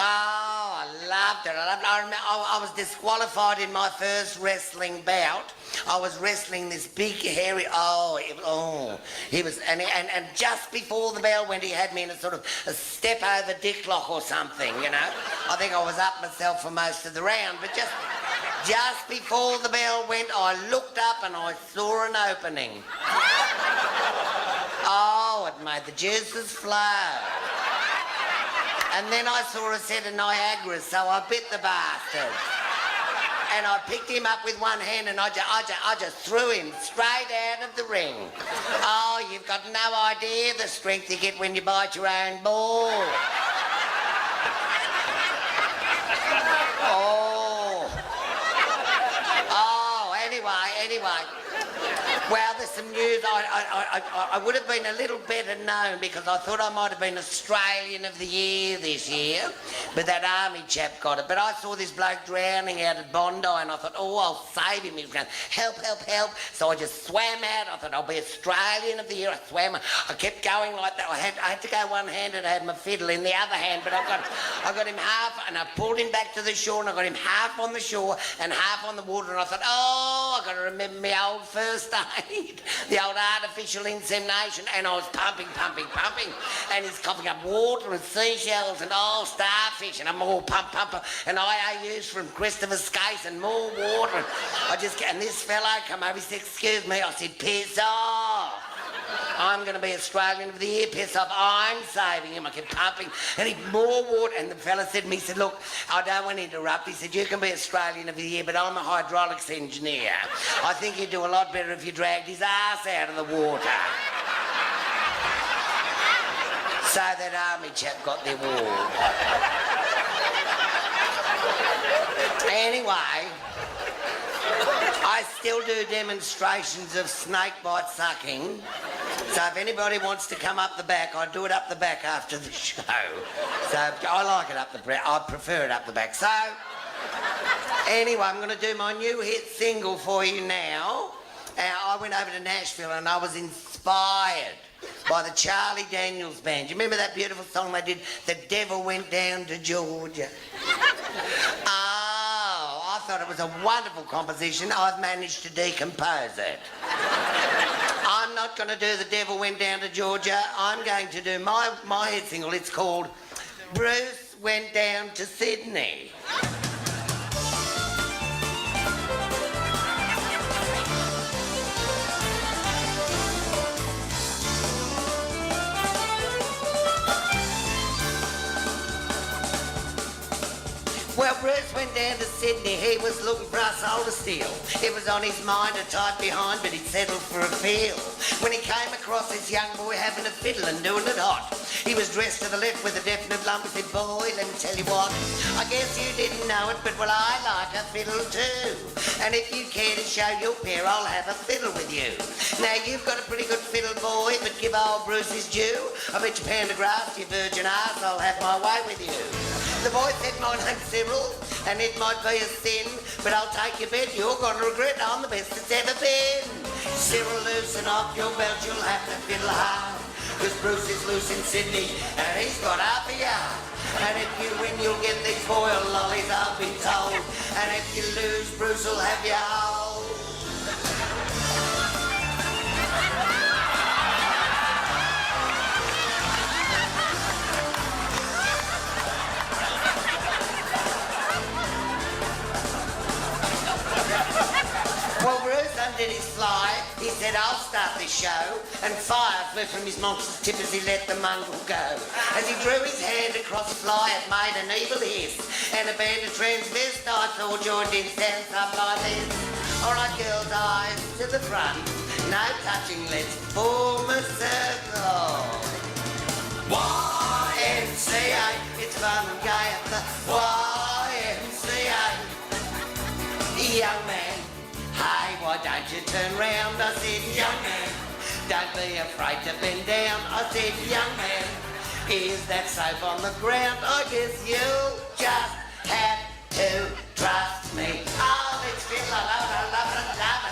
Oh, I loved it. I remember I was disqualified in my first wrestling bout. I was wrestling this big, hairy... He was... And just before the bell went, he had me in a sort of a step-over dicklock or something, you know. I think I was up myself for most of the round, but just before the bell went, I looked up and I saw an opening. Oh, it made the juices flow. And then I saw a set of Niagaras, so I bit the bastard. And I picked him up with one hand and I just threw him straight out of the ring. Oh, you've got no idea the strength you get when you bite your own ball. Anyway. Well, there's some news. I would have been a little better known because I thought I might have been Australian of the Year this year, but that army chap got it. But I saw this bloke drowning out at Bondi and I thought, oh, I'll save him. He was going, help. So I just swam out. I thought, I'll be Australian of the Year. I swam. I kept going like that. I had to go one-handed. I had my fiddle in the other hand, but I got him half and I pulled him back to the shore and I got him half on the shore and half on the water and I thought, oh, I got to remember my old first aid, the old artificial insemination, and I was pumping, and he's coughing up water and seashells and starfish, and I'm all pump, and IAUs from Christopher Skase and more water. And this fellow come over, he said, excuse me, I said, piss off. I'm going to be Australian of the Year, piss off. I'm saving him. I kept pumping, and he more water. And the fella said to me, he said, look, I don't want to interrupt. He said, you can be Australian of the Year, but I'm a hydraulics engineer. I think you'd do a lot better if you dragged his ass out of the water. So that army chap got the award. Anyway, I still do demonstrations of snake bite sucking. So if anybody wants to come up the back, I do it up the back after the show. So I like it up the back. I prefer it up the back. So anyway, I'm going to do my new hit single for you now. I went over to Nashville and I was inspired by the Charlie Daniels Band. Do you remember that beautiful song they did, The Devil Went Down to Georgia? I thought it was a wonderful composition. I've managed to decompose it. I'm not going to do The Devil Went Down to Georgia. I'm going to do my hit single. It's called Bruce Went Down to Sydney. Well, Bruce went down to Sydney, he was looking for a soul to steal. It was on his mind to type behind, but he'd settled for a feel. When he came across this young boy having a fiddle and doing it hot, he was dressed to the left with a definite lump. He said, boy, let me tell you what, I guess you didn't know it, but well, I like a fiddle too. And if you care to show your pair, I'll have a fiddle with you. Now, you've got a pretty good fiddle, boy, but give old Bruce his due. I bet you pound of grass to your virgin ass, I'll have my way with you. The boy said, my name's Cyril, and it might be a sin, but I'll take your bet, you're going to regret I'm the best that's ever been. Cyril, loosen off your belt, you'll have to fiddle hard, cause Bruce is loose in Sydney, and he's got half a yard. And if you win, you'll get these boiled lollies, I've been told, and if you lose, Bruce will have you hold. said, I'll start this show, and fire flew from his monster's tip as he let the mongrel go. As he drew his hand across the fly, it made an evil hiss, and a band of transvestites all joined in, stand up like this. All right, girls, eyes to the front, no touching, let's form a circle. YMCA, it's fun and gay at the YMCA. Young man, hey, why don't you turn round? I said, young man, don't be afraid to bend down. I said, young man, is that soap on the ground? I guess you'll just have to trust me. Oh, it's feel I love it, I love it, I love it.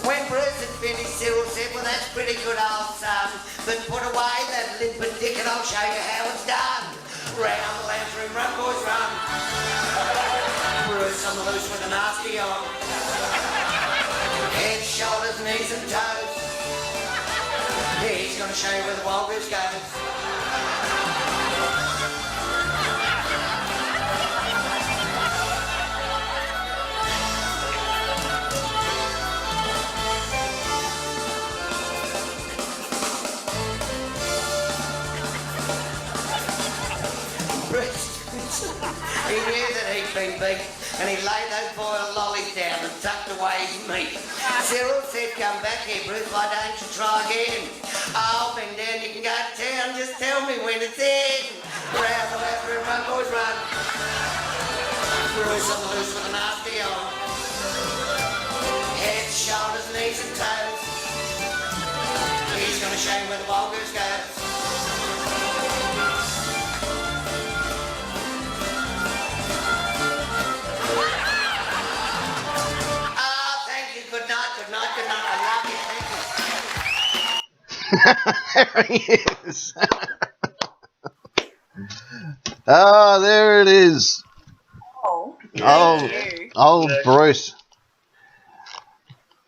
When Bruce had finished, Cyril said, well, that's pretty good, old son. But put away that limpid dick and I'll show you how it's done. Round the lounge room, run, boys, run. Bruce on the loose with a nasty on. Head, shoulders, knees and toes. He's going to show you where the wild goose goes. He knew that he'd been beat, and he laid those boiled lollies down and tucked away his meat. Cyril said, come back here, Bruce, why don't you try again? I'll bend down, you can go to town, just tell me when it's in. Round the left room, run, boys, run. Bruce on the loose with a nasty on. Head, shoulders, knees and toes. He's gonna show you where the wild goose goes. Good night, good night, good night. I love you. Thank you. There he is. Ah, there it is. Oh, Old Bruce.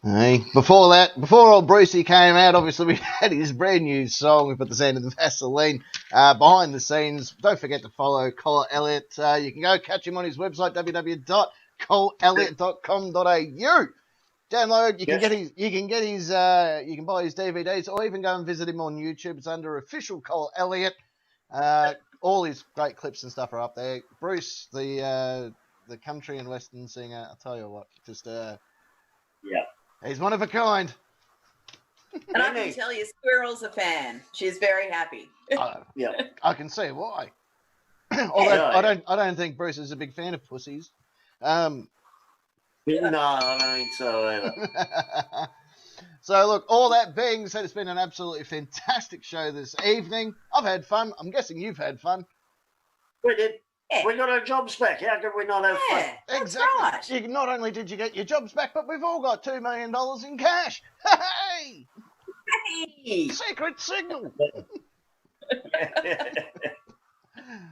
Hey, before old Brucey came out, obviously we had his brand new song. We put the sound of the Vaseline behind the scenes. Don't forget to follow Col Elliott. You can go catch him on his website, www.colelliott.com.au. Download. You can get his. You can buy his DVDs, or even go and visit him on YouTube. It's under official Col Elliott. All his great clips and stuff are up there. Bruce, the country and western singer. I'll tell you what, just he's one of a kind. And I can tell you, Squirrel's a fan. She's very happy. I can see why. Although I don't think Bruce is a big fan of pussies. No, I don't think so either. So, look, all that being said, it's been an absolutely fantastic show this evening. I've had fun. I'm guessing you've had fun. We did. Yeah. We got our jobs back. How could we not have fun? That's Exactly. right. Not only did you get your jobs back, but we've all got $2 million in cash. Hey! Hey. Secret signal.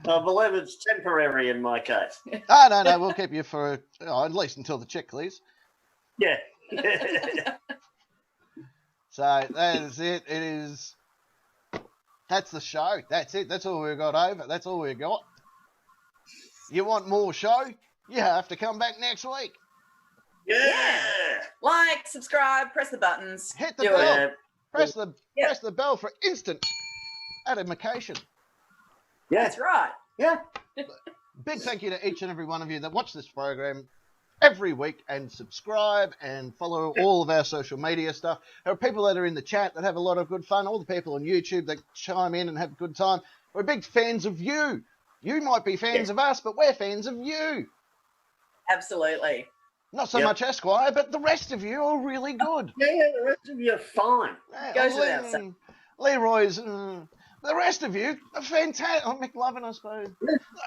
I believe it's temporary in my case. No, we'll keep you for at least until the check clears. Yeah. So that is it. That's the show. That's it. That's all we've got over. That's all we've got. You want more show? You have to come back next week. Yeah. Like, subscribe, press the buttons. Hit the Do bell. it. Press the bell for instant notification. Yeah. That's right. Yeah. Big thank you to each and every one of you that watch this program every week and subscribe and follow all of our social media stuff. There are people that are in the chat that have a lot of good fun. All the people on YouTube that chime in and have a good time. We're big fans of you. You might be fans of us, but we're fans of you. Absolutely. Not so much Esquire, but the rest of you are really good. Yeah, the rest of you are fine. Goes without saying. Leroy's... the rest of you are fantastic. Oh, McLovin, I suppose.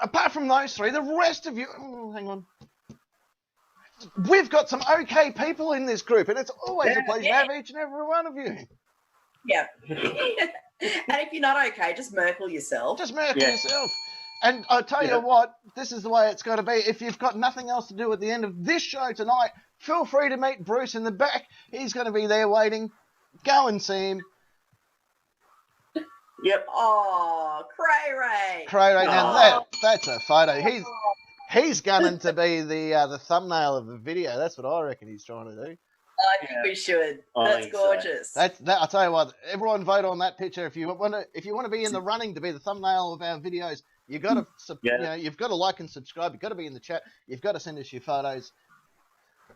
Apart from those three, the rest of you... Oh, hang on. We've got some okay people in this group, and it's always a pleasure to have each and every one of you. Yeah. And if you're not okay, just Merkel yourself. Just Merkel yourself. And I'll tell you what, this is the way it's got to be. If you've got nothing else to do at the end of this show tonight, feel free to meet Bruce in the back. He's going to be there waiting. Go and see him. Yep. Oh, Cray Ray. Cray Ray, now that's a photo. He's gunning to be the thumbnail of the video. That's what I reckon he's trying to do. I think we should. I That's think so. gorgeous. That I'll tell you what. Everyone vote on that picture if you want to be in the running to be the thumbnail of our videos. You got to you've got to like and subscribe. You've got to be in the chat. You've got to send us your photos,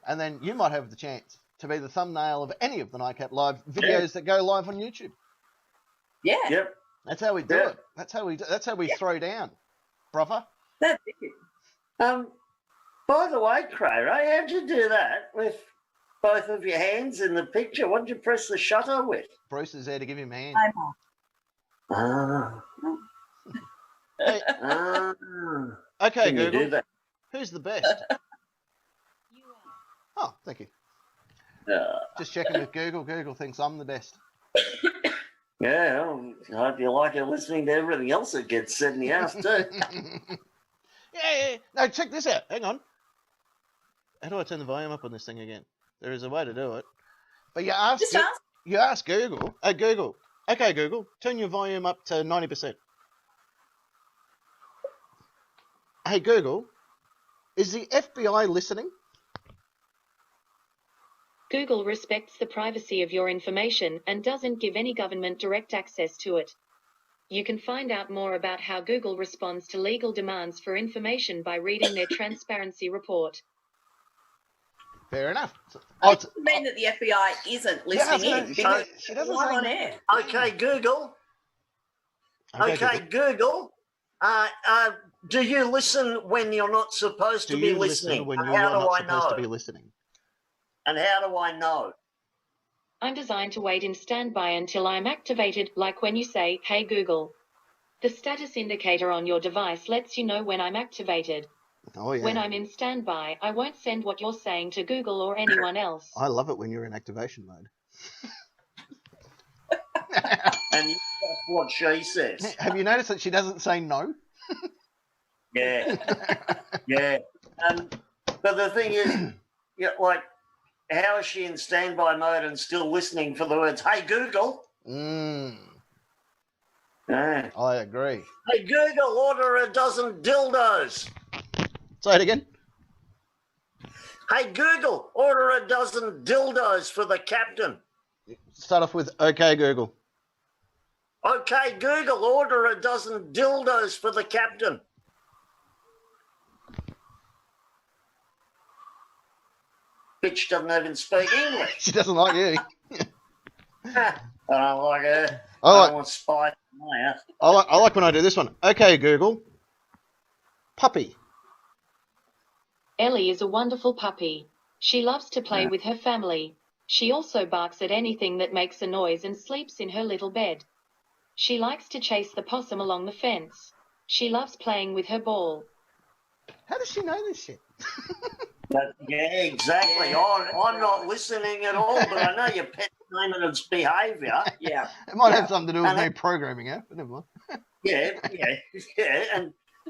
and then you might have the chance to be the thumbnail of any of the Nightcap Live videos that go live on YouTube. Yeah. Yep. That's how we do it. That's how we throw down, brother. That's it. By the way, Cray, how'd you do that with both of your hands in the picture? What did you press the shutter with? Bruce is there to give him a hand. Ah. Hey, Ah. okay, Can you do Google. that? Who's the best? Oh, thank you. Just checking with Google. Google thinks I'm the best. Yeah, well, I hope you like it listening to everything else that gets said in the house too. Yeah. No, check this out. Hang on. How do I turn the volume up on this thing again? There is a way to do it. But you ask Google. Google. Okay, Google, turn your volume up to 90%. Hey, Google, is the FBI listening? Google respects the privacy of your information and doesn't give any government direct access to it. You can find out more about how Google responds to legal demands for information by reading their transparency report. Fair enough. It doesn't mean that the FBI isn't listening in. She doesn't Live say on air. Okay, Google. Okay, Google. Do you listen when you're not supposed to be listening? when And you're how do not I supposed to know? be listening? And how do I know? I'm designed to wait in standby until I'm activated, like when you say, "Hey Google." The status indicator on your device lets you know when I'm activated. Oh, yeah. When I'm in standby, I won't send what you're saying to Google or anyone else. I love it when you're in activation mode. And that's what she says. Have you noticed that she doesn't say no? Yeah. Yeah. But the thing is, like, how is she in standby mode and still listening for the words, "Hey Google"? Yeah. I agree. Hey Google, order a dozen dildos. Say it again. Hey Google, order a dozen dildos for the captain. Start off with, okay, Google. Okay, Google, order a dozen dildos for the captain. Bitch doesn't even speak English. She doesn't like you. I don't like her. I don't want spice in my house. I like when I do this one. Okay, Google. Puppy. Ellie is a wonderful puppy. She loves to play with her family. She also barks at anything that makes a noise and sleeps in her little bed. She likes to chase the possum along the fence. She loves playing with her ball. How does she know this shit? Yeah, exactly. Yeah. I'm not listening at all, but I know your pet's name and its behaviour. Yeah. It might have something to do with me programming her, but never mind. Yeah.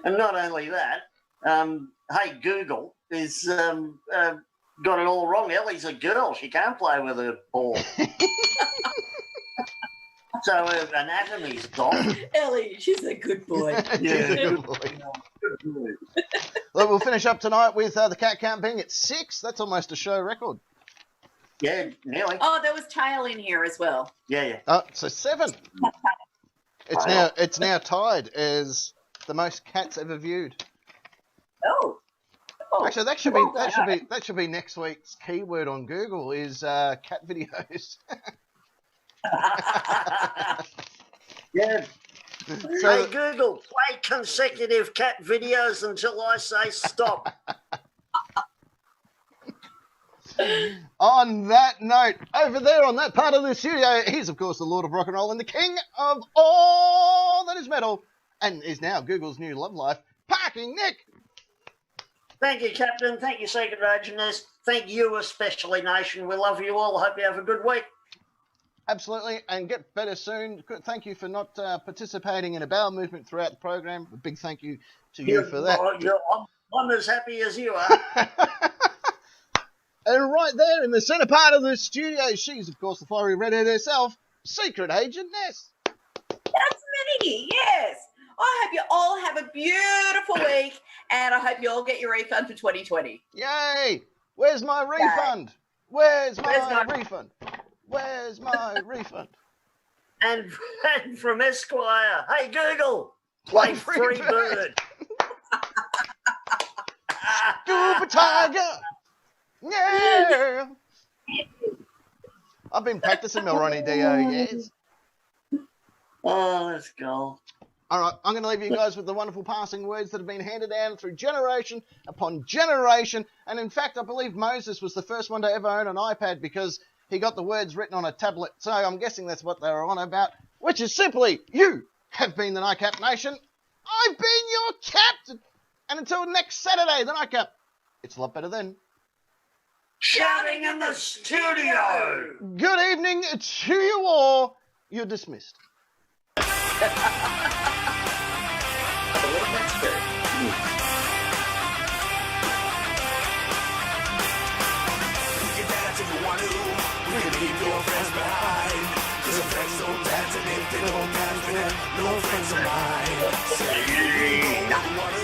And not only that, hey Google is got it all wrong. Ellie's a girl. She can't play with her ball. So her anatomy's gone. Ellie, she's a good boy. Yeah. Good boy. Look, we'll finish up tonight with the cat count being at 6. That's almost a show record. Yeah, nearly. Oh, there was Tail in here as well. Yeah. Oh, so 7. It's now tied as the most cats ever viewed. Oh. Actually, that should be next week's keyword on Google is cat videos. Yeah. So, Hey Google, play consecutive cat videos until I say stop. on that note, over there on that part of the studio, he's of course the Lord of Rock and Roll and the King of all that is metal, and is now Google's new love life, Parking Nick. Thank you, Captain. Thank you, Secret Agent. Thank you especially, Nation. We love you all. Hope you have a good week. Absolutely, and get better soon. Thank you for not participating in a bowel movement throughout the program. A big thank you to you for that. I'm as happy as you are. And right there in the centre part of the studio, she's, of course, the fiery redhead herself, Secret Agent Ness. That's me, yes. I hope you all have a beautiful week, and I hope you all get your refund for 2020. Yay! Where's my refund? Where's my refund? Where's my refund? And from Esquire, hey Google, play Free Bird. Scuba Tiger! Yeah! I've been practicing my Ronnie Dio years. Oh, let's go. All right, I'm going to leave you guys with the wonderful passing words that have been handed down through generation upon generation. And in fact, I believe Moses was the first one to ever own an iPad because he got the words written on a tablet. So I'm guessing that's what they were on about, which is simply, you have been the Nightcap Nation. I've been your captain. And until next Saturday, the Nightcap, it's a lot better then. Shouting in the studio. Good evening to you all. You're dismissed. Get that to you want to. We can leave your friends behind. Cause your friends don't dance and if they don't dance, then no friends of mine. Say you don't want to.